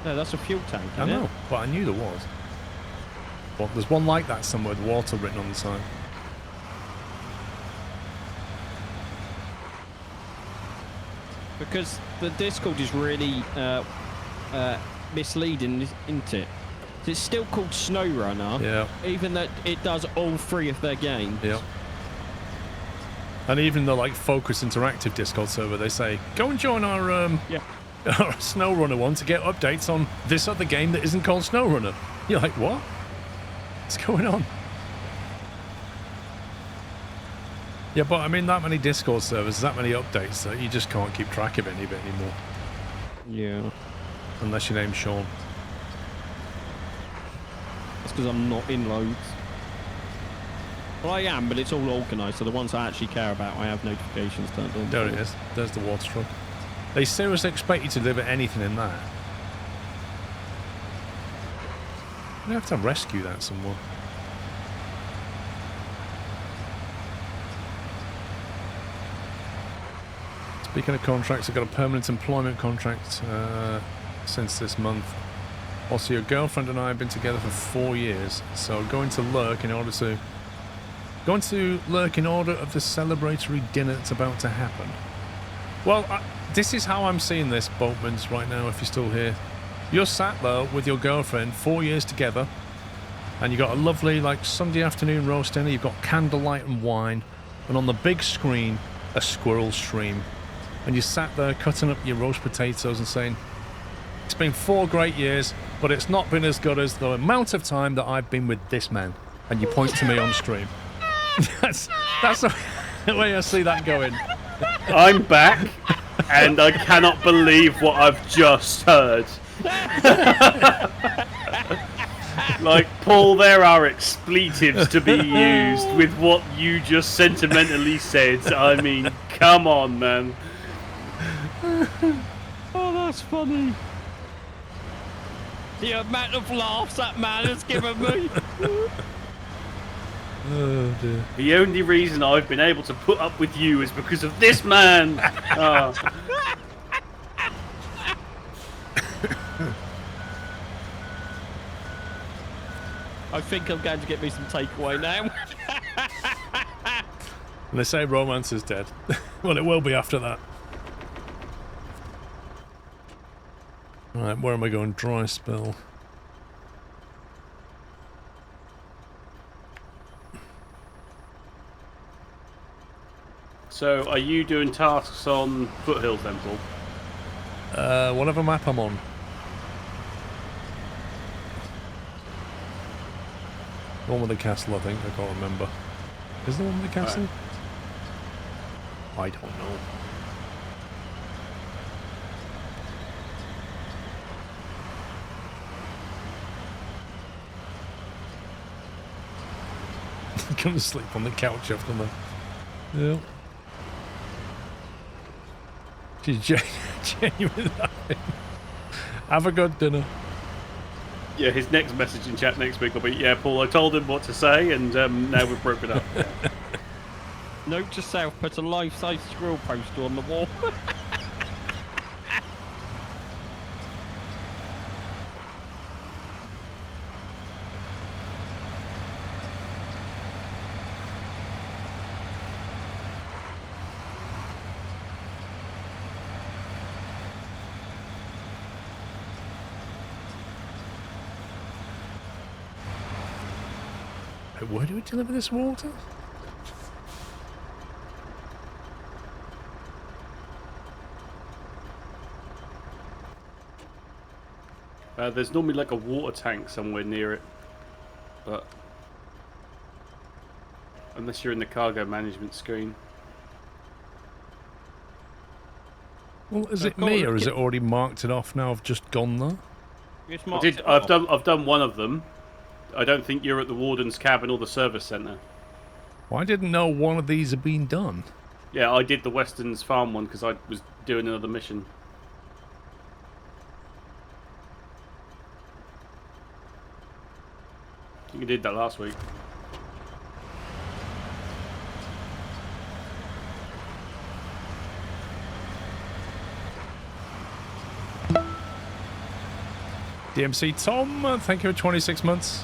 No, that's a fuel tank, I isn't know, it? but I knew there was. Well, there's one like that somewhere with water written on the side. Because the Discord is really misleading, isn't it? It's still called Snowrunner, Yeah. even though it does all 3 of their games. Yeah. And even the like Focus Interactive Discord server, they say, go and join our Yeah. our Snowrunner one to get updates on this other game that isn't called Snowrunner. You're like, what? What's going on? Yeah, but I mean, that many Discord servers, that many updates, that you just can't keep track of any of it anymore. Yeah. Unless your name's Sean. That's because I'm not in loads. Well, I am, but it's all organised, so the ones I actually care about, I have notifications turned on. There it is. There's the water truck. They seriously expect you to deliver anything in that. We have to rescue that somewhere. Speaking of contracts, I've got a permanent employment contract since this month. Also, your girlfriend and I have been together for 4 years, so going to lurk in order of the celebratory dinner that's about to happen. Well, this is how I'm seeing this, Boatmans, right now, if you're still here. You're sat there with your girlfriend, 4 years together, and you got a lovely, like, Sunday afternoon roast dinner, you've got candlelight and wine, and on the big screen, a squirrel stream. And you sat there cutting up your roast potatoes and saying, it's been 4 great years, but it's not been as good as the amount of time that I've been with this man. And you point to me on stream. That's the way I see that going. I'm back, and I cannot believe what I've just heard. Like, Paul, there are expletives to be used with what you just sentimentally said. I mean, come on, man. Oh, that's funny. The amount of laughs that man has given me. Oh, dear. The only reason I've been able to put up with you is because of this man. Oh. I think I'm going to get me some takeaway now. And they say romance is dead. Well, it will be after that. Right, where am I going? Dry spell. So, are you doing tasks on Foothill Temple? Whatever map I'm on. The one with the castle, I think. I can't remember. Is the one with the castle? I don't know. Come to sleep on the couch after that. Yeah. She's genuinely laughing. Have a good dinner. Yeah, his next message in chat next week will be, yeah, Paul, I told him what to say, and now we've broken up. Note to self, put a life-size squirrel poster on the wall. Where do we deliver this water? There's normally like a water tank somewhere near it, but unless you're in the cargo management screen. Well, is it me or is it already marked it off now? I've just gone there. I've done one of them. I don't think you're at the warden's cabin or the service centre. Well, I didn't know one of these had been done. Yeah, I did the Weston's farm one because I was doing another mission. I think you did that last week. DMC Tom, thank you for 26 months.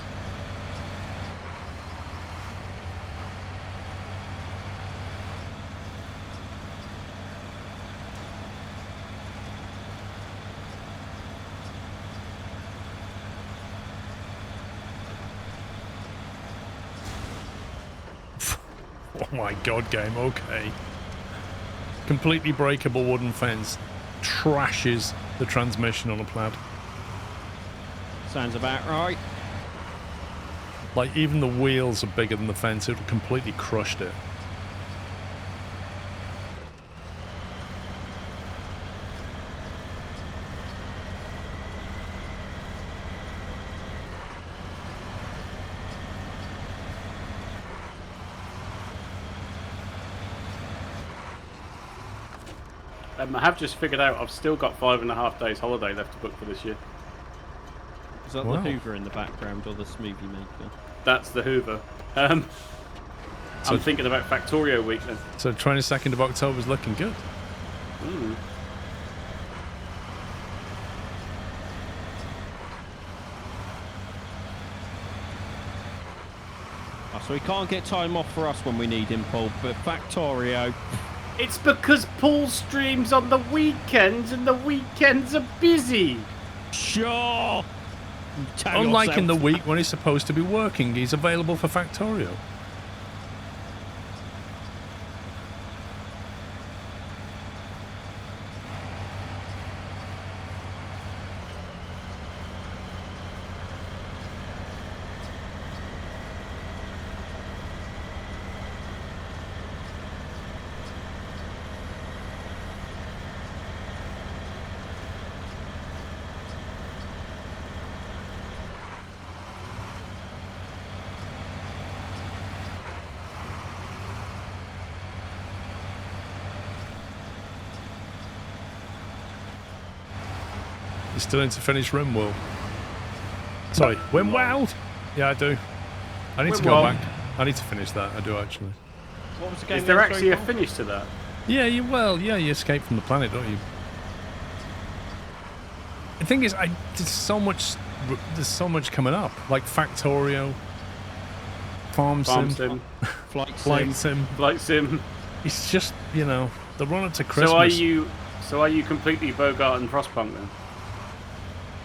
Oh my god, game, okay. Completely breakable wooden fence trashes the transmission on a plaid. Sounds about right. Like, even the wheels are bigger than the fence, it completely crushed it. I have just figured out I've still got 5.5 days holiday left to book for this year. Is that the Hoover in the background or the smoothie maker? That's the Hoover. I'm thinking about Factorio week then. So 22nd of October is looking good. Mm. Oh, so he can't get time off for us when we need him, Paul, but Factorio... It's because Paul streams on the weekends and the weekends are busy. Sure. Unlike in the week when he's supposed to be working, he's available for Factorio. Still need to finish Rimworld. Sorry, Rimworld? Yeah, I do. I need to go back. I need to finish that. I do actually. What was the game? Is there actually a finish to that? Yeah, you escape from the planet, don't you? The thing is, there's so much coming up, like Factorio, Farm Sim, Flight Sim. It's just, the run up to Christmas. So are you completely Bogart and Frostpunk then?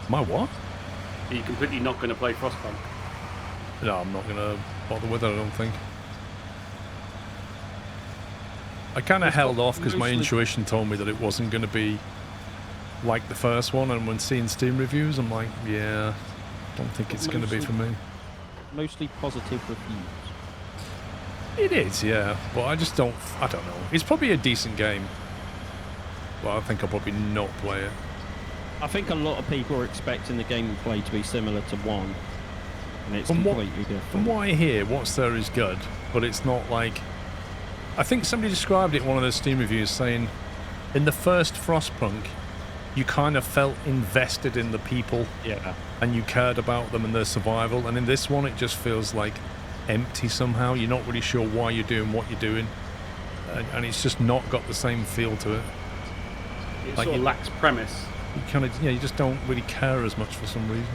My what? Are you completely not going to play Frostpunk? No, I'm not going to bother with it, I don't think. I kind of held off because my intuition told me that it wasn't going to be like the first one, and when seeing Steam reviews, I'm like, yeah, don't think it's going to be for me. Mostly positive reviews. It is, yeah, but I don't know. It's probably a decent game, but I think I'll probably not play it. I think a lot of people are expecting the gameplay to be similar to 1, and it's completely different. From what I hear, what's there is good, but it's not like... I think somebody described it in one of those Steam reviews saying In the first Frostpunk, you kind of felt invested in the people. Yeah. And you cared about them and their survival. And in this one, it just feels like empty somehow. You're not really sure why you're doing what you're doing. And it's just not got the same feel to it. It Like sort of lacks premise. You kind of, you just don't really care as much for some reason.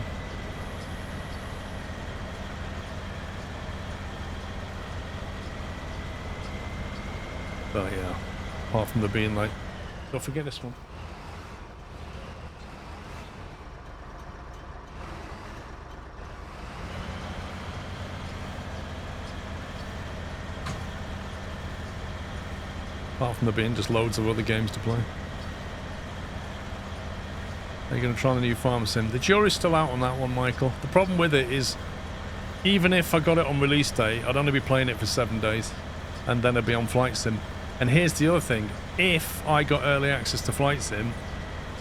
But yeah, apart from there being like, don't forget this one. Apart from there being just loads of other games to play. Are you going to try the new farm sim? The jury's still out on that one, Michael. The problem with it is, even if I got it on release day, I'd only be playing it for 7 days. And then I'd be on Flight Sim. And here's the other thing. If I got early access to Flight Sim,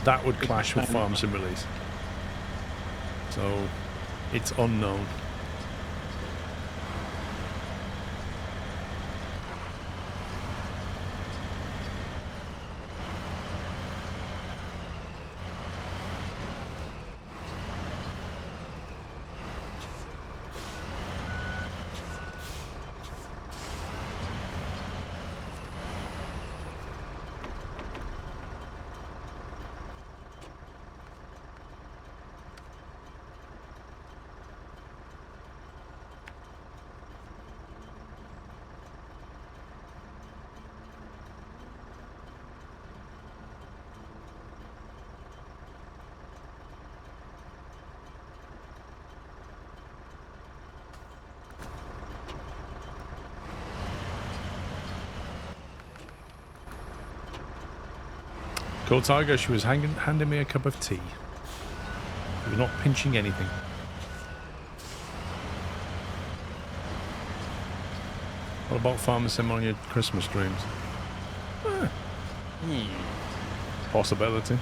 that would clash with Farm Sim release. So, it's unknown. Cool Tiger, she was handing me a cup of tea. She was not pinching anything. What about Farmer Sim on your Christmas streams? Possibility.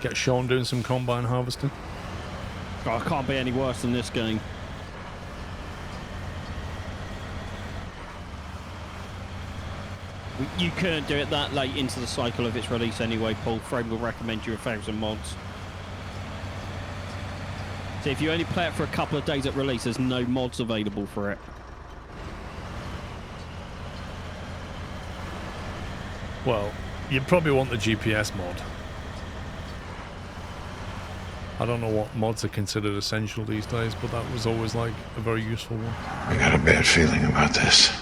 Get Sean doing some combine harvesting. Oh, it can't be any worse than this game. You couldn't do it that late into the cycle of its release anyway, Paul. Frame will recommend you 1,000 mods. So if you only play it for a couple of days at release, there's no mods available for it. Well, you'd probably want the GPS mod. I don't know what mods are considered essential these days, but that was always like a very useful one. I got a bad feeling about this.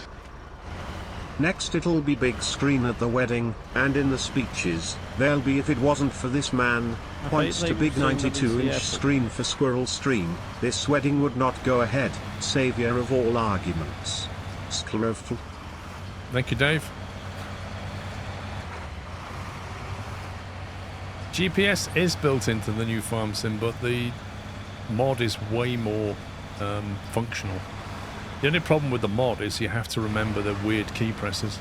Next it'll be big screen at the wedding, and in the speeches, there'll be if it wasn't for this man, points to big 92-inch screen for Squirrel Stream, this wedding would not go ahead, savior of all arguments. SquirrelPlus. Thank you, Dave. GPS is built into the new Farm Sim, but the mod is way more functional. The only problem with the mod is you have to remember the weird key presses.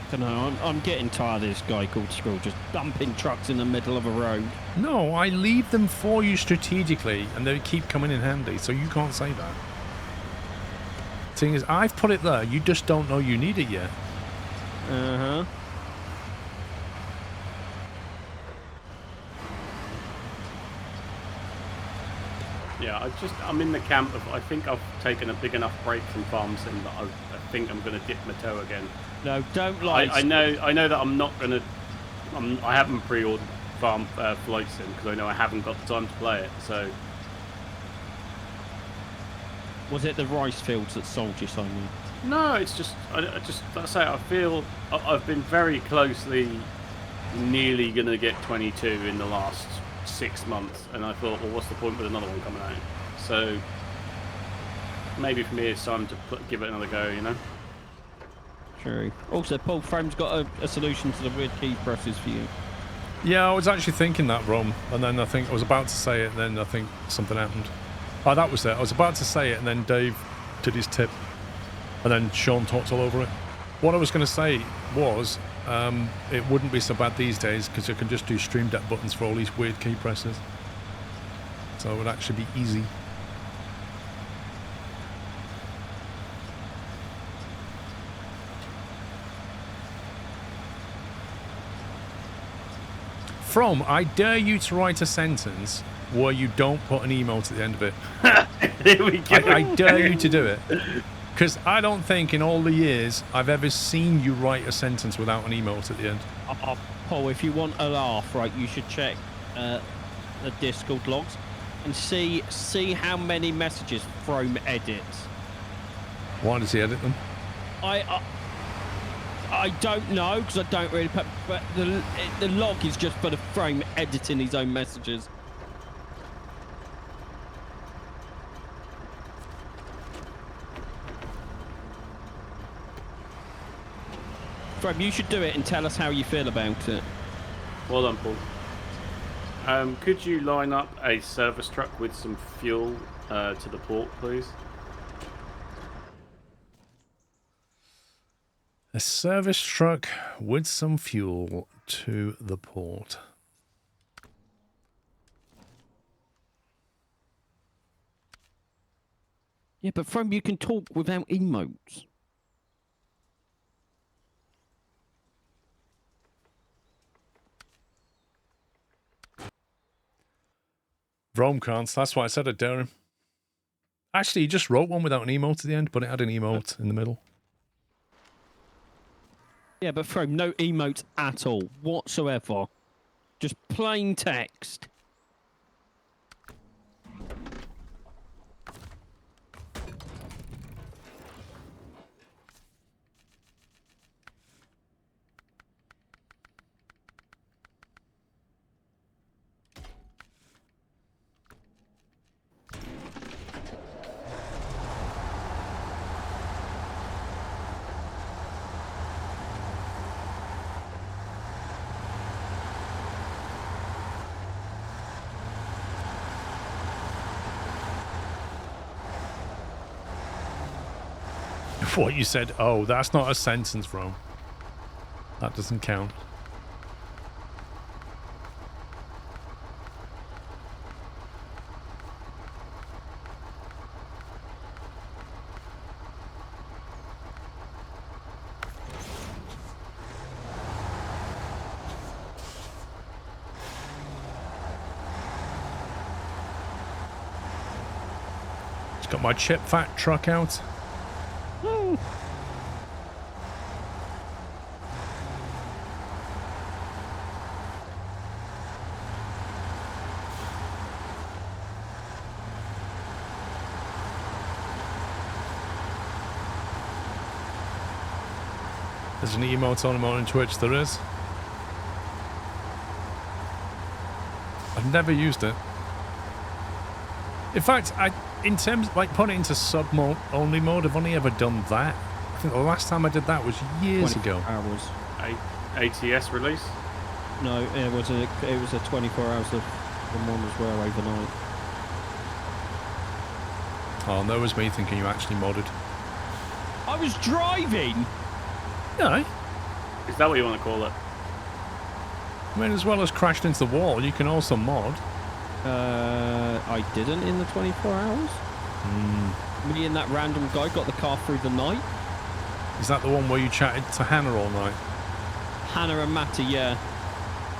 I don't know, I'm getting tired of this guy called Squirrel just dumping trucks in the middle of a road. No, I leave them for you strategically, and they keep coming in handy, so you can't say that. Thing is, I've put it there, you just don't know you need it yet. Uh-huh. Yeah, I'm in the camp of, I think I've taken a big enough break from Farm Sim that I think I'm going to dip my toe again. No, don't lie. I know that I'm not going to, I haven't pre-ordered Flight Sim because I know I haven't got the time to play it, so. Was it the rice fields that sold you something? No, it's just, like I say, I feel I've been very closely nearly going to get 22 in the last 6 months, and I thought, well, what's the point with another one coming out? So maybe for me it's time to give it another go, you know? True. Also, Paul, Frame's got a solution to the weird key presses for you. Yeah, I was actually thinking that, Rom, and then I think I was about to say it, and then I think something happened. Oh, that was it. I was about to say it, and then Dave did his tip, and then Sean talked all over it. What I was going to say was, it wouldn't be so bad these days because you can just do Stream Deck buttons for all these weird key presses. So it would actually be easy. From, I dare you to write a sentence where you don't put an emote at the end of it. Here we go. I dare you to do it. Because I don't think in all the years I've ever seen you write a sentence without an emote at the end. Paul, if you want a laugh, right, you should check the Discord logs and see how many messages Frome edits. Why does he edit them? I don't know, because I don't really put, but the log is just for the Frome editing his own messages. Frome, you should do it and tell us how you feel about it. Well done, Paul. Could you line up a service truck with some fuel to the port, please? A service truck with some fuel to the port. Yeah, but Frome, you can talk without emotes. Rome can't. That's why I said it, dare him. Actually, he just wrote one without an emote at the end, but it had an emote in the middle. Yeah, but Frome, no emotes at all, whatsoever. Just plain text. What you said, oh, that's not a sentence, Rome. That doesn't count. Just got my chip fat truck out. There's an emote on Twitch, there is. I've never used it. In fact, in terms like putting it into sub mode only mode, I've only ever done that. I think the last time I did that was years ago. Hours. ATS release? No, it was a 24 hours of the one as well overnight. Oh, that was me thinking you actually modded. I was driving. No. Is that what you want to call it? I mean, as well as crashed into the wall, you can also mod. I didn't in the 24 hours. Me and that random guy got the car through the night. Is that the one where you chatted to Hannah all night? Hannah and Matty, yeah.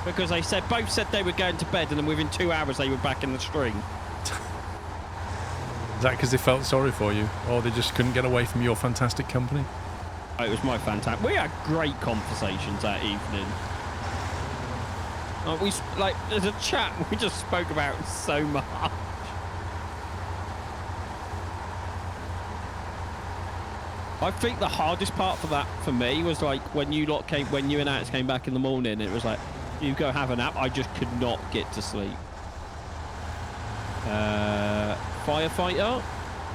Because they both said they were going to bed, and then within 2 hours they were back in the stream. Is that because they felt sorry for you, or they just couldn't get away from your fantastic company? Oh, it was my fantastic. We had great conversations that evening. There's a chat we just spoke about so much. I think the hardest part for me was like when you and Alex came back in the morning. It was like you go have a nap. I just could not get to sleep. Firefighter,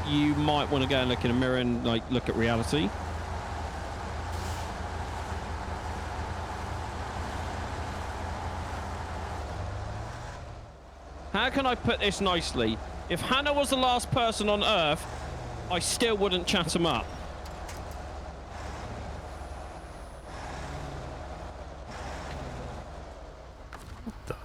you might want to go and look in a mirror and look at reality. How can I put this nicely? If Hannah was the last person on Earth, I still wouldn't chat him up. What the?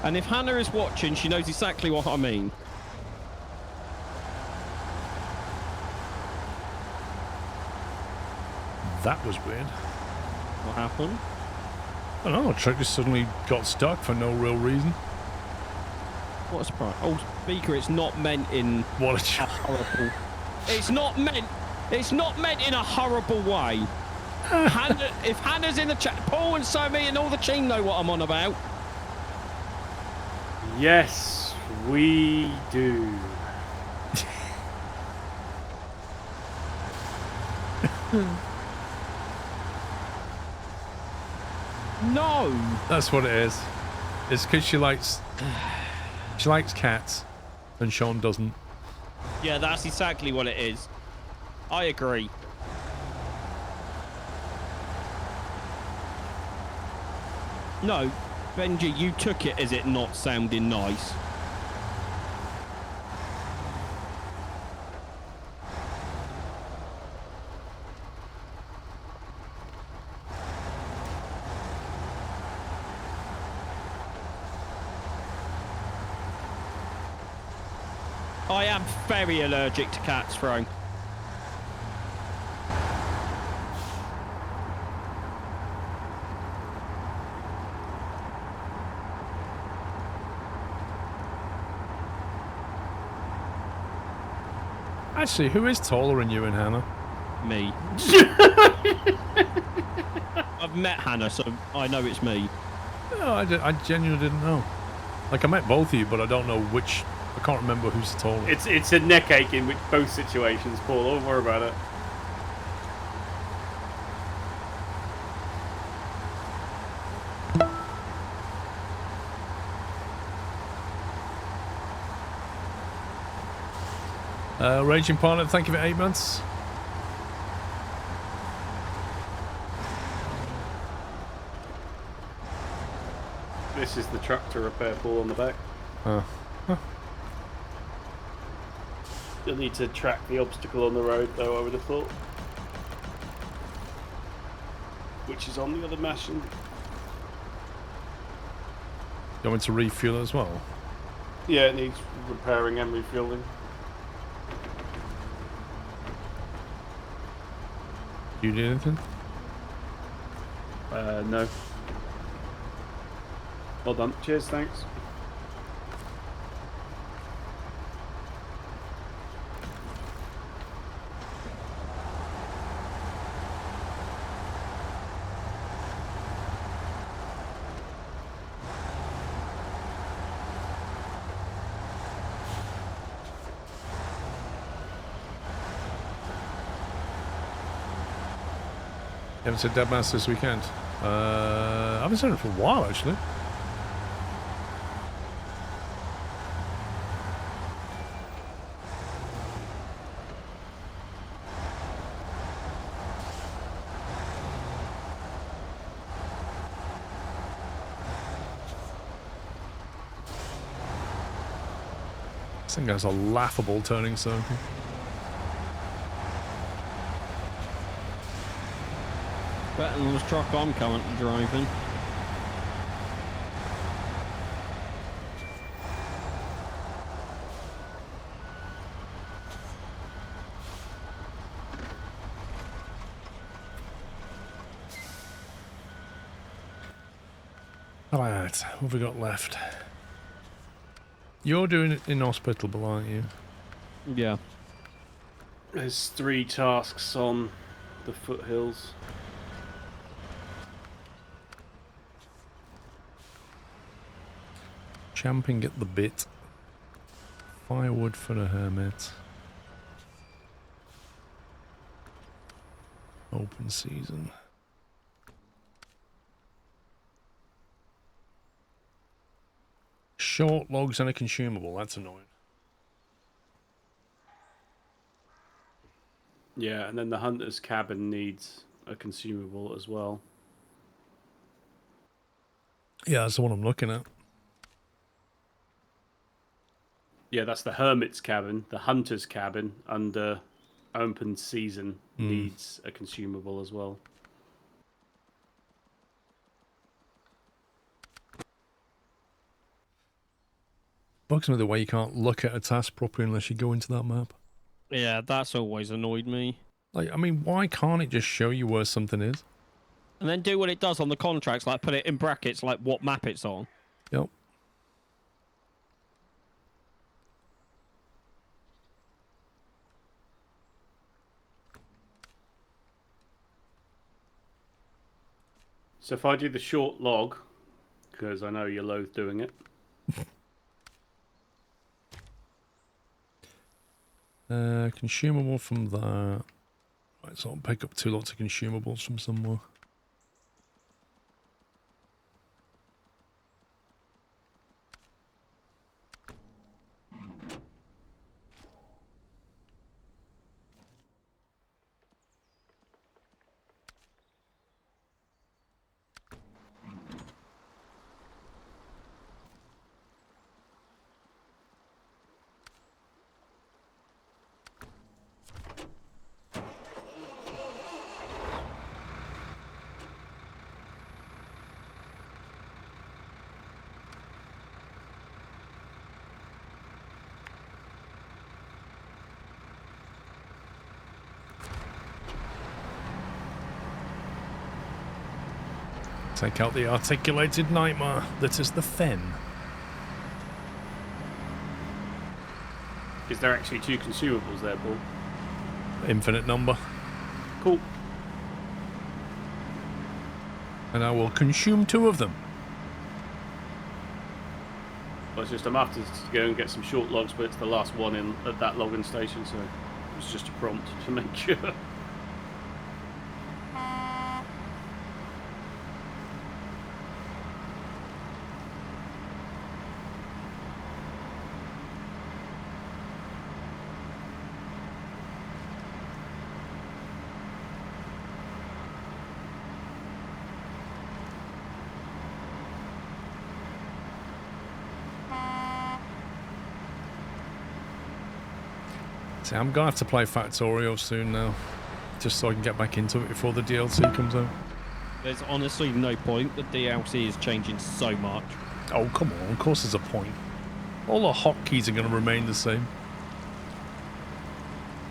And if Hannah is watching, she knows exactly what I mean. That was weird. What happened? I don't know, the truck just suddenly got stuck for no real reason. What a surprise. Oh, speaker, it's not meant in What a horrible... It's not meant in a horrible way. Hannah, if Hannah's in the chat, Paul and Sammy and all the team know what I'm on about. Yes, we do. No. That's what it is. It's because she likes cats, and Sean doesn't. Yeah, that's exactly what it is. I agree. No, Benji, you took it as it not sounding nice. I am very allergic to cats, Frank. Actually, who is taller than you and Hannah? Me. I've met Hannah, so I know it's me. No, I genuinely didn't know. Like, I met both of you, but I don't know which. I can't remember who's taller. It's a neck ache in which both situations, Paul. Don't worry about it. Raging Partner, thank you for 8 months. This is the tractor repair, Paul, on the back. Huh. You'll need to track the obstacle on the road, though, I would have thought. Which is on the other machine. You want me to refuel as well? Yeah, it needs repairing and refueling. You do anything? No. Well done. Cheers, thanks. You haven't said Deadmast this weekend? I haven't said it for a while, actually. This thing has a laughable turning circle. Better than the truck I'm currently driving. Alright, what have we got left? You're doing it inhospitable, aren't you? Yeah. There's 3 tasks on the foothills. Champing at the bit. Firewood for the hermit. Open season. Short logs and a consumable, that's annoying. Yeah, and then the hunter's cabin needs a consumable as well. Yeah, that's the one I'm looking at. Yeah, that's the hermit's cabin. The hunter's cabin under open season needs a consumable as well. bugs me the way you can't look at a task properly unless you go into that map. Yeah, that's always annoyed me. Like, I mean, why can't it just show you where something is? And then do what it does on the contracts, like put it in brackets, like what map it's on. Yep. So if I do the short log, because I know you're loath doing it. Consumable from that. Right, so I'll pick up 2 lots of consumables from somewhere. Take out the articulated nightmare that is the fen. Is there actually 2 consumables there, Paul? Infinite number. Cool. And I will consume 2 of them. Well, it's just I'm after to go and get some short logs, but it's the last one in at that logging station, so it was just a prompt to make sure. See, I'm gonna have to play Factorio soon now, just so I can get back into it before the DLC comes out. There's honestly no point. The DLC is changing so much. Oh, come on, of course there's a point. All the hotkeys are going to remain the same.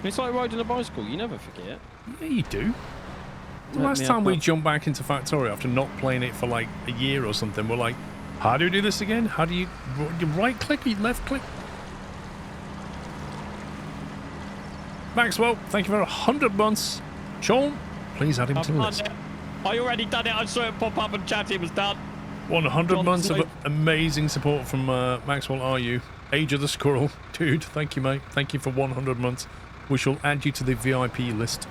It's like riding a bicycle, you never forget. Yeah, you do. The Let last me time have we that. jumped back into Factorio after not playing it for like a year or something, we're like, how do you do this again? How do you right click or you left click? Maxwell, thank you for 100 months. Sean, please add him to the list. I already done it. I saw it pop up and chat. It was done. 100 John, months of no- amazing support from Maxwell RU. Age of the Squirrel. Dude, thank you, mate. Thank you for 100 months. We shall add you to the VIP list.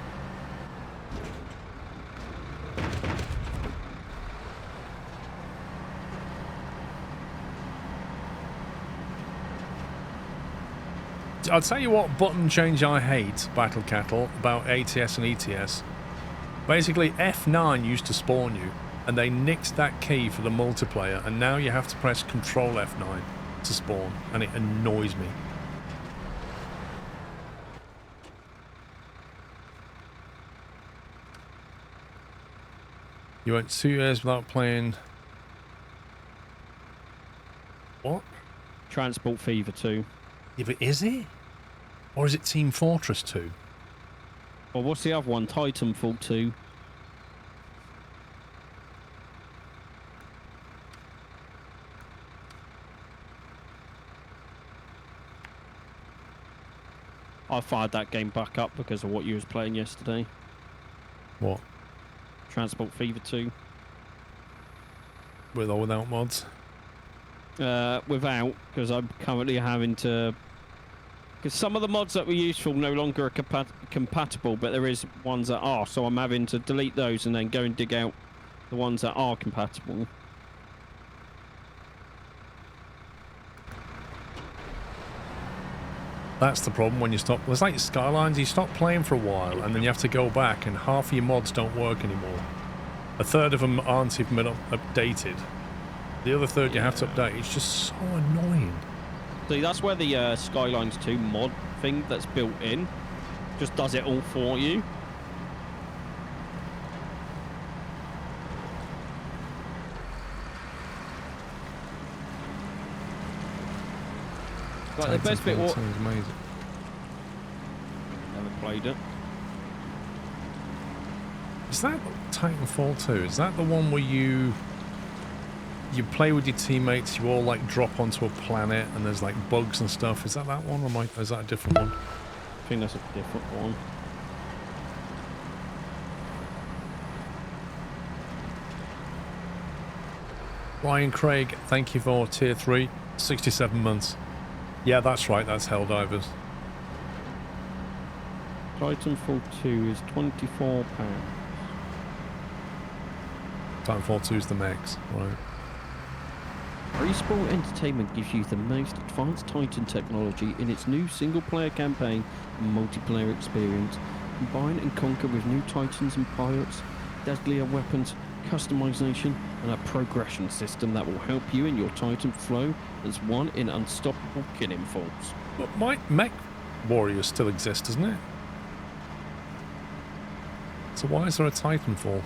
I'll tell you what button change I hate, Battle Cattle, about ATS and ETS. Basically, F9 used to spawn you, and they nicked that key for the multiplayer, and now you have to press Control F9 to spawn, and it annoys me. You went 2 years without playing... What? Transport Fever 2. Yeah, but is it? Or is it Team Fortress 2? Well, what's the other one? Titanfall 2. I fired that game back up because of what you was playing yesterday. What? Transport Fever 2. With or without mods? Without, because I'm currently having to... Because some of the mods that were useful no longer are compatible, but there is ones that are, so I'm having to delete those and then go and dig out the ones that are compatible. That's the problem when you stop. It's like Skylines, you stop playing for a while and then you have to go back and half of your mods don't work anymore. A third of them aren't even been updated. The other third you have to update. It's just so annoying. See, that's where the Skylines 2 mod thing that's built in just does it all for you. Like the best bit. What? Titanfall 2 is amazing. Never played it. Is that Titanfall 2? Is that the one where you play with your teammates, you all like drop onto a planet and there's like bugs and stuff? Is that one, or is that a different one? I think that's a different one. Ryan Craig, thank you for tier 3, 67 months. Yeah, that's right, that's Helldivers. Titanfall 2 is £24. Titanfall 2 is the max, right. Respawn Entertainment gives you the most advanced Titan technology in its new single-player campaign and multiplayer experience. Combine and conquer with new Titans and pilots, deadlier weapons, customization, and a progression system that will help you in your Titan flow as one in unstoppable killing force. But Mech Warriors still exist, doesn't it? So why is there a Titanfall?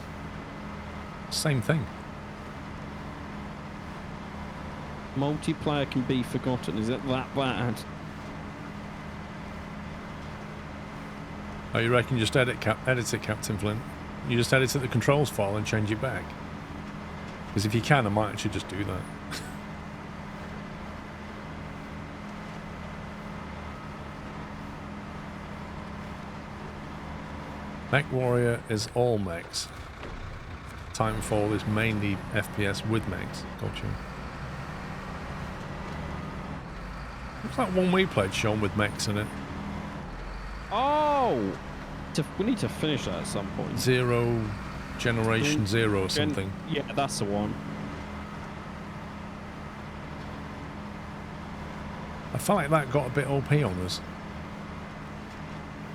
Same thing. Multiplayer can be forgotten. Is it that bad? Oh, you reckon you just edit it, Captain Flint? You just edit the controls file and change it back? Because if you can, I might actually just do that. Mech Warrior is all mechs. Titanfall is mainly FPS with mechs. Gotcha. What's that one we played, Sean, with mechs in it? Oh! We need to finish that at some point. Generation Zero or something. Yeah, that's the one. I felt like that got a bit OP on us.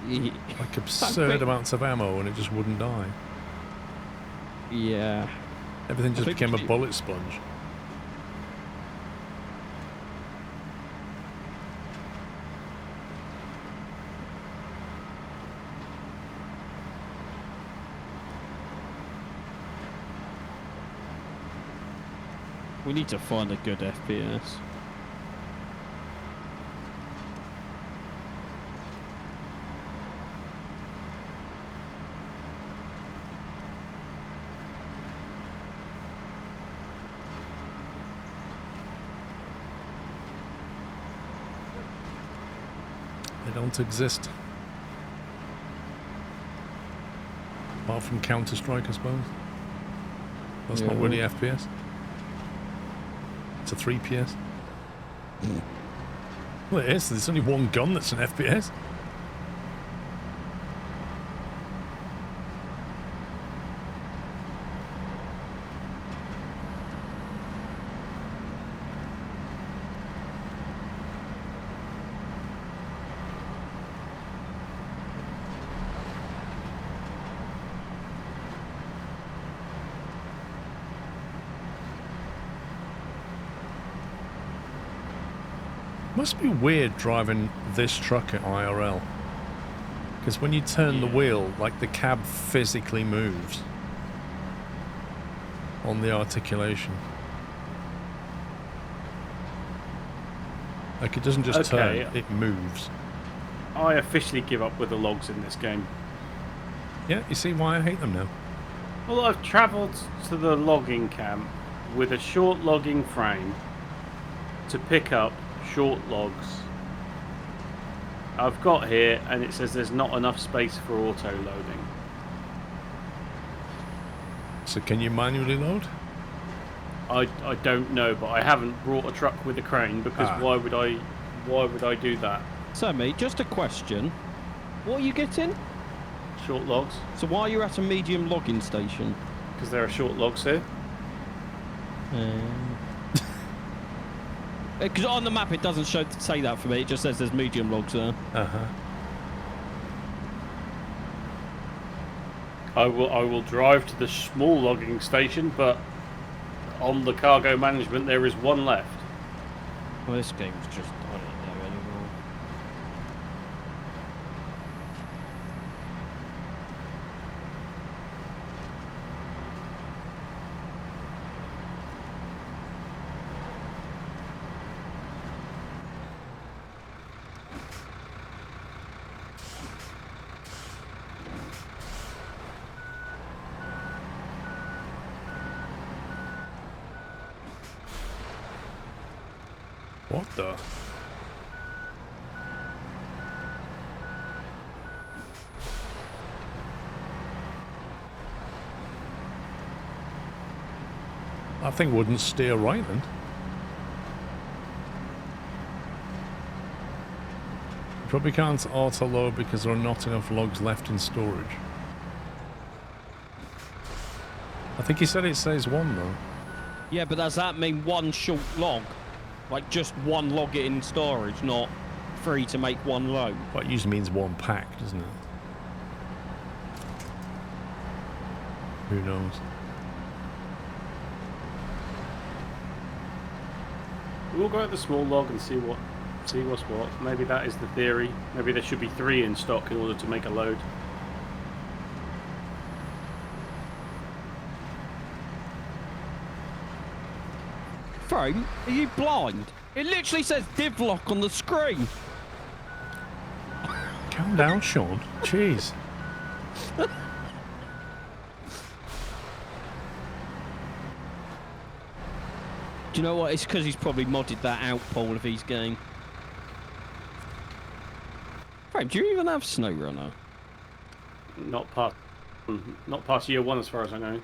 Yeah. Like absurd amounts of ammo and it just wouldn't die. Yeah. Everything just became a bullet sponge. We need to find a good FPS. They don't exist. Apart from Counter-Strike, I suppose. That's not really FPS. It's a 3PS. Well, it is. There's only one gun that's an FPS. Must be weird driving this truck at IRL. Because when you turn the wheel, like the cab physically moves on the articulation. Like it doesn't just turn, it moves. I officially give up with the logs in this game. Yeah, you see why I hate them now. Well, I've travelled to the logging camp with a short logging frame to pick up short logs. I've got here and it says there's not enough space for auto loading. So can you manually load? I don't know, but I haven't brought a truck with a crane because why would I do that? So mate, just a question. What are you getting? Short logs. So why are you at a medium logging station? Because there are short logs here. Because on the map it doesn't say that for me. It just says there's medium logs there. I will drive to the small logging station, but on the cargo management there is one left. Well, this game's just I don't know anymore. What the? That thing wouldn't steer right then. You probably can't auto-load because there are not enough logs left in storage. I think he said it says one though. Yeah, but does that mean one short log? Like just one log in storage, not 3 to make one load? Well, it usually means one pack, doesn't it? Who knows? We'll go at the small log and see what's what. Maybe that is the theory. Maybe there should be 3 in stock in order to make a load. Frame, are you blind? It literally says div lock on the screen. Calm down, Sean. Jeez. Do you know what? It's because he's probably modded that out, Paul, of his game. Frame, do you even have Snowrunner? Not past year 1 as far as I know.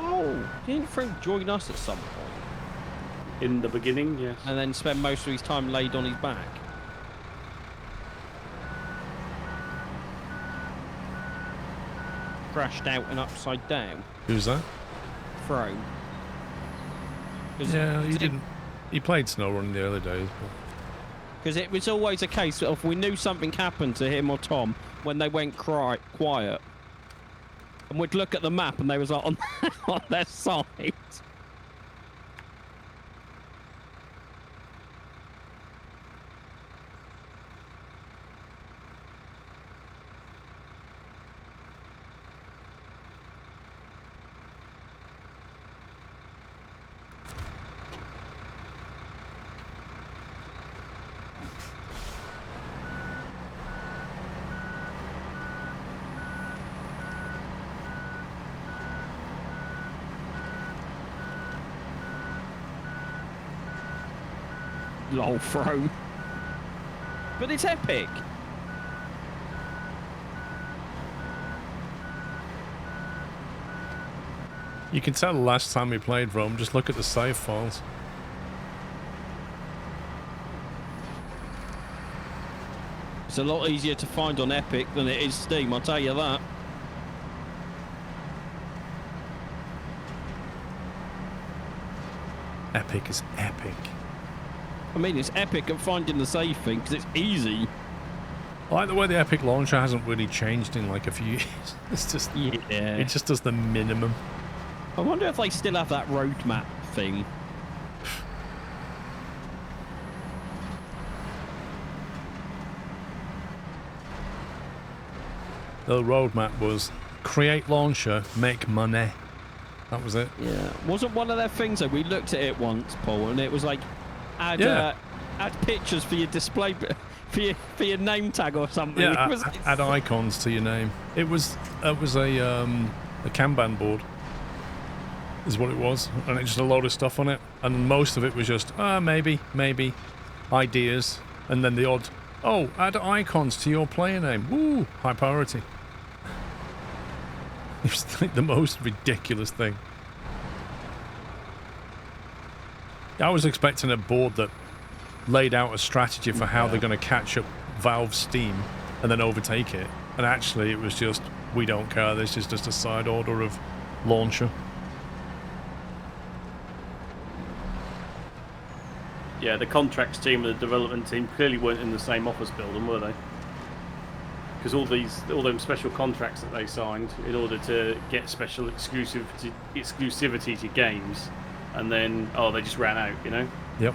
Oh, didn't Frank join us at some point? In the beginning, yes. And then spend most of his time laid on his back? Crashed out and upside down. Who's that? Throne. Yeah, he didn't. He played Snowrunner in the early days. Because it was always a case of we knew something happened to him or Tom when they went quiet. And we'd look at the map and they was like on, on their side. Lol, Throne. But it's epic. You can tell the last time we played Rome, just look at the save files. It's a lot easier to find on Epic than it is Steam, I'll tell you that. Epic is epic. I mean, it's epic at finding the save thing because it's easy. I like the way the Epic launcher hasn't really changed in like a few years. It's just, Yeah. it just does the minimum. I wonder if they still have that roadmap thing. The roadmap was create launcher, make money. That was it. Yeah. Wasn't one of their things though? We looked at it once, Paul, and it was like add add pictures for your display for your name tag or something. Yeah, It was, add icons to your name. It was a Kanban board, is what it was, and it just a load of stuff on it, and most of it was just maybe ideas, and then the odd add icons to your player name. Woo, high priority. It was like the most ridiculous thing. I was expecting a board that laid out a strategy for how they're going to catch up Valve's Steam and then overtake it. And actually it was just, we don't care, this is just a side order of launcher. Yeah, the contracts team and the development team clearly weren't in the same office building, were they? Because all them special contracts that they signed in order to get special exclusivity to games, and then they just ran out, you know? Yep.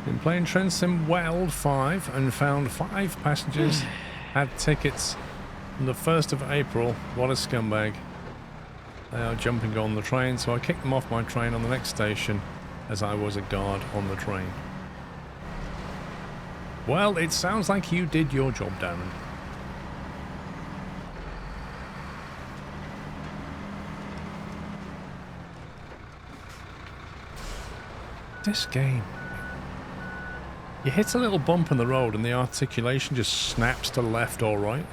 Been playing Train Sim World 5 and found 5 passengers had tickets on the 1st of April. What a scumbag. They are jumping on the train, so I kicked them off my train on the next station as I was a guard on the train. Well, it sounds like you did your job, Darren. This game. You hit a little bump in the road and the articulation just snaps to left or right.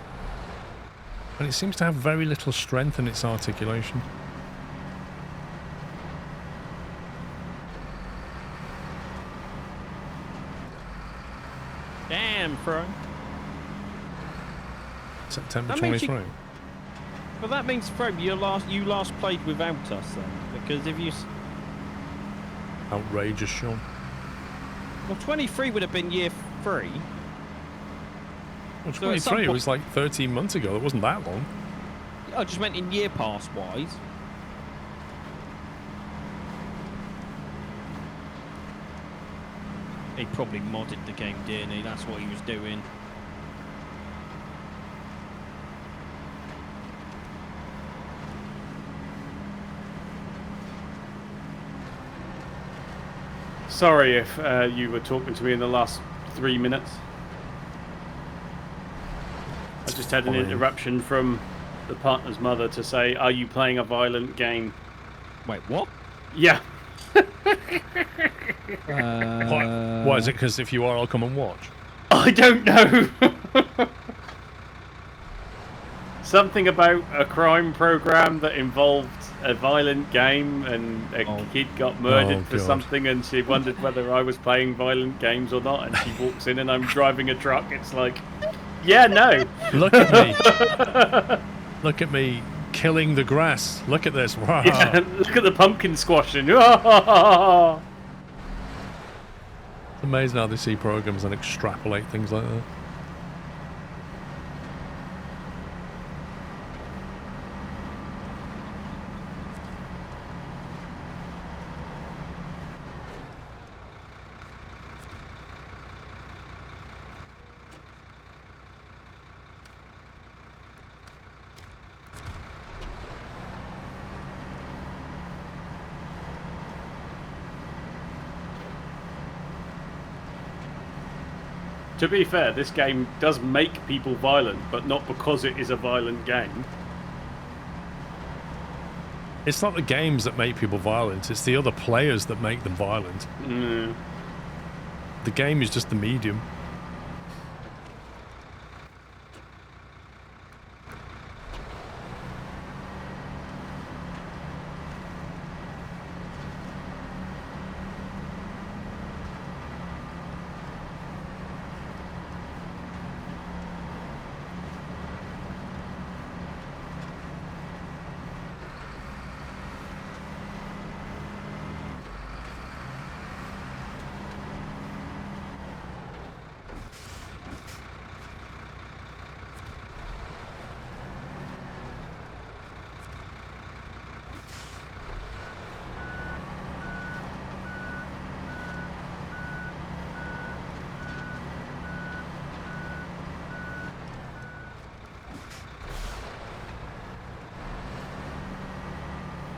And it seems to have very little strength in its articulation. Damn, Fro. September That means 23. But that means, Fro, you last played without us then. Because if you... Outrageous, Sean. Well, 23 would have been year 3. Well, So at some 23 point- was like 13 months ago. It wasn't that long. I just meant in year pass wise. He probably modded the game, didn't he? That's what he was doing. Sorry if you were talking to me in the last 3 minutes. I just had an Fine. interruption from the partner's mother to say, "Are you playing a violent game?" Wait, what? Yeah. Why is it? Because if you are, I'll come and watch. I don't know. Something about a crime program that involved a violent game and a kid got murdered for God. something, and she wondered whether I was playing violent games or not, and she walks in and I'm driving a truck. It's like, yeah, no. Look at me. Look at me killing the grass. Look at this. Wow. Yeah, look at the pumpkin squashing. It's amazing how they see programs and extrapolate things like that. To be fair, this game does make people violent, but not because it is a violent game. It's not the games that make people violent, it's the other players that make them violent. Mm. The game is just the medium.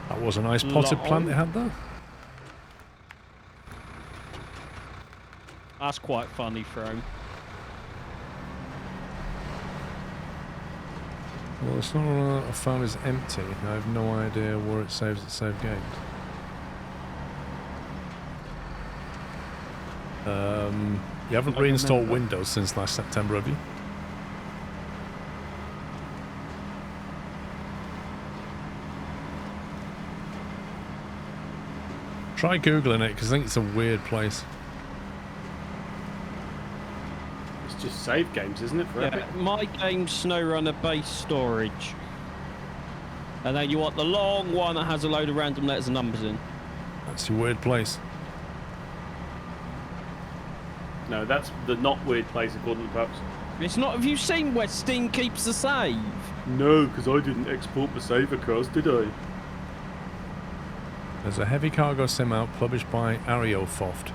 That was a nice potted plant they had there. That's quite funny, Fro. Well, the Snowrunner I found is empty. I have no idea where it saves its save games. You haven't reinstalled Windows since last September, have you? Try Googling it, because I think it's a weird place. It's just save games, isn't it? For Epic? Yeah, my game's Snowrunner base storage. And then you want the long one that has a load of random letters and numbers in. That's a weird place. No, that's the not weird place according to Pups. It's not. Have you seen where Steam keeps the save? No, because I didn't export the save across, did I? There's a heavy cargo sim out published by Ariofoft.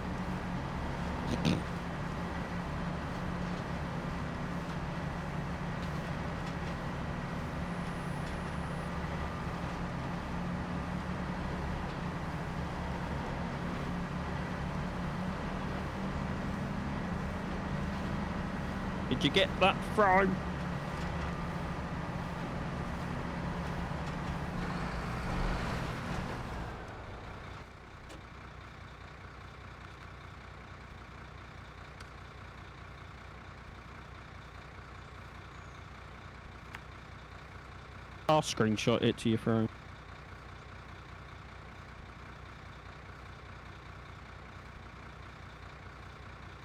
Did you get that from? I'll screenshot it to your phone.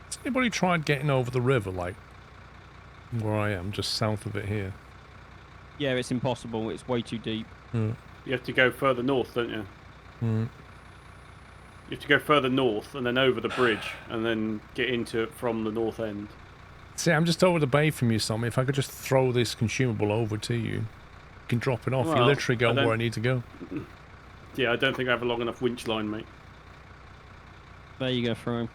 Has anybody tried getting over the river, like where I am, just south of it here? Yeah, it's impossible. It's way too deep. Mm. You have to go further north, don't you? Mm. You have to go further north and then over the bridge and then get into it from the north end. See, I'm just over the bay from you, Tommy. If I could just throw this consumable over to you, you can drop it off. Well, you literally go where I need to go. Yeah, I don't think I have a long enough winch line, mate. There you go, through.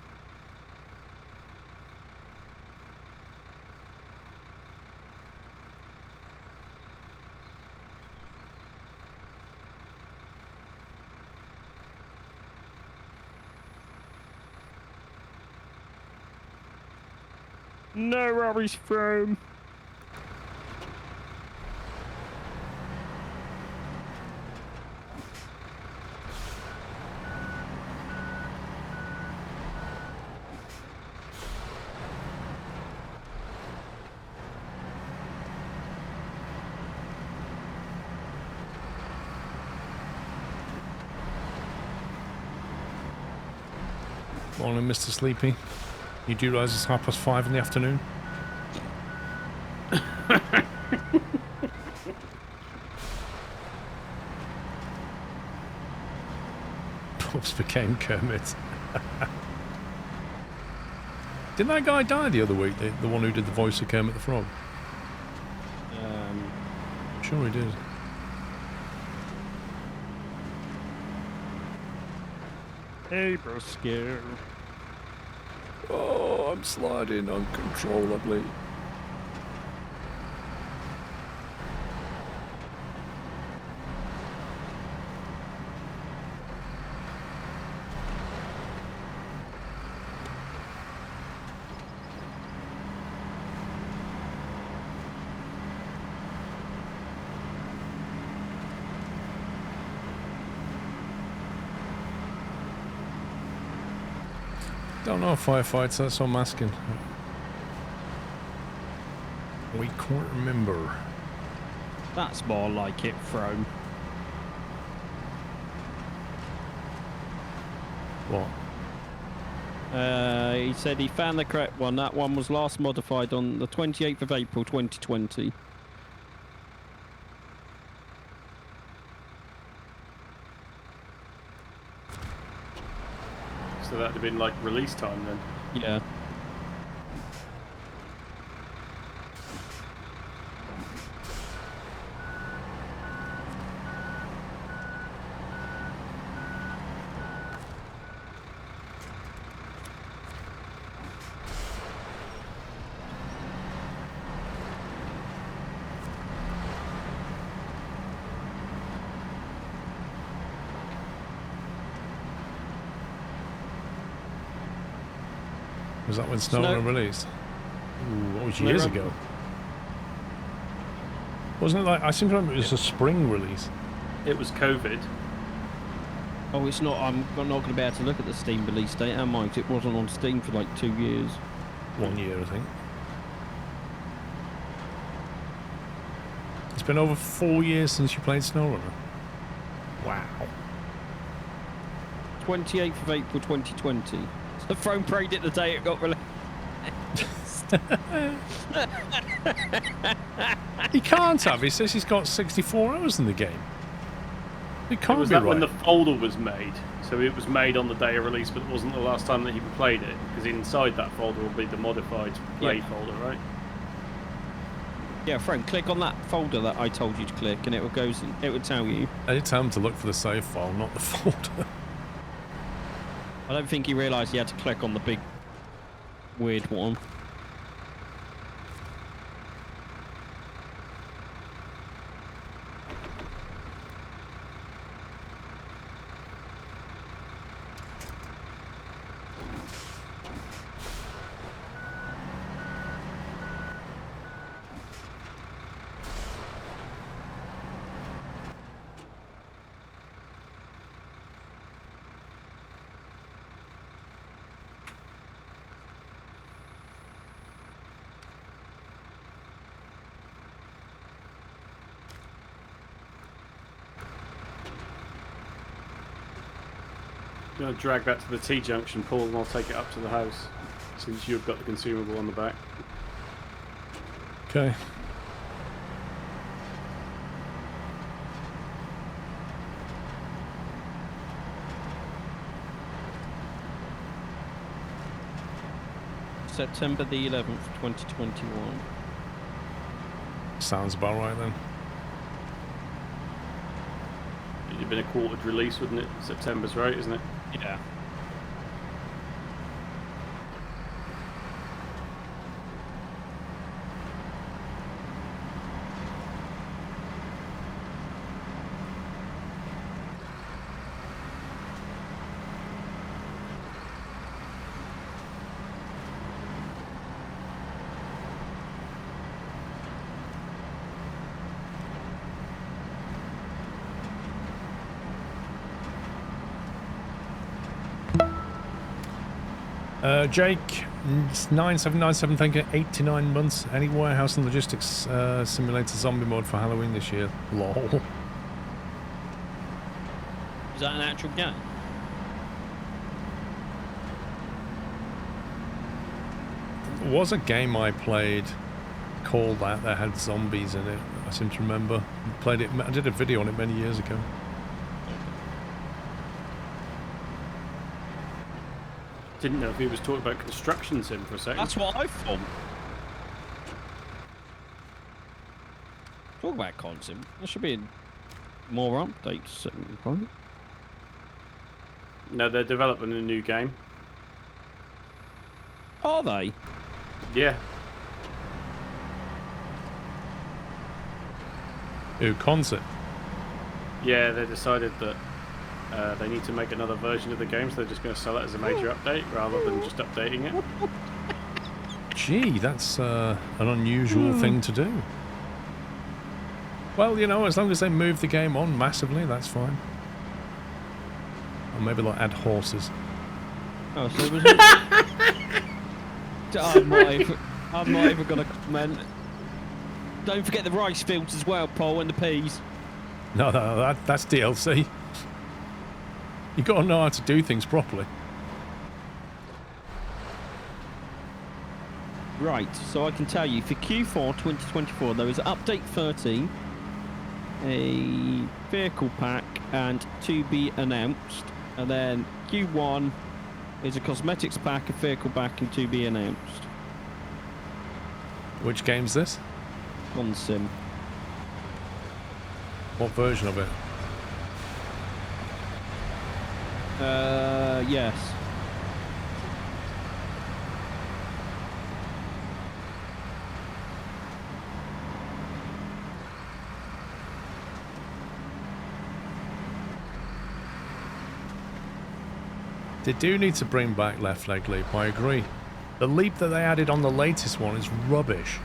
No worries, Frome. Morning, Mr. Sleepy. You do realise it's 5:30 in the afternoon? Pups became Kermit. Didn't that guy die the other week? The one who did the voice of Kermit the Frog? Sure he did. Hey, Brosco. Oh, I'm sliding uncontrollably. Don't know, firefights, that's what I'm asking. We can't remember. That's more like it, Frome. What? He said he found the correct one. That one was last modified on the 28th of April 2020. So that'd have been like release time then. Yeah. Was that when Snowrunner released? Ooh, that was years ago. Wasn't it like, I seem to remember it was a spring release. It was COVID. Oh, it's not. I'm not going to be able to look at the Steam release date, am I? 'Cause it wasn't on Steam for like 2 years. 1 year, I think. It's been over 4 years since you played Snowrunner. Wow. 28th of April 2020. The Throne prayed it the day it got released. He can't have. He says he's got 64 hours in the game. It can't Was be that right. when the folder was made? So it was made on the day of release, but it wasn't the last time that he played it, because inside that folder will be the modified play folder, right? Yeah, Throne, click on that folder that I told you to click, and it will go. It would tell you. I did tell him to look for the save file, not the folder. I don't think he realised he had to click on the big weird one. I'm going to drag that to the T-junction, Paul, and I'll take it up to the house, since you've got the consumable on the back. Okay. September the 11th, 2021. Sounds about right then. It'd have been a quartered release, wouldn't it? September's right, isn't it? Yeah. Jake, 9797, thank you. 89 months. Any warehouse and logistics simulator zombie mode for Halloween this year? Lol. Is that an actual game? There was a game I played called that had zombies in it. I seem to remember. Played it. I did a video on it many years ago. Didn't know if he was talking about construction sim for a second. That's what I thought. Talk about Consim. There should be more updates, right? No, they're developing a new game. Are they? Yeah. Ooh, Concept. Yeah, they decided that they need to make another version of the game, so they're just going to sell it as a major update rather than just updating it. Gee, that's an unusual thing to do. Well, you know, as long as they move the game on massively, that's fine. Or maybe they'll add horses. Oh, so was it? I'm not even going to comment. Don't forget the rice fields as well, Paul, and the peas. No, that's DLC. You got to know how to do things properly. Right, so I can tell you, for Q4 2024, there was update 13, a vehicle pack, and to be announced. And then Q1 is a cosmetics pack, a vehicle pack, and to be announced. Which game's this? Consim. What version of it? Yes. They do need to bring back left leg leap, I agree. The leap that they added on the latest one is rubbish.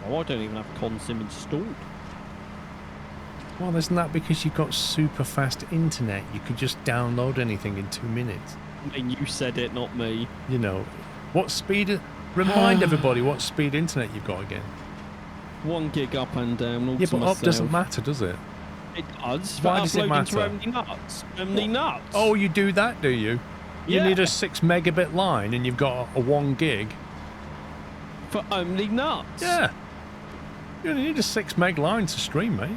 Oh, I don't even have Consim installed. Well, isn't that because you've got super fast internet? You could just download anything in 2 minutes. And you said it, not me. You know, what speed... Remind everybody what speed internet you've got again. 1 gig up and down. All Yeah, to but up myself. doesn't matter, does it? It does. Why does it matter? Only nuts. Only nuts. Oh, you do that, do you? You Yeah. need a 6 megabit line and you've got a 1 gig? For only nuts. Yeah. You only need a 6 meg line to stream, mate.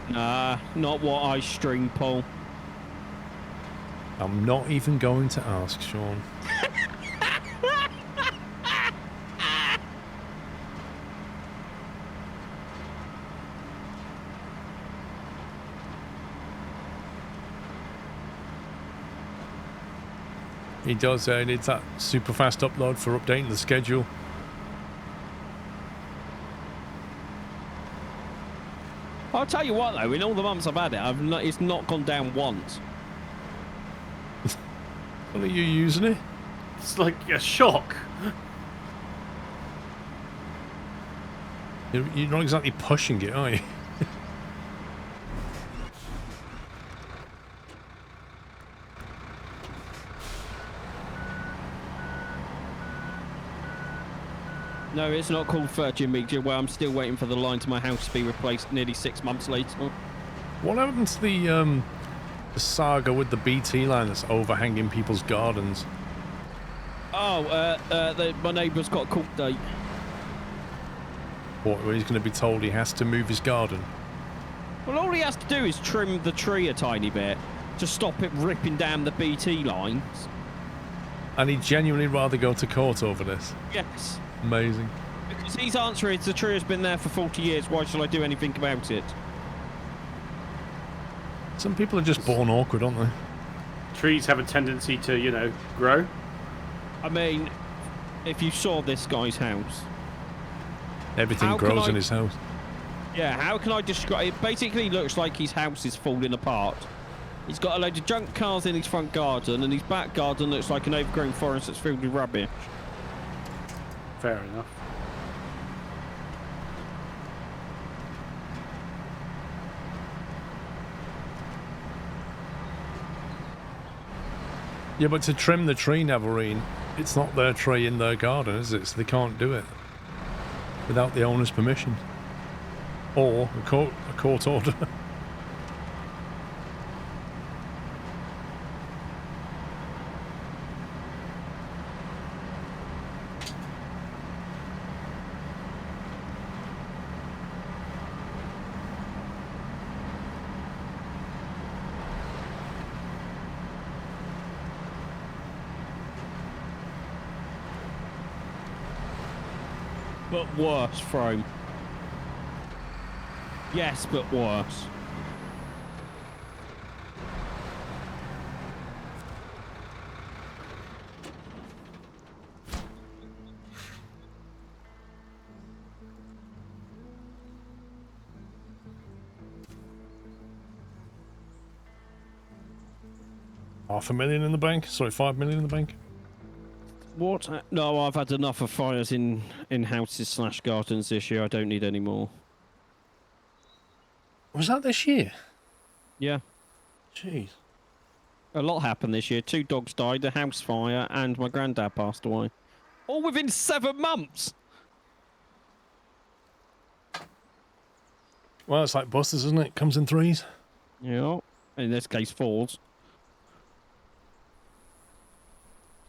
Nah, not what I stream, Paul. I'm not even going to ask, Sean. He does. He needs that super fast upload for updating the schedule. I'll tell you what, though. In all the months I've had it, it's not gone down once. What are you using it? It's like a shock. You're not exactly pushing it, are you? No, it's not called Virgin Media, where I'm still waiting for the line to my house to be replaced nearly 6 months later. What happened to the saga with the BT line that's overhanging people's gardens? Oh, my neighbour's got a court date. What, where he's going to be told he has to move his garden? Well, all he has to do is trim the tree a tiny bit to stop it ripping down the BT lines. And he'd genuinely rather go to court over this? Yes. Amazing. Because his answer is, the tree has been there for 40 years, why shall I do anything about it? Some people are just born awkward, aren't they? Trees have a tendency to, you know, grow. I mean, if you saw this guy's house... Everything grows in his house. Yeah, how can I describe... It basically looks like his house is falling apart. He's got a load of junk cars in his front garden, and his back garden looks like an overgrown forest that's filled with rubbish. Fair enough. Yeah, but to trim the tree, Navarine, it's not their tree in their garden, is it? So they can't do it without the owner's permission. Or a court order. But worse, Frome. Yes, but worse. $500,000 in the bank? Sorry, 5 million in the bank? What? No, I've had enough of fires in houses / gardens this year. I don't need any more. Was that this year? Yeah. Jeez. A lot happened this year. 2 dogs died, a house fire, and my granddad passed away. All within 7 months! Well, it's like buses, isn't it? Comes in threes. Yeah. In this case, 4s.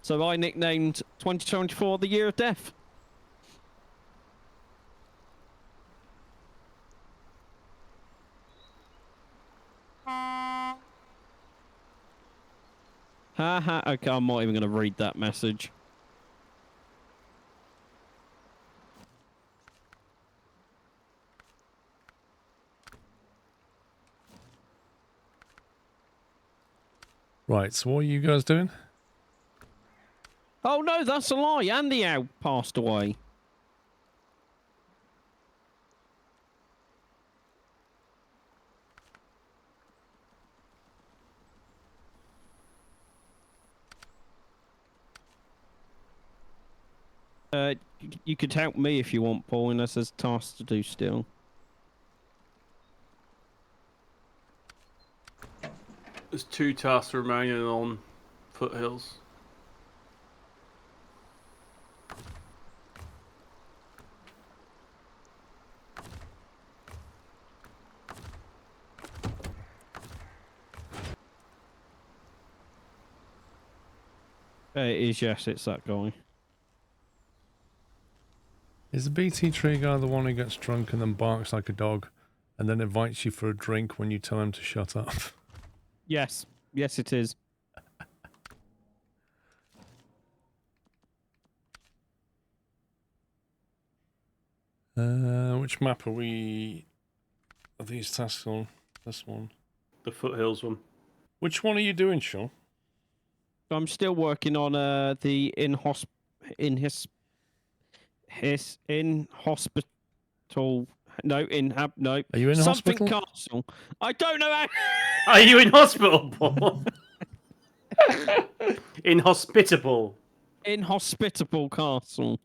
So I nicknamed 2024 the year of death. Haha, okay, I'm not even going to read that message. Right, so what are you guys doing? Oh no, that's a lie. Andy Owl passed away. You could help me if you want, Paul, unless there's tasks to do still. There's 2 tasks remaining on Foothills. It is, yes, it's that guy. Is the BT tree guy the one who gets drunk and then barks like a dog and then invites you for a drink when you tell him to shut up? Yes. Yes, it is. Which map are these tasks on? This one. The Foothills one. Which one are you doing, Sean? I'm still working on the in hospital. No, no. Are you in something hospital? castle. I don't know how. Are you in hospital, Paul? Inhospitable. Inhospitable castle.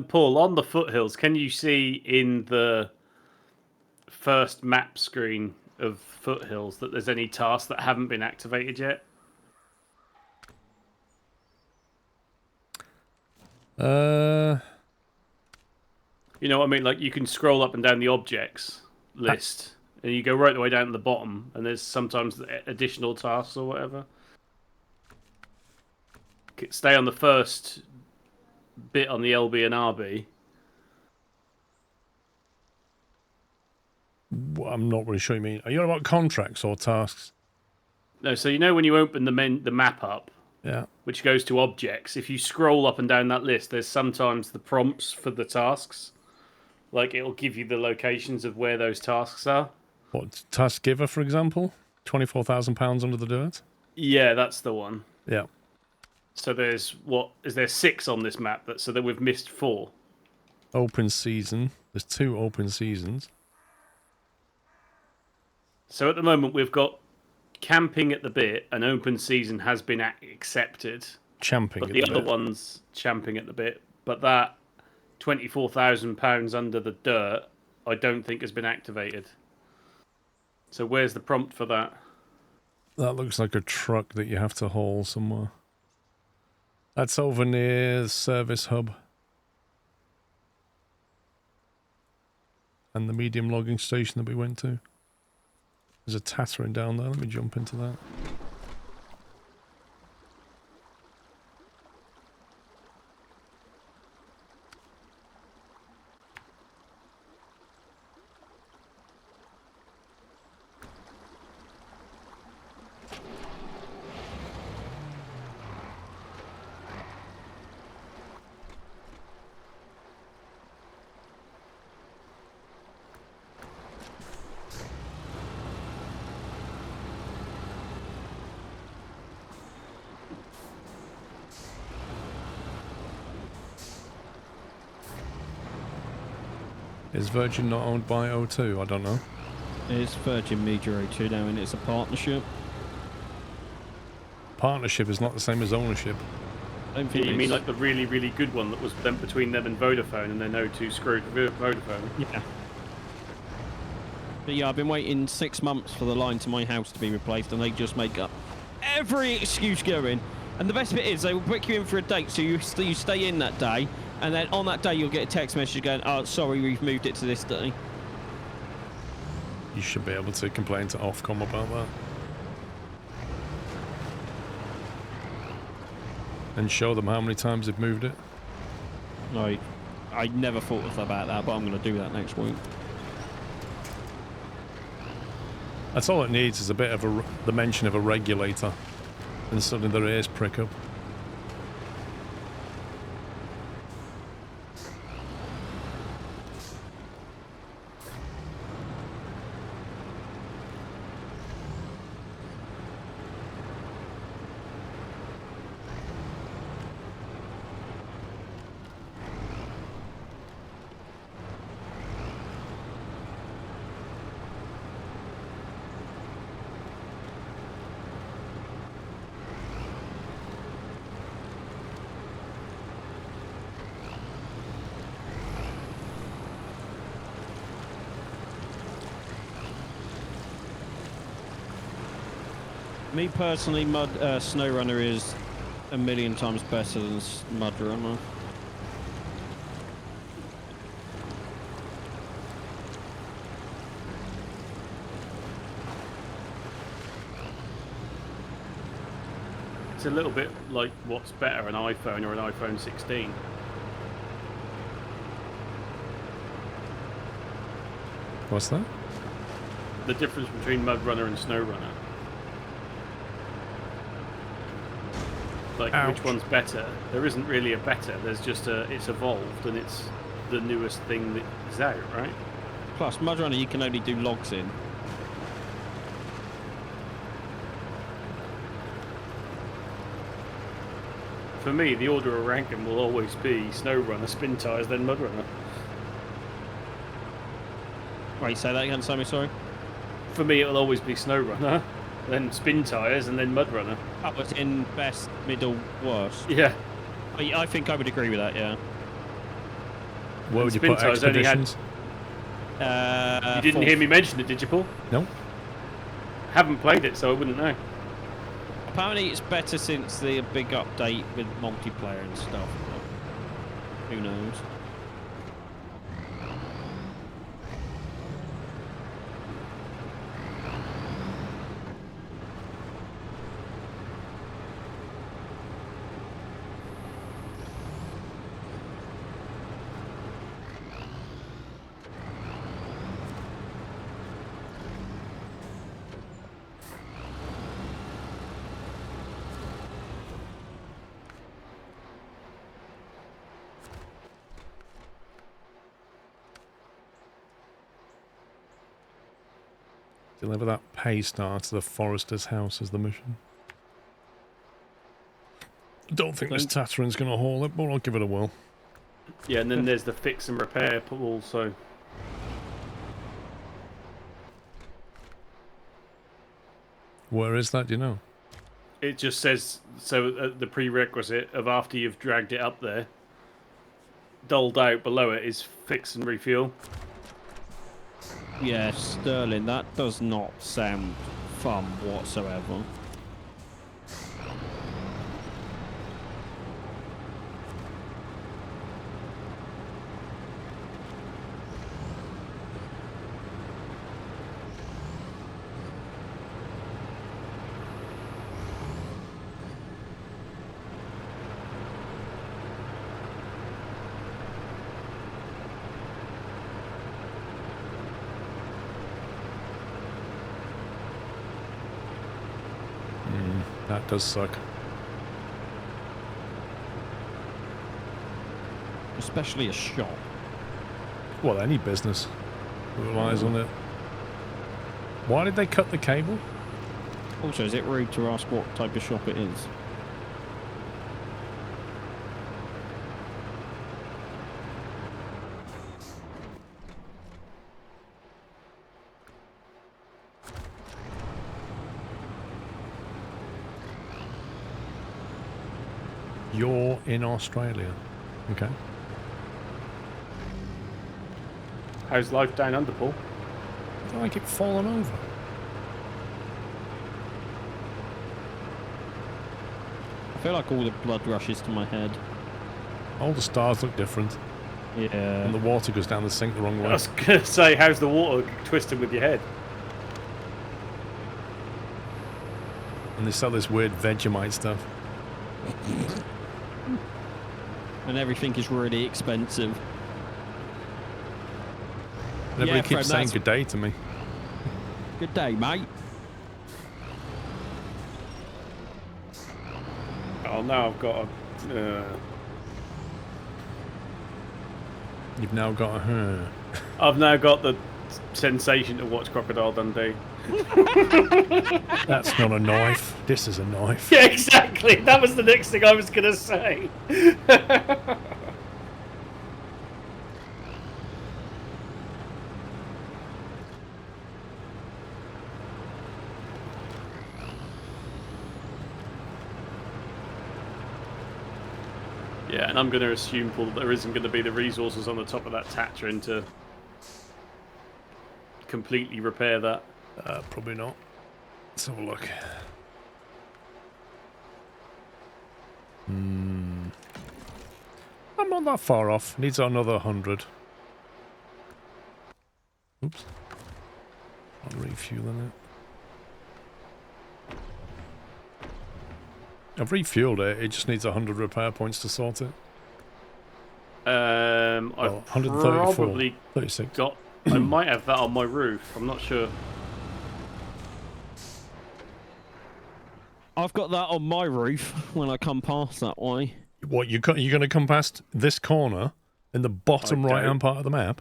Paul, on the foothills, can you see in the first map screen of foothills that there's any tasks that haven't been activated yet? You know what I mean? Like, you can scroll up and down the objects list, and you go right the way down to the bottom, and there's sometimes additional tasks or whatever. Stay on the first bit on the LB and RB. Well, I'm not really sure you mean. Are you on about contracts or tasks? No, so you know when you open the map up, Yeah. which goes to objects, if you scroll up and down that list, there's sometimes the prompts for the tasks. Like, it'll give you the locations of where those tasks are. What, task giver, for example? £24,000 under the dirt? Yeah, that's the one. Yeah. So there's, is there 6 on this map, so that we've missed 4? Open season. There's 2 open seasons. So at the moment, we've got camping at the bit, and open season has been accepted. Champing but at the the other bit. one's champing at the bit. But that £24,000 under the dirt, I don't think has been activated. So where's the prompt for that? That looks like a truck that you have to haul somewhere. That's over near the service hub. And the medium logging station that we went to. There's a tattering down there. Let me jump into that. Is Virgin not owned by O2? I don't know. It's Virgin Media O2 now, and it's a partnership. Partnership is not the same as ownership. I don't think You mean like the really, really good one that was then between them and Vodafone, and then O2 screwed Vodafone? Yeah. But yeah, I've been waiting 6 months for the line to my house to be replaced, and they just make up every excuse going. And the best bit is they will book you in for a date, so you stay in that day, and then on that day you'll get a text message going, "Oh, sorry, we've moved it to this day." You should be able to complain to Ofcom about that. And show them how many times they've moved it. I never thought about that, but I'm going to do that next week. That's all it needs is a bit of the mention of a regulator. And suddenly their ears prick up. Me personally, Snowrunner is a million times better than Mudrunner. It's a little bit like what's better, an iPhone or an iPhone 16. What's that? The difference between Mudrunner and Snowrunner. Like, Ouch. which one's better? There isn't really a better. There's just it's evolved and it's the newest thing that is out, right? Plus, Mudrunner you can only do logs in. For me, the order of ranking will always be Snowrunner, Spin Tires, then Mudrunner. Wait, say that again, Sammy, sorry? For me, it'll always be Snowrunner, then Spin Tires, and then Mudrunner. That was in best, middle, worst. Yeah. I think I would agree with that, yeah. Where would you Spin put Tires only had- Expeditions? You didn't hear me mention it, did you, Paul? No. Haven't played it, so I wouldn't know. Apparently it's better since the big update with multiplayer and stuff. But who knows? Deliver that pay star to the forester's house as the mission. Don't think this Tatteran's going to haul it, but I'll give it a whirl. Yeah, and then there's the fix and repair also. Where is that, do you know? It just says, so the prerequisite of after you've dragged it up there, doled out below it is fix and refuel. Yeah, Sterling, that does not sound fun whatsoever. That does suck. Especially a shop. Well, any business that relies on it. Why did they cut the cable? Also, is it rude to ask what type of shop it is? You're in Australia. Okay. How's life down under, Paul? I don't like it falling over. I feel like all the blood rushes to my head. All the stars look different. Yeah. And the water goes down the sink the wrong way. I was going to say, how's the water twisting with your head? And they sell this weird Vegemite stuff. And everything is really expensive. And everybody Yeah, keeps Fred, saying that's- good day to me. Good day, mate. Oh, now I've got a... You've now got a her. I've now got the sensation to watch Crocodile Dundee. That's not a knife. This is a knife. Yeah, exactly. That was the next thing I was going to say. Yeah, and I'm going to assume, Paul, that there isn't going to be the resources on the top of that Tatran to completely repair that. Probably not. Let's have a look. I'm not that far off. Needs another 100. Oops. Not refueling it. I've refueled it. It just needs 100 repair points to sort it. I've 134. probably 36. got... I might have that on my roof. I'm not sure. I've got that on my roof when I come past that way. What, you're going to come past this corner In the bottom right-hand part of the map?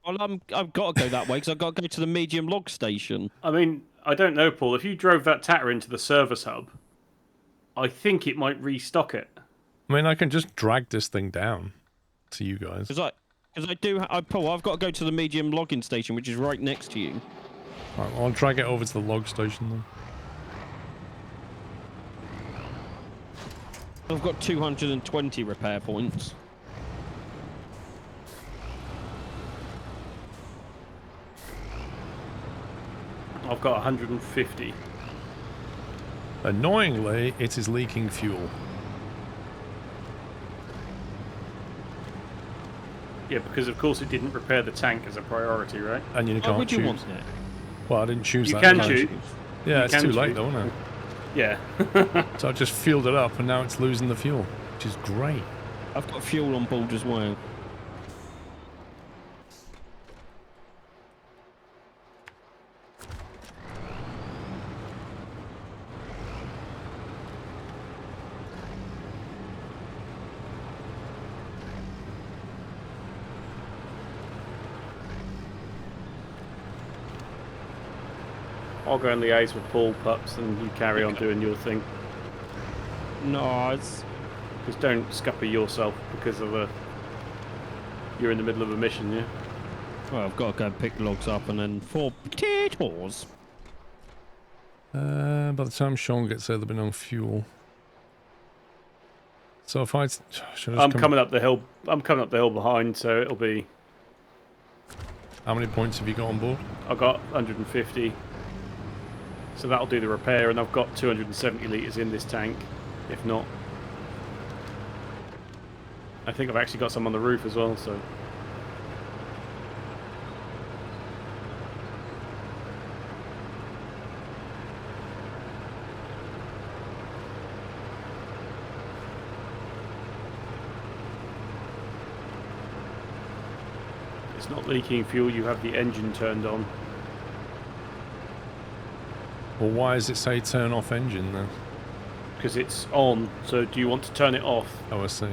Well, I've got to go that way because I've got to go to the medium log station. I mean, I don't know, Paul. If you drove that Tatter into the service hub, I think it might restock it. I mean, I can just drag this thing down to you guys. Because Paul, I've got to go to the medium logging station, which is right next to you. Right, I'll drag it over to the log station then. I've got 220 repair points. I've got 150. Annoyingly, it is leaking fuel. Yeah, because of course it didn't repair the tank as a priority, right? And you Why can't would you choose. want it? Well, I didn't choose You that. can did I? choose. Yeah, You it's can too late choose. though, isn't it? Yeah. So I just fueled it up and now it's losing the fuel, which is great. I've got fuel on board as well. I'll go and liaise with Paul, Pups, and you carry on doing your thing. No, it's... Just don't scupper yourself because of you're in the middle of a mission, yeah? Well, I've got to go and pick logs up and then 4 potatoes. By the time Sean gets there, there'll be no fuel. So if I... Should I I'm just coming up the hill. I'm coming up the hill behind, so it'll be... How many points have you got on board? I've got 150. So that'll do the repair, and I've got 270 litres in this tank, if not. I think I've actually got some on the roof as well, so... It's not leaking fuel, you have the engine turned on. Well, why does it say turn off engine then? Because it's on, so do you want to turn it off? Oh, I see.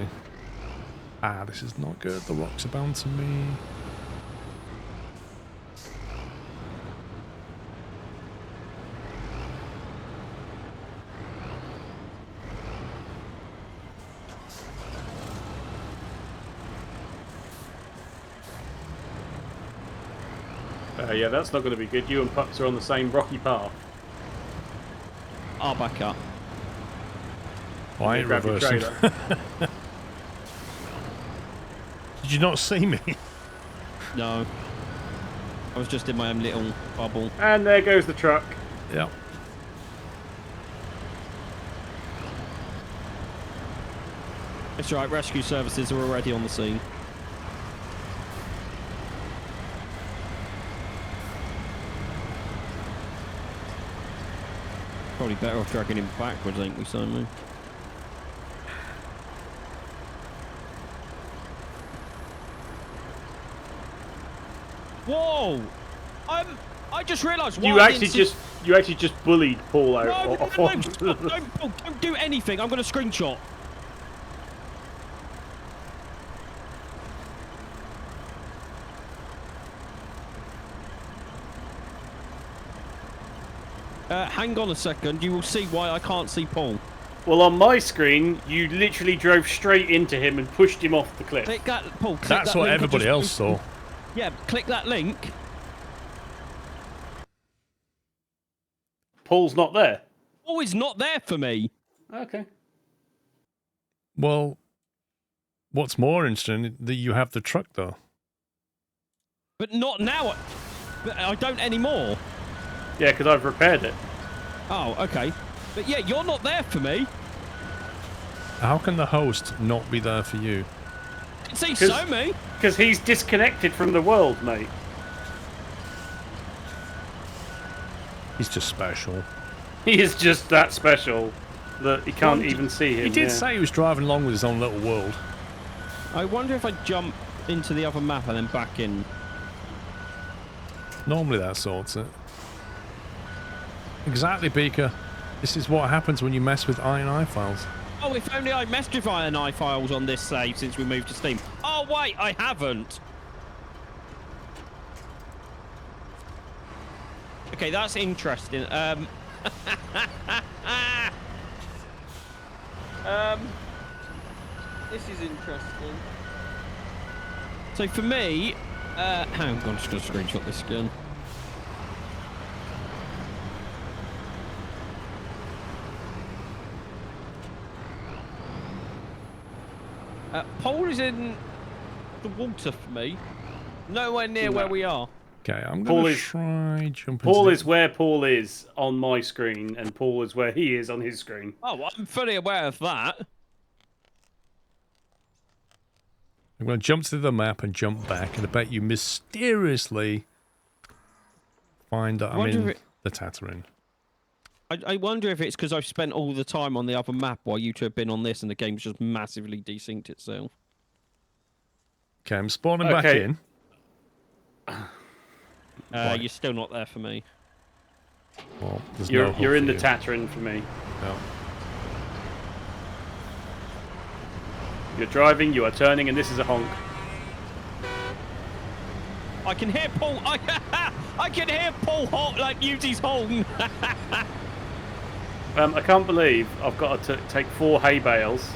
Ah, this is not good. The rocks are bound to me. Yeah, that's not going to be good. You and Pups are on the same rocky path. I'll back up. Oh, I ain't Grab your reversing. trailer. Did you not see me? No. I was just in my own little bubble. And there goes the truck. Yep. It's right, rescue services are already on the scene. Probably better off dragging him backwards, ain't we, Simon? Whoa! I just realised why You I actually didn't just bullied Paul out. No, don't do anything. I'm going to screenshot. Hang on a second. You will see why I can't see Paul. Well, on my screen, you literally drove straight into him and pushed him off the cliff. Click that, Paul. Click That's that what link I everybody just else saw. posted. Yeah, click that link. Paul's not there. Paul is not there for me. Okay. Well, what's more interesting that you have the truck though. But not now. But I don't anymore. Yeah, because I've repaired it. Oh, okay. But yeah, you're not there for me. How can the host not be there for you? See, so me. Because he's disconnected from the world, mate. He's just special. He is just that special that he can't even see him. He did yeah. say he was driving along with his own little world. I wonder if I jump into the other map and then back in. Normally that sorts it. Exactly, Beaker. This is what happens when you mess with INI files. Oh, if only I messed with INI files on this save since we moved to Steam. Oh, wait, I haven't. Okay, that's interesting. This is interesting. So for me, hang on, I'm just going to screenshot this again. Paul is in the water for me. Nowhere near where we are. Okay, I'm going to try jumping. Paul is where Paul is on my screen, and Paul is where he is on his screen. Oh, well, I'm fully aware of that. I'm going to jump to the map and jump back, and I bet you mysteriously find that I'm in the Tatooine. I wonder if it's because I've spent all the time on the other map while you two have been on this, and the game's just massively desynced itself. Okay, I'm spawning back in. You're still not there for me. Well, you're in the Tatooine for me. No. You're driving, you are turning, and this is a honk. I can hear Paul. I can hear Paul use his horn. I can't believe I've got to take 4 hay bales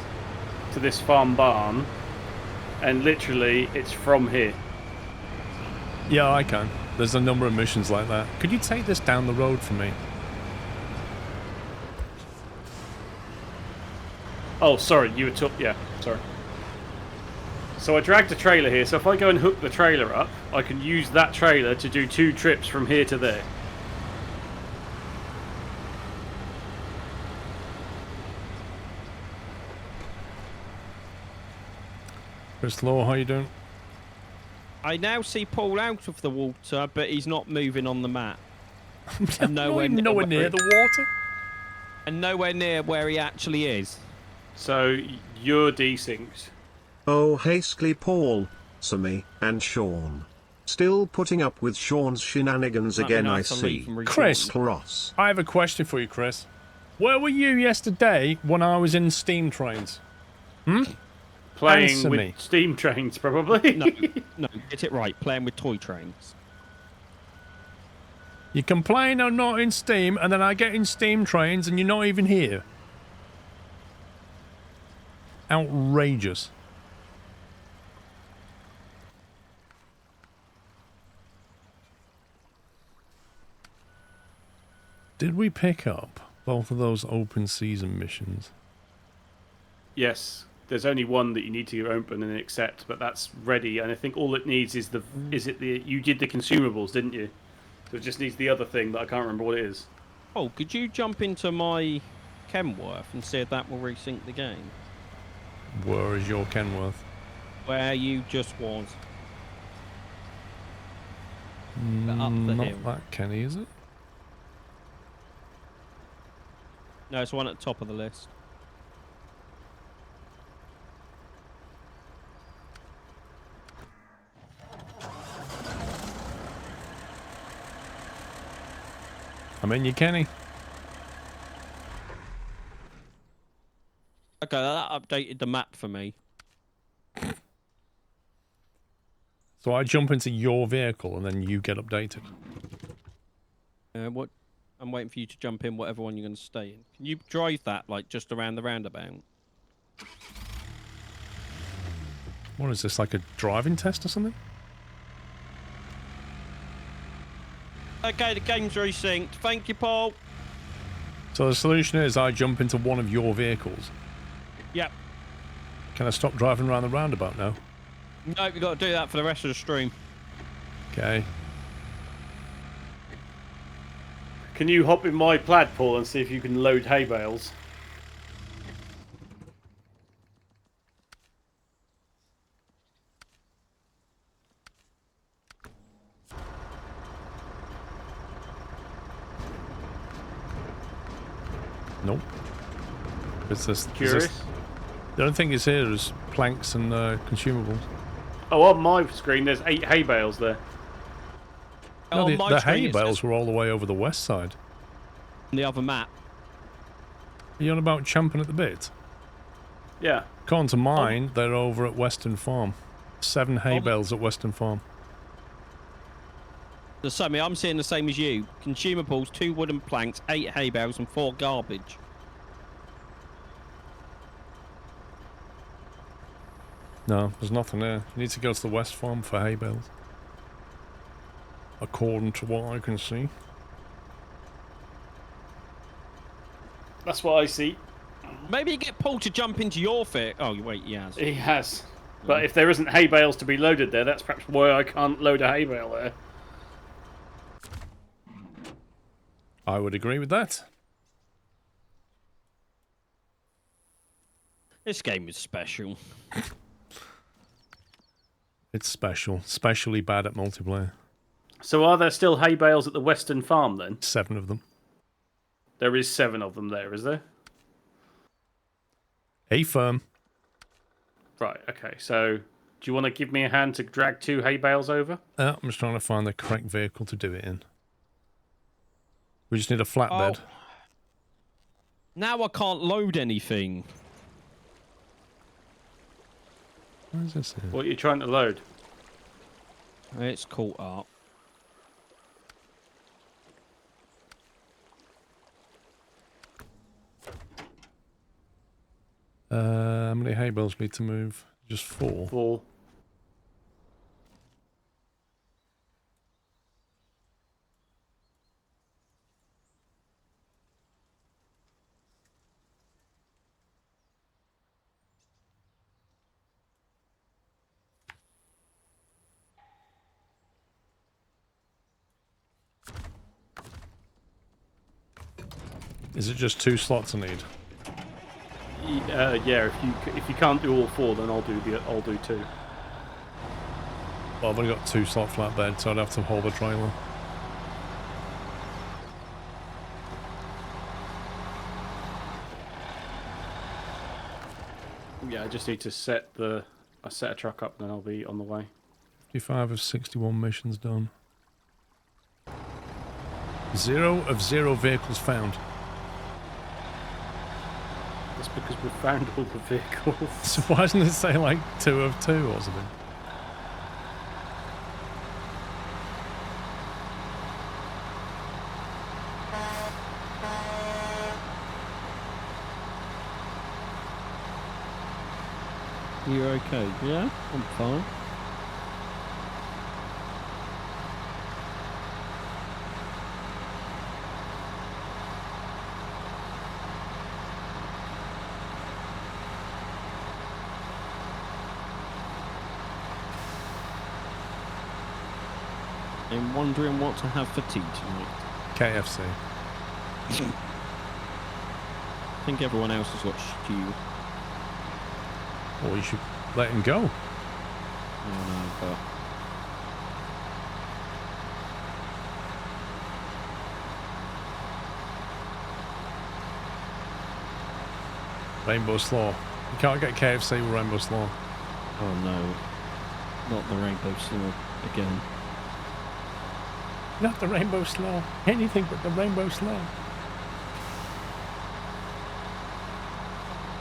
to this farm barn, and literally it's from here. Yeah, I can. There's a number of missions like that. Could you take this down the road for me? Oh, sorry, you were yeah, sorry. So I dragged a trailer here, so if I go and hook the trailer up, I can use that trailer to do 2 trips from here to there. Chris Law, how you doing? I now see Paul out of the water, but he's not moving on the map. And nowhere near the water? And nowhere near where he actually is. So you're desynced. Oh, hastily Paul, Sammy, and Sean. Still putting up with Sean's shenanigans again, I see. Chris, I have a question for you, Chris. Where were you yesterday when I was in Steam Trains? Playing with steam trains, probably. No, get it right. Playing with toy trains. You complain I'm not in Steam, and then I get in Steam Trains, and you're not even here. Outrageous. Did we pick up both of those open season missions? Yes. There's only one that you need to open and accept, but that's ready. And I think all it needs is you did the consumables, didn't you? So it just needs the other thing that I can't remember what it is. Oh, could you jump into my Kenworth and see if that will resync the game? Where is your Kenworth? Where you just was. Not that Kenny, is it? No, it's the one at the top of the list. I'm in you, Kenny. Okay, that updated the map for me. So I jump into your vehicle and then you get updated. What? I'm waiting for you to jump in whatever one you're going to stay in. Can you drive that, like, just around the roundabout? What is this, like a driving test or something? Okay, the game's resynced. Thank you, Paul. So the solution is I jump into one of your vehicles. Yep. Can I stop driving around the roundabout now? Nope, you've got to do that for the rest of the stream. Okay. Can you hop in my plaid, Paul, and see if you can load hay bales? Nope. It's this. Curious? The only thing is here is planks and consumables. Oh, on my screen, there's 8 hay bales there. No, the hay bales were all the way over the west side. The other map. Are you on about champing at the bit? Yeah. According to mine, they're over at Western Farm. 7 hay bales at Western Farm. So, Sammy, I'm seeing the same as you. Consumables, 2 wooden planks, 8 hay bales, and 4 garbage. No, there's nothing there. You need to go to the West Farm for hay bales. According to what I can see. That's what I see. Maybe you get Paul to jump into your fit. Oh, wait, he has. He has. But if there isn't hay bales to be loaded there, that's perhaps why I can't load a hay bale there. I would agree with that. This game is special. It's special. Specially bad at multiplayer. So are there still hay bales at the Western Farm then? 7 of them. There is 7 of them there, is there? A firm. Right, okay. So do you want to give me a hand to drag 2 hay bales over? I'm just trying to find the correct vehicle to do it in. We just need a flatbed. Oh. Now I can't load anything. What is this here? What are you trying to load? It's caught up. How many hay bales need to move? Just 4. 4. Is it just 2 slots I need? Yeah. If you can't do all 4, then I'll do 2. Well, I've only got 2 slot flatbed, so I'd have to hold the trailer. Yeah, I just need to set a truck up, then I'll be on the way. 55 of 61 missions done. 0 of 0 vehicles found. That's because we've found all the vehicles. So why doesn't it say like 2 of 2 or something? You're okay? Yeah, I'm fine. I'm wondering what to have for tea tonight. KFC. I think everyone else has got stew. Or you should let him go. I don't know, but... Rainbow Slaw. You can't get KFC with Rainbow Slaw. Oh no. Not the rainbow slaw again. Not the Rainbow Slaw. Anything but the Rainbow Slaw.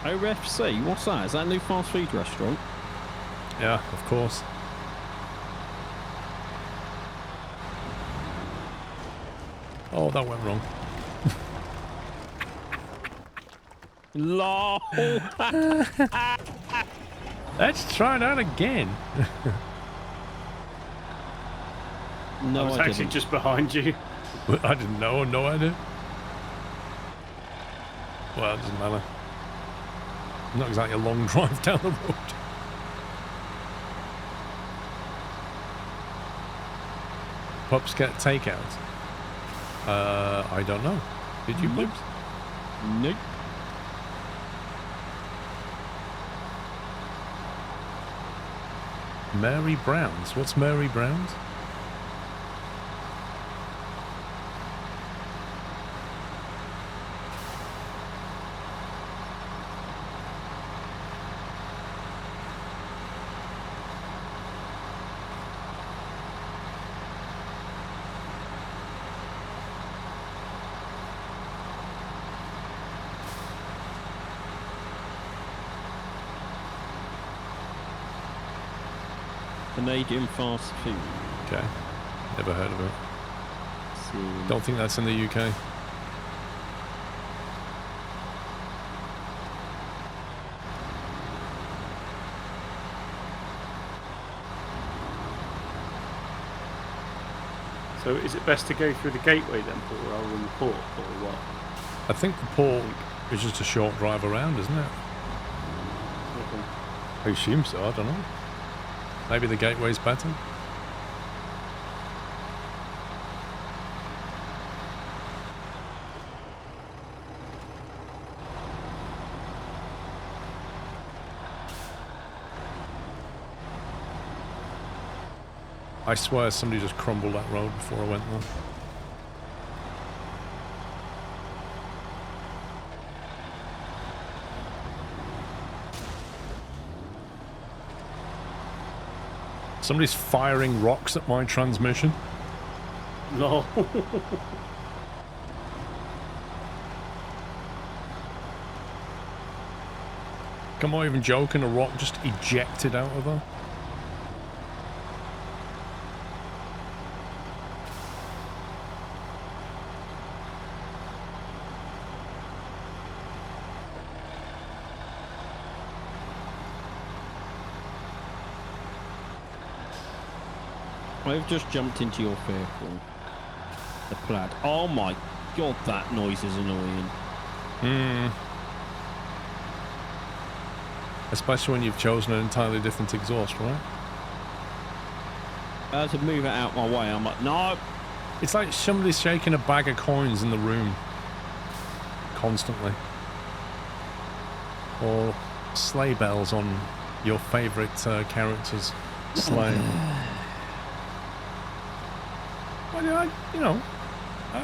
OFC? What's that? Is that a new fast food restaurant? Yeah, of course. Oh, that went wrong. LOL! Let's try that again. No, I was actually just behind you. I didn't know, no idea. Well, it doesn't matter. Not exactly a long drive down the road. Pups get takeout? I don't know. Did you, Nope. Pups? Nope. Mary Brown's? What's Mary Brown's? Canadian fast food. Okay. Never heard of it. See. Don't think that's in the UK. So is it best to go through the gateway then, Paul, rather than the port, or what? I think the port is just a short drive around, isn't it? Okay. I assume so, I don't know. Maybe the gateway's better? I swear somebody just crumbled that road before I went there. Somebody's firing rocks at my transmission. No. I'm not even joking, a rock just ejected out of there. I've just jumped into your vehicle. The plaid. Oh my god, that noise is annoying. Especially when you've chosen an entirely different exhaust, right? I had to move it out my way. I'm like, no. It's like somebody's shaking a bag of coins in the room. Constantly. Or sleigh bells on your favourite character's sleigh.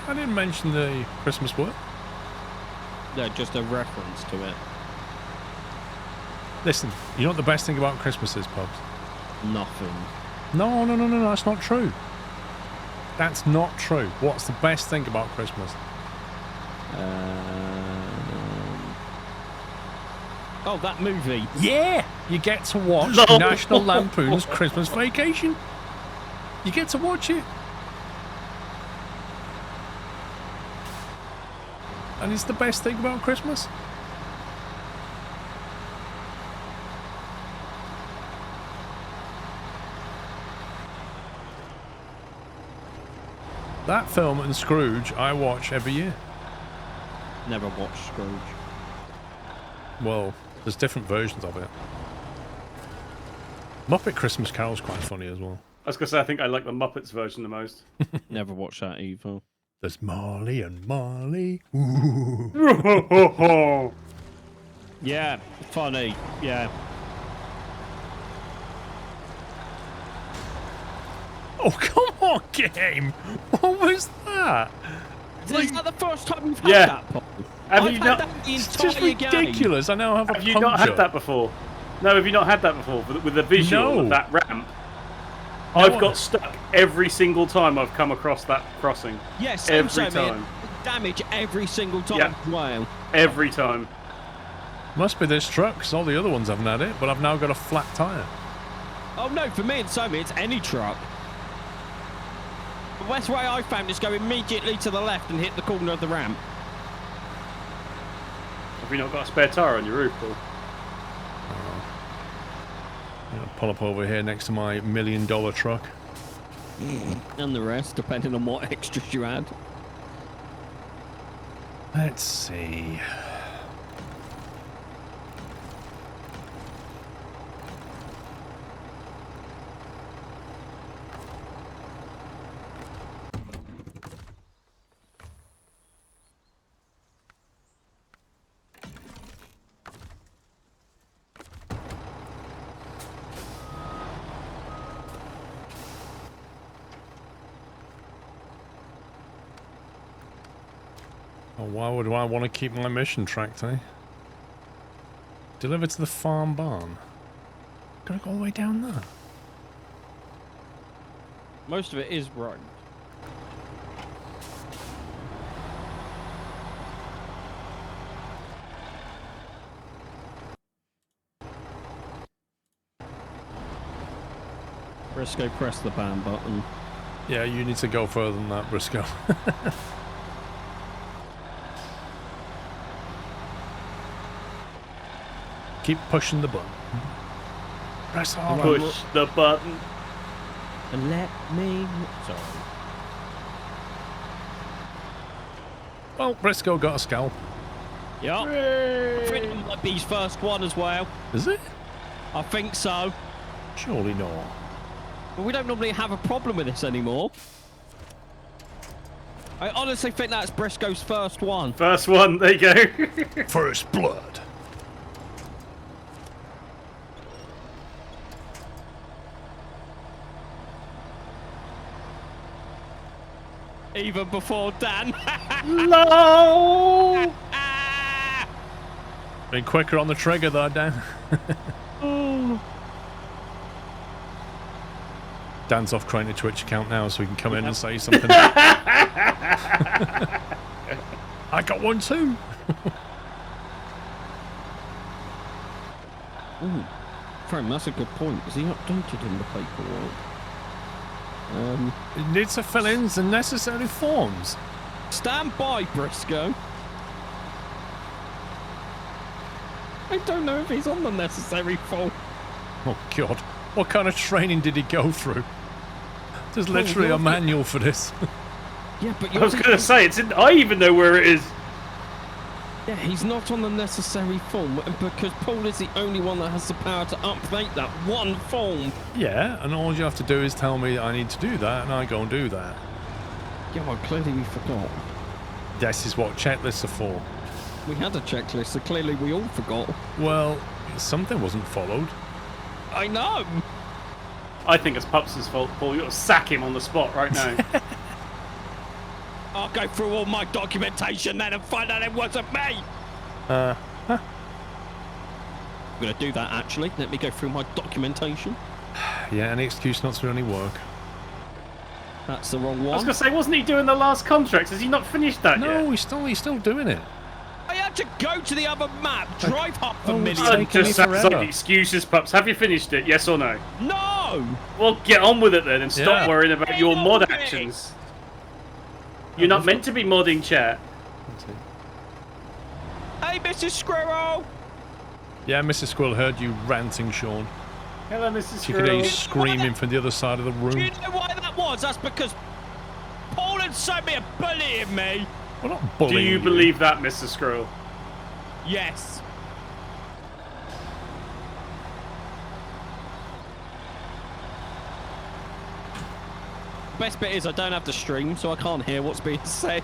I didn't mention the Christmas word. No, just a reference to it. Listen, you know what the best thing about Christmas is, Pubs? Nothing. No, that's not true. That's not true. What's the best thing about Christmas? Oh, that movie. Yeah! You get to watch No. National Lampoon's Christmas Vacation. You get to watch it. And it's the best thing about Christmas. That film and Scrooge I watch every year. Never watched Scrooge. Well, there's different versions of it. Muppet Christmas Carol's quite funny as well. I was going to say, I think I like the Muppets version the most. Never watched that either. There's Marley and Marley. Yeah, funny. Yeah. Oh, come on, game! What was that? Is that the first time you've had Yeah. that, Paul? Have I've you had not? that the It's just entire game. ridiculous. I now have a Have you not had that before? No, have you not had that before? With the visual No. of that ramp? No, I've got stuck every single time I've come across that crossing. Yes, every time. Damage every single time. Yeah. Wow. Every time. Must be this truck, because all the other ones haven't had it, but I've now got a flat tyre. Oh no, for me and Somi, it's any truck. The best way I found is go immediately to the left and hit the corner of the ramp. Have you not got a spare tyre on your roof, Paul? I'm gonna pull up over here next to my $1 million truck. And the rest, depending on what extras you add. Let's see. Oh, why would I want to keep my mission tracked, eh? Deliver to the farm barn. Gotta go all the way down there. Most of it is road. Briscoe, press the ban button. Yeah, you need to go further than that, Briscoe. Keep pushing the button. Press hard. Push the button. And let me... Sorry. Well, Briscoe got a scalp. Yeah. I think it might be his first one as well. Is it? I think so. Surely not. But we don't normally have a problem with this anymore. I honestly think that's Briscoe's first one. First one, there you go. First blood. Even before Dan. No. Been quicker on the trigger though, Dan. Oh. Dan's off creating a Twitch account now so we can come in and say something. I got one too. Ooh. Frank, that's a good point. Is he updated in the paperwork? It needs to fill in the necessary forms. Stand by, Briscoe. I don't know if he's on the necessary form. Oh God, what kind of training did he go through? There's literally a manual for this. Yeah, but I was going to say, I even know where it is. Yeah, he's not on the necessary form because Paul is the only one that has the power to update that one form. Yeah, and all you have to do is tell me I need to do that, and I go and do that. Yeah, well, clearly we forgot. This is what checklists are for. We had a checklist, so clearly we all forgot. Well, something wasn't followed. I know! I think it's Pups' fault, Paul. You've got to sack him on the spot right now. I'll go through all my documentation then and find out it wasn't me! Huh. I'm going to do that, actually. Let me go through my documentation. Yeah, any excuse not to do any work. That's the wrong one. I was going to say, wasn't he doing the last contracts? Has he not finished that yet? No, he's still doing it. I had to go to the other map, drive up the Oh, million. it's It taking me just sounds forever. like excuses, Pups. Have you finished it? Yes or no? No! Well, get on with it then and stop Yeah. worrying about your Get mod on with it. actions. You're not meant to be modding, chat. Hey, Mrs. Squirrel! Yeah, Mrs. Squirrel heard you ranting, Sean. Hello, Mrs. She could hear you Squirrel. screaming from the other side of the Do room. you know why that was? That's because Paul had sent me a bullying me. We're not Do bullying you believe that, Mr. Squirrel? Yes. Best bit is I don't have the stream, so I can't hear what's being said.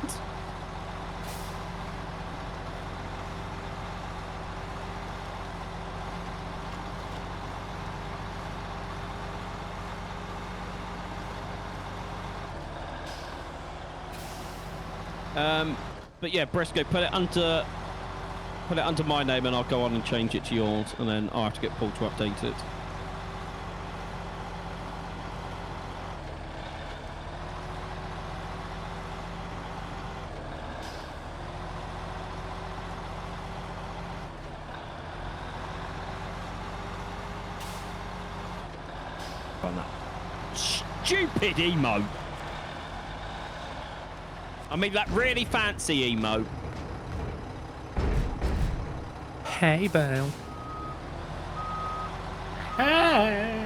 But yeah, Briscoe, put it under my name, and I'll go on and change it to yours, and then I'll have to get Paul to update it. On that stupid emote. I mean, that really fancy emote. Hey, Belle. Hey.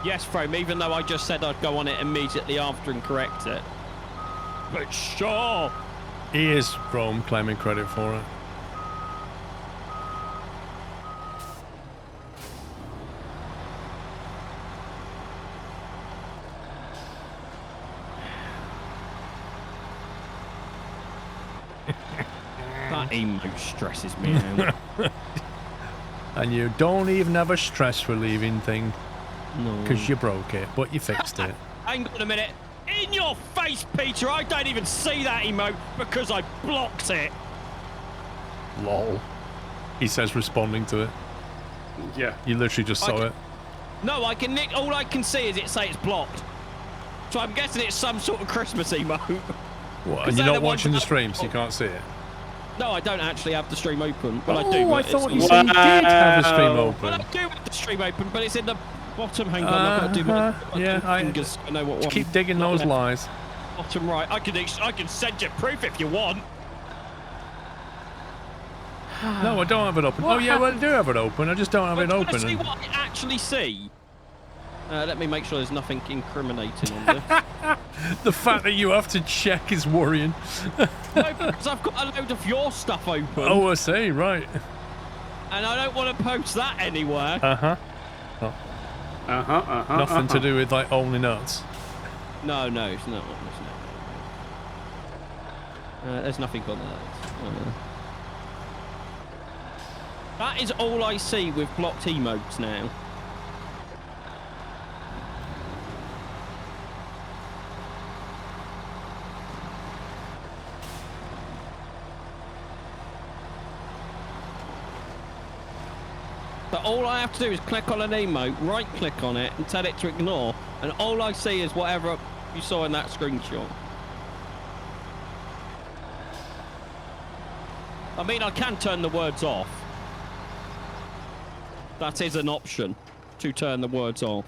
Yes, Frame, even though I just said I'd go on it immediately after and correct it. But sure. He is Rome claiming credit for it. That emote stresses me out. And you don't even have a stress relieving thing No. because you broke it, but you fixed it. Hang on a minute. In your face, Peter, I don't even see that emote because I blocked it. Lol. He says, responding to it. Yeah. You literally just saw it. No, I can nick. All I can see is it say it's blocked. So I'm guessing it's some sort of Christmas emote. What, 'Cause and you're they're not the ones watching the that- stream, so you can't see it. No, I don't actually have the stream open. Well, I do. Oh, I but thought it's you said you did have the stream Wow. Well, I open. do have the stream open, but it's in the Bottom, hang on, I've got to do my fingers. I know what one. Keep digging those lies. Bottom right. I can send you proof if you want. No, I don't have it open. Oh yeah, well I do have it open. I just don't have it open. See what I actually see. Let me make sure there's nothing incriminating on this. The fact that you have to check is worrying. No, because I've got a load of your stuff open. Oh, I see. Right. And I don't want to post that anywhere. Nothing to do with like only nuts. No, it's not. There's nothing on that. That is all I see with blocked emotes now. So all I have to do is click on an emote, right click on it and tell it to ignore, and all I see is whatever you saw in that screenshot. I mean, I can turn the words off. That is an option, to turn the words off.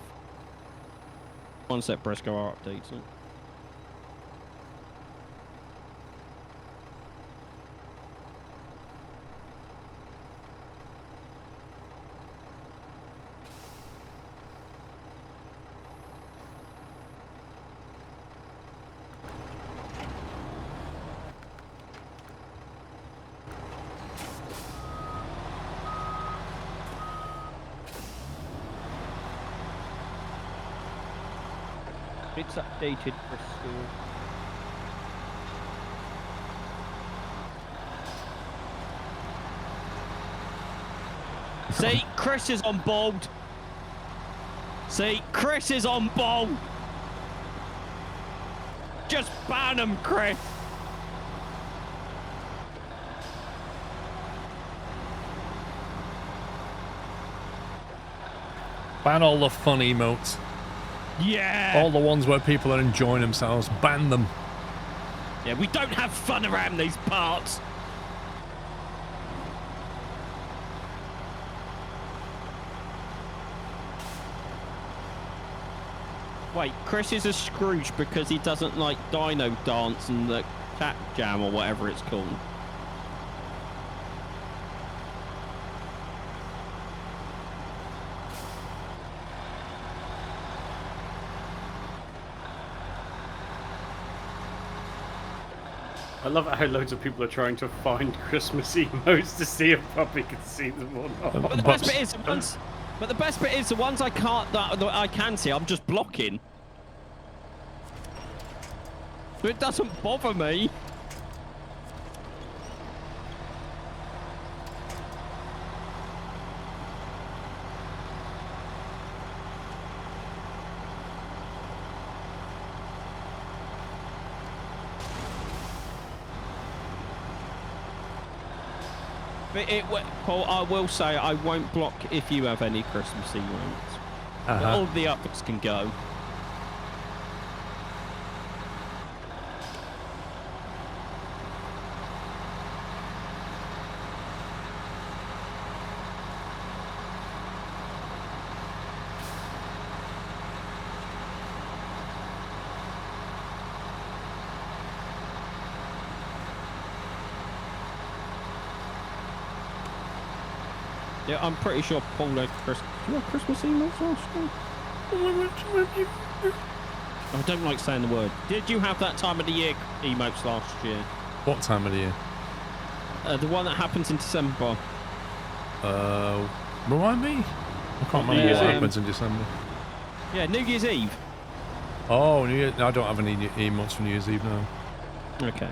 One sec, Briscoe, I'll update it. It's updated for school. See, Chris is on board. See, Chris is on board. Just ban him, Chris. Ban all the fun emotes. Yeah. All the ones where people are enjoying themselves. Ban them. Yeah, we don't have fun around these parts. Wait, Chris is a Scrooge because he doesn't like Dino Dance and the Cat Jam or whatever it's called. I love how loads of people are trying to find Christmas emotes to see if Puppy can see them or not. But the best bit is the ones I can't that I can see, I'm just blocking. But it doesn't bother me. But Paul, I will say I won't block if you have any Christmassy ones. All the others can go. Yeah, I'm pretty sure Paul had Christmas. Do you have Christmas emails last year? I don't like saying the word. Did you have that time of the year emotes last year? What time of the year? The one that happens in December. Remind me? I can't remember what happens in December. Yeah, New Year's Eve. Oh, New Year. No, I don't have any emotes for New Year's Eve now. Okay.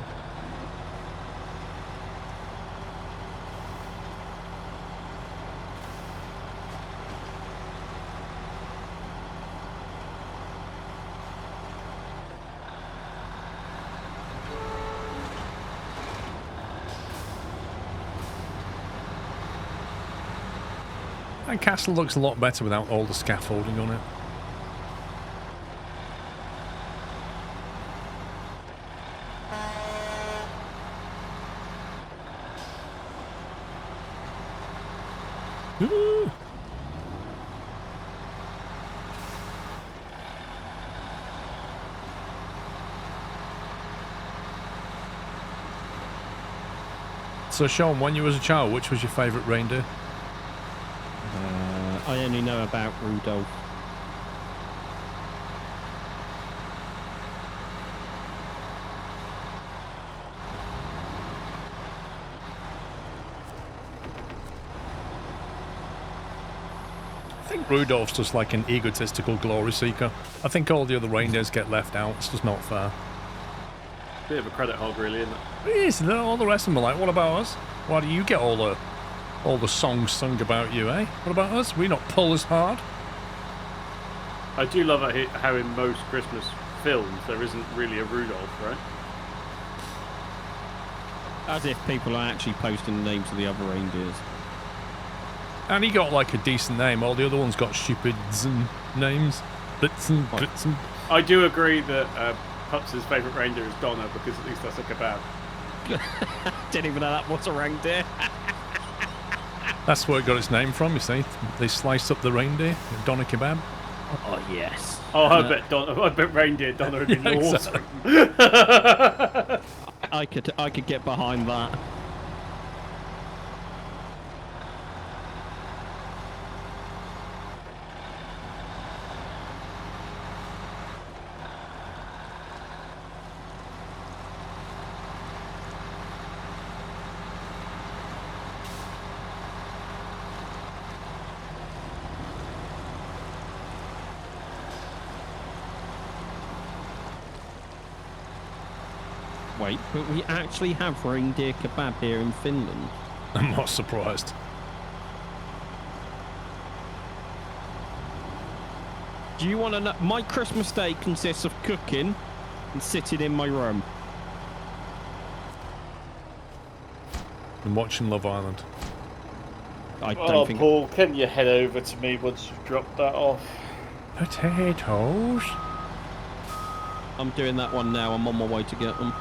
That castle looks a lot better without all the scaffolding on it. So, Sean, when you was a child, which was your favourite reindeer? I only know about Rudolph. I think Rudolph's just like an egotistical glory seeker. I think all the other reindeers get left out. It's just not fair. Bit of a credit hog, really, isn't it? It is. All the rest of them are like, what about us? Why do you get all the songs sung about you, eh? What about us? We not pull as hard? I do love how in most Christmas films there isn't really a Rudolph, right? As if people are actually posting the names of the other reindeers. And he got like a decent name. All the other ones got stupid names. Blitzen. I do agree that Pups' favourite reindeer is Donna, because at least that's a kebab. Didn't even know that was a reindeer. That's where it got its name from, you see. They sliced up the reindeer, Donna kebab. Oh, yes. Oh, I bet reindeer Donna would be awesome. I could get behind that. Wait, but we actually have reindeer kebab here in Finland. I'm not surprised. Do you want to know? My Christmas day consists of cooking and sitting in my room. And watching Love Island. I don't think. Paul, can you head over to me once you've dropped that off? Potatoes. I'm doing that one now. I'm on my way to get them.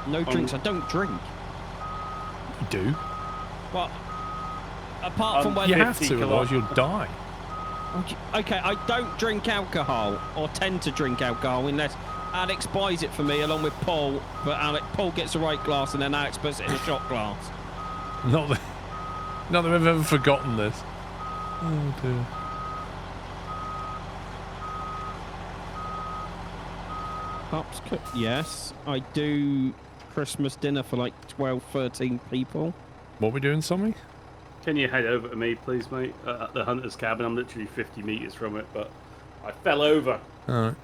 No drinks. I don't drink. You do. Well, apart from when you have to, otherwise you'll die. Okay, I don't drink alcohol, or tend to drink alcohol, unless Alex buys it for me along with Paul. But Paul gets the right glass, and then Alex puts it in a shot glass. Not that I've ever forgotten this. Oh dear. Pups cook. Yes, I do Christmas dinner for like 12, 13 people. What are we doing, Sammy? Can you head over to me, please, mate? At the hunter's cabin. I'm literally 50 metres from it, but I fell over. Alright.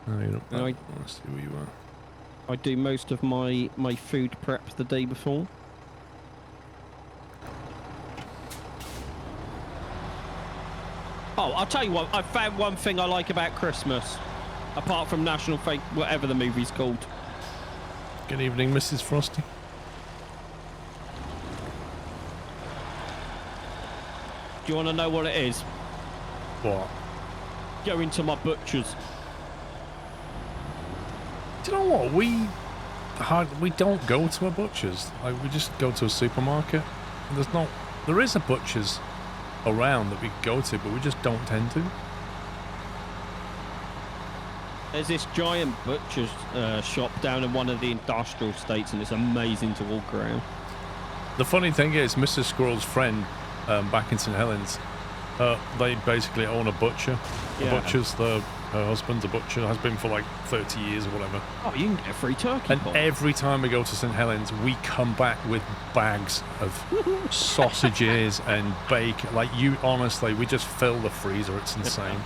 No, you're not. No, I see where you are. I do most of my food prep the day before. Oh, I'll tell you what, I found one thing I like about Christmas. Apart from National Fake, whatever the movie's called. Good evening, Mrs. Frosty. Do you want to know what it is? What? Go into my butcher's. Do you know what? We don't go to a butcher's. Like, we just go to a supermarket. There is a butcher's around that we can go to, but we just don't tend to. There's this giant butcher's shop down in one of the industrial estates, and it's amazing to walk around. The funny thing is, Mr. Squirrel's friend back in St. Helens, they basically own a butcher. The butcher's her husband's a butcher, has been for like 30 years or whatever. Oh, you can get a free turkey. And every time we go to St. Helens, we come back with bags of sausages and bacon. Like, honestly, we just fill the freezer. It's insane.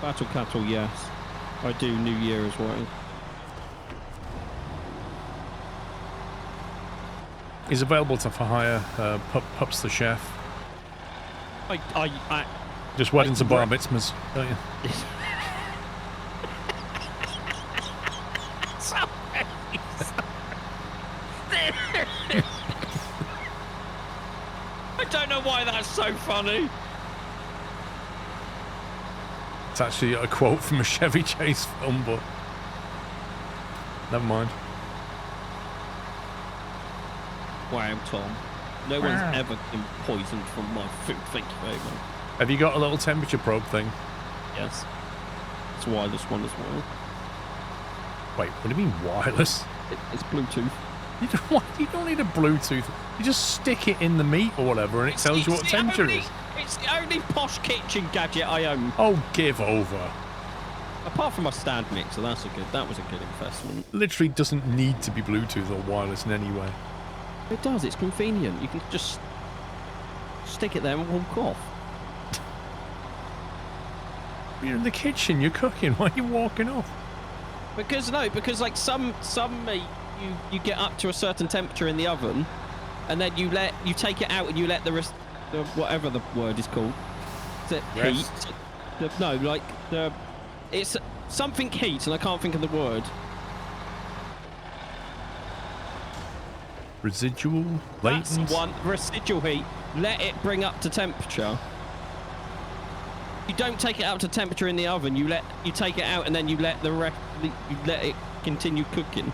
Battle cattle, yes. I do New Year as well. He's available for hire. Pups the chef. I just weddings and bar mitzvahs, don't you? I don't know why that's so funny. It's actually a quote from a Chevy Chase film, but never mind. Wow, Tom. No one's ever been poisoned from my food. Thank you very much. Have you got a little temperature probe thing? Yes. It's a wireless one as well. Wait, what do you mean wireless? It's Bluetooth. You don't need a Bluetooth. You just stick it in the meat or whatever and it tells you what the temperature is. It's the only posh kitchen gadget I own. Oh, give over. Apart from my stand mixer, that was a good investment. Literally doesn't need to be Bluetooth or wireless in any way. It does, it's convenient. You can just stick it there and walk off. You're in the kitchen, you're cooking, why are you walking off? Because like some meat you get up to a certain temperature in the oven and then you take it out and you let the rest whatever the word is called. Is it heat? It's something heat and I can't think of the word. Residual? Latent? That's one. Residual heat. Let it bring up to temperature. You don't take it up to temperature in the oven. You take it out and then you let let it continue cooking.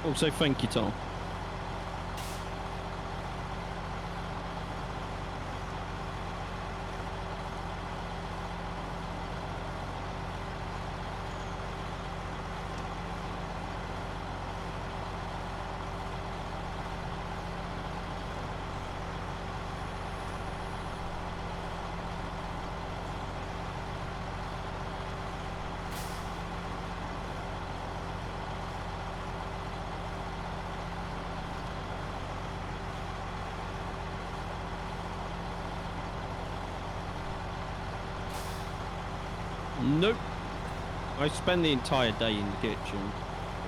Also, thank you, Tom. Nope. I spend the entire day in the kitchen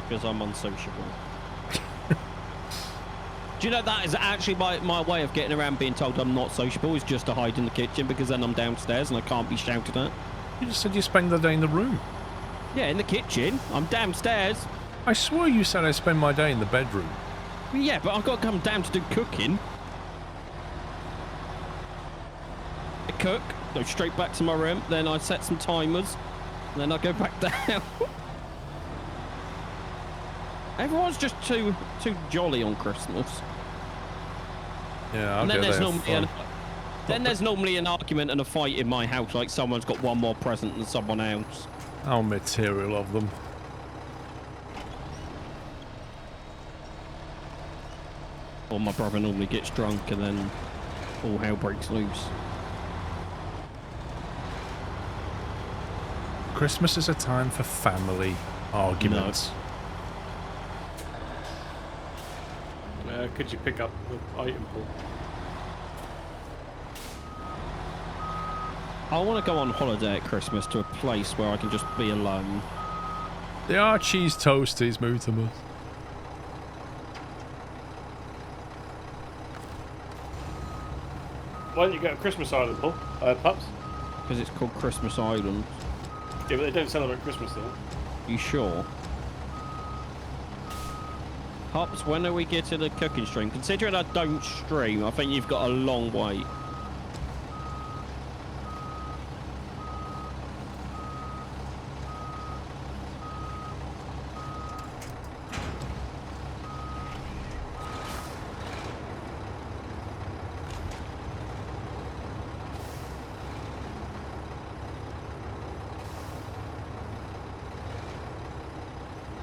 because I'm unsociable. Do you know that is actually my way of getting around being told I'm not sociable is just to hide in the kitchen because then I'm downstairs and I can't be shouted at. You just said you spend the day in the room. Yeah, in the kitchen. I'm downstairs. I swore you said I spend my day in the bedroom. Yeah, but I've got to come down to do cooking. I cook, go straight back to my room, then I set some timers, and then I go back down. Everyone's just too jolly on Christmas. Yeah, and then there's normally an argument and a fight in my house, like someone's got one more present than someone else. How material of them. Or my brother normally gets drunk and then all hell breaks loose. Christmas is a time for family arguments. Could you pick up the item pool? I want to go on holiday at Christmas to a place where I can just be alone. They are cheese toasties, Mutimus. Why don't you go to Christmas Island, Paul? Pups? Because it's called Christmas Island. Yeah, but they don't celebrate Christmas there. You sure? Hops, when are we getting a cooking stream? Considering I don't stream, I think you've got a long wait.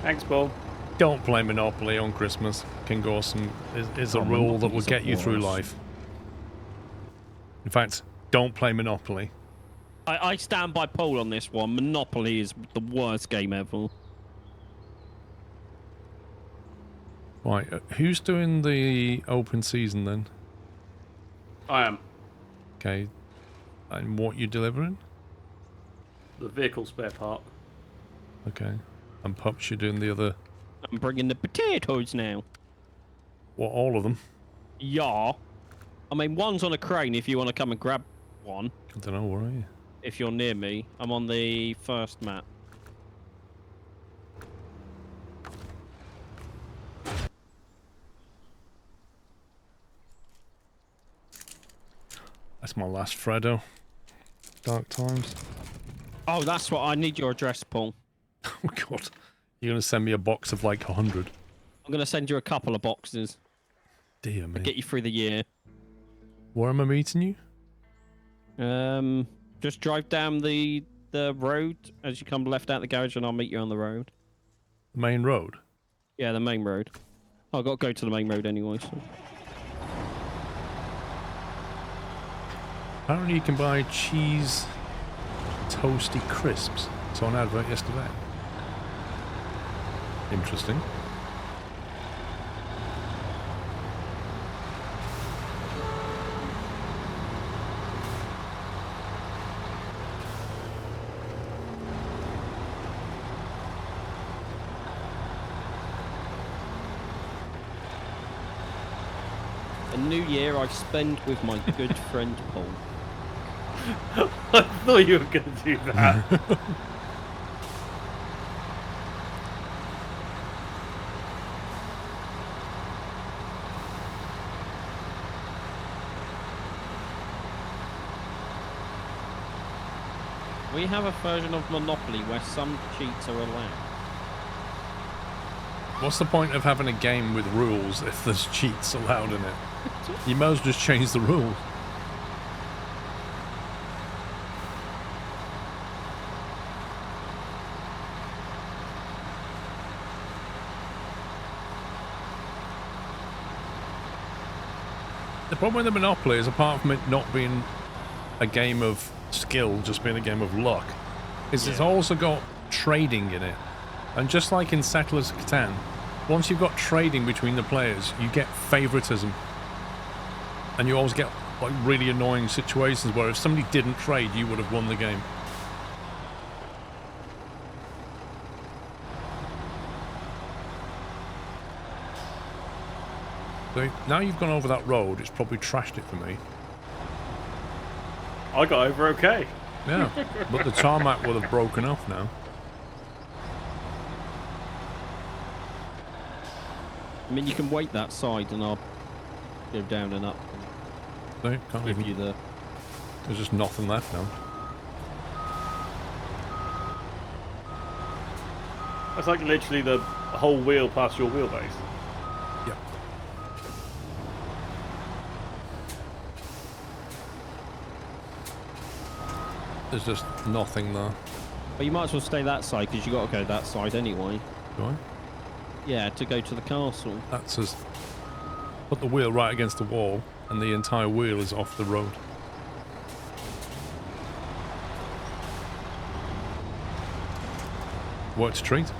Thanks, Paul. Don't play Monopoly on Christmas. King Gorson is a rule that will get you through life. In fact, don't play Monopoly. I stand by Paul on this one. Monopoly is the worst game ever. Right, who's doing the open season then? I am. Okay, and what you delivering? The vehicle spare part. Okay, and Pups, you're doing the other... I'm bringing the potatoes now. What, all of them? Yeah. I mean, one's on a crane if you want to come and grab one. I don't know, where are you? If you're near me. I'm on the first map. That's my last Freddo. Dark times. Oh, that's what I need your address, Paul. Oh god. You're gonna send me a box of like 100. I'm gonna send you a couple of boxes. Dear me. To get you through the year. Where am I meeting you? Just drive down the road as you come left out the garage, and I'll meet you on the road. The main road? Yeah, the main road. I've got to go to the main road anyway, so... Apparently you can buy cheese toasty crisps. Saw an advert yesterday. Interesting. A new year I spend with my good friend Paul. I thought you were going to do that. We have a version of Monopoly where some cheats are allowed. What's the point of having a game with rules if there's cheats allowed in it? You might as well just change the rules. The problem with the Monopoly is, apart from it not being a game of skill, just being a game of luck, is it's also got trading in it. And just like in Settlers of Catan, once you've got trading between the players, you get favoritism. And you always get like really annoying situations where if somebody didn't trade, you would have won the game. So now you've gone over that road, it's probably trashed it for me. I got over okay. Yeah, but the tarmac will have broken off now. I mean, you can wait that side and I'll go down and up. No, can't Give even. you the... There's just nothing left now. That's like literally the whole wheel past your wheelbase. Yep. There's just nothing there. But you might as well stay that side because you got to go that side anyway. Do I? Yeah, to go to the castle. That's just... Put the wheel right against the wall and the entire wheel is off the road. What's a treat?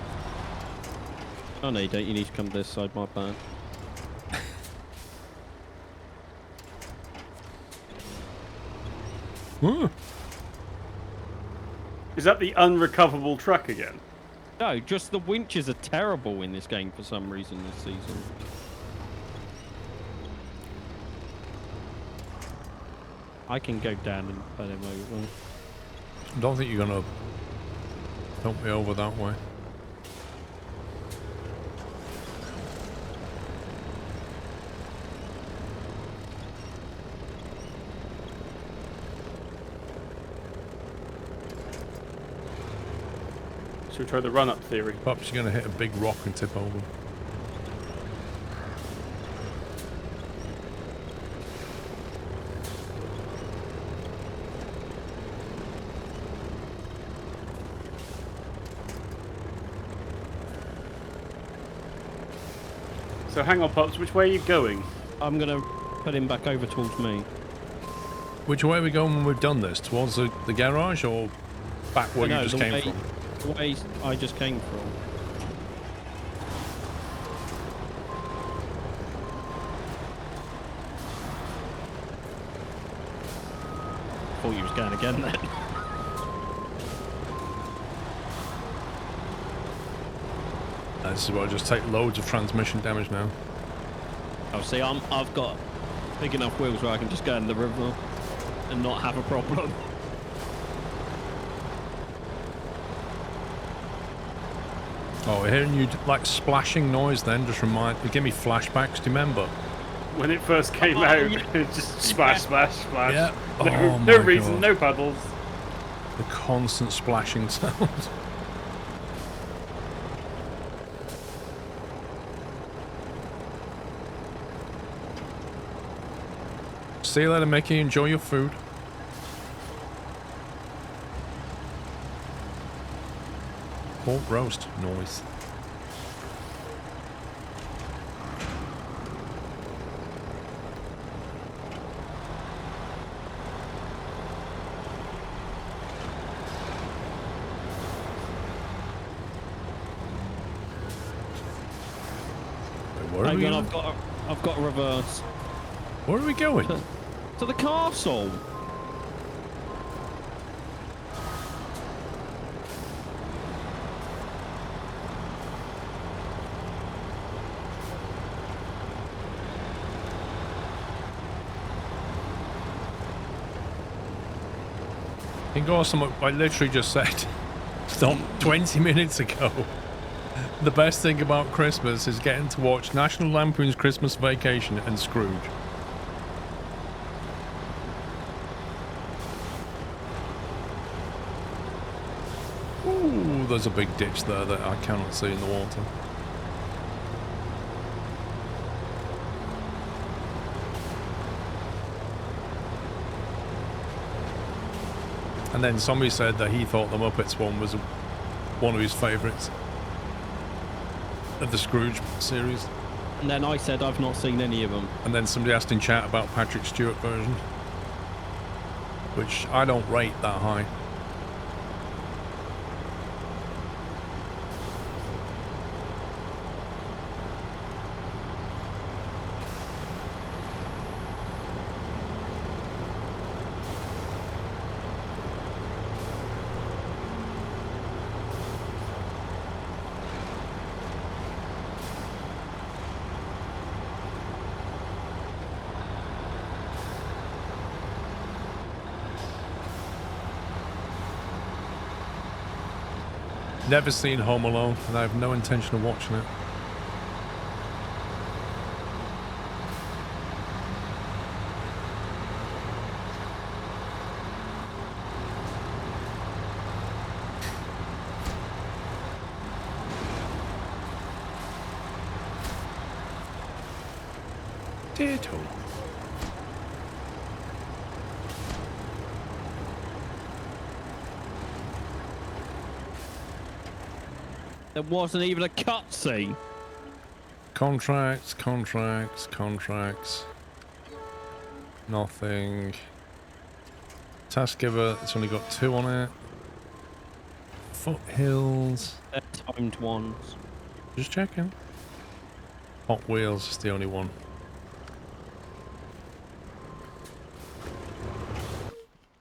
Oh no, you don't. You need to come this side, my bad. Ooh. Is that the unrecoverable truck again? No, just the winches are terrible in this game for some reason this season. I can go down and put him over. I don't think you're gonna help me over that way. Should we try the run-up theory? Perhaps you're gonna hit a big rock and tip over. So hang on, Pops, which way are you going? I'm gonna put him back over towards me. Which way are we going when we've done this? Towards the garage or back where you just came from? The way I just came from. Thought you was going again then. This is where I just take loads of transmission damage now. Oh, see, I've got big enough wheels where I can just go in the river and not have a problem. Oh, hearing you like splashing noise then just give me flashbacks. Do you remember when it first came Oh, out. yeah. It just splash, splash, splash. Yeah. No, Oh no my reason, God. no puddles. The constant splashing sound. See you later, Mickey. Enjoy your food. Pork roast. Nice. Where are we Hang on, going? I've got a reverse. Where are we going? To the castle. I think awesome. I literally just said, stop 20 minutes ago. The best thing about Christmas is getting to watch National Lampoon's Christmas Vacation and Scrooge. Ooh, there's a big ditch there that I cannot see in the water. And then somebody said that he thought the Muppets one was one of his favourites of the Scrooge series. And then I said I've not seen any of them. And then somebody asked in chat about Patrick Stewart version, which I don't rate that high. Never seen Home Alone, and I have no intention of watching it. Ditto. There wasn't even a cutscene. Contracts, contracts, contracts. Nothing. Task giver, it's only got 2 on it. Foothills. They're timed ones. Just checking. Hot Wheels is the only one.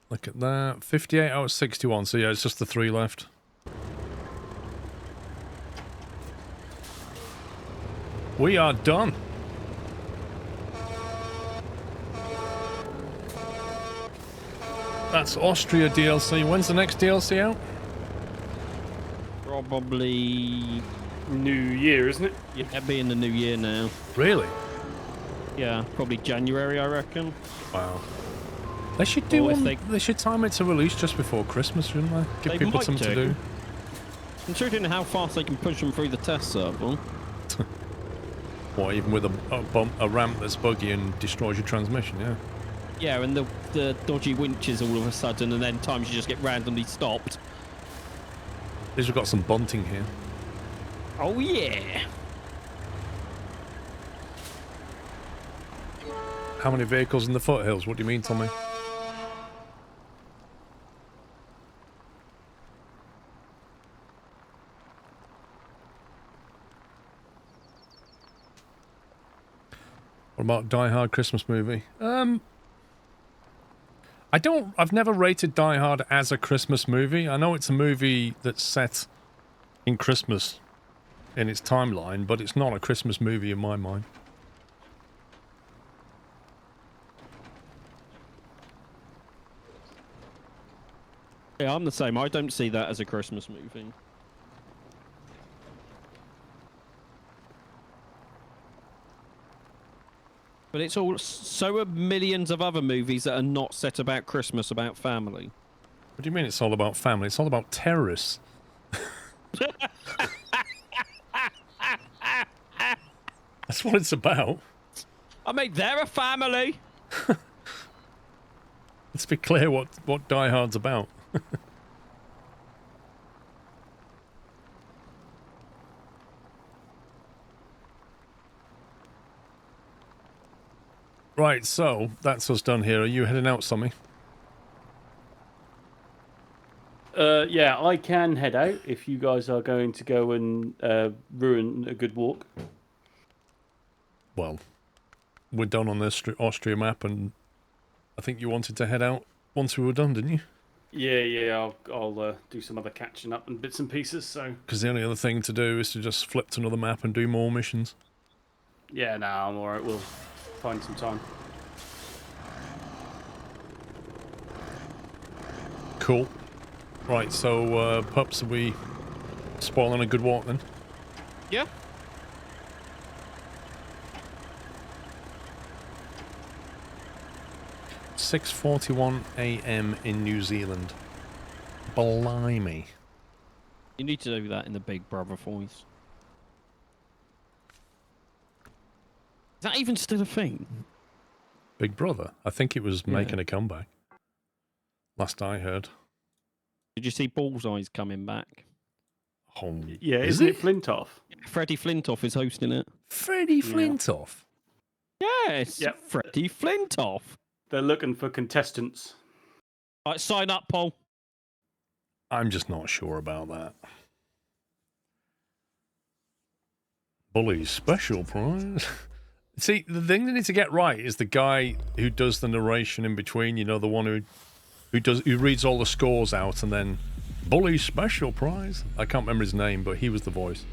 Look at that. 58 out of 61, so yeah, it's just the 3 left. We are done. That's Austria DLC. When's the next DLC out? Probably... New Year, isn't it? Yeah, it'd be in the new year now. Really? Yeah, probably January, I reckon. Wow. They should do Or if one. They should time it to release just before Christmas, shouldn't they? Give They people might something to do. do. Considering how fast they can push them through the test server. What, even with a ramp that's buggy and destroys your transmission, yeah. Yeah, and the dodgy winches all of a sudden, and then times you just get randomly stopped. At least we've got some bunting here. Oh yeah! How many vehicles in the foothills? What do you mean, Tommy? What about Die Hard Christmas movie? I've never rated Die Hard as a Christmas movie. I know it's a movie that's set in Christmas in its timeline, but it's not a Christmas movie in my mind. Yeah, I'm the same. I don't see that as a Christmas movie. But it's all so are millions of other movies that are not set about Christmas, about family. What do you mean it's all about family? It's all about terrorists. That's what it's about. I mean, they're a family. Let's be clear what Die Hard's about. Right, so that's us done here. Are you heading out, Sommy? Yeah, I can head out if you guys are going to go and ruin a good walk. Well, we're done on this Austria map, and I think you wanted to head out once we were done, didn't you? Yeah, I'll do some other catching up and bits and pieces, so... Because the only other thing to do is to just flip to another map and do more missions. Yeah, nah, I'm alright, we'll find some time. Cool. Right, so, pups, are we spoiling a good walk then? Yeah. .41 a.m. in New Zealand. Blimey. You need to do that in the Big Brother voice. Is that even still a thing? Big Brother? I think it was making a comeback. Last I heard. Did you see Bullseye's coming back? Oh, yeah, isn't it Flintoff? Freddie Flintoff is hosting it. Freddie Flintoff? Yes, Yep. Freddie Flintoff. They're looking for contestants. Right, sign up, Paul. I'm just not sure about that. Bully's special prize. See, the thing they need to get right is the guy who does the narration in between. You know, the one who reads all the scores out and then Bully's special prize. I can't remember his name, but he was the voice.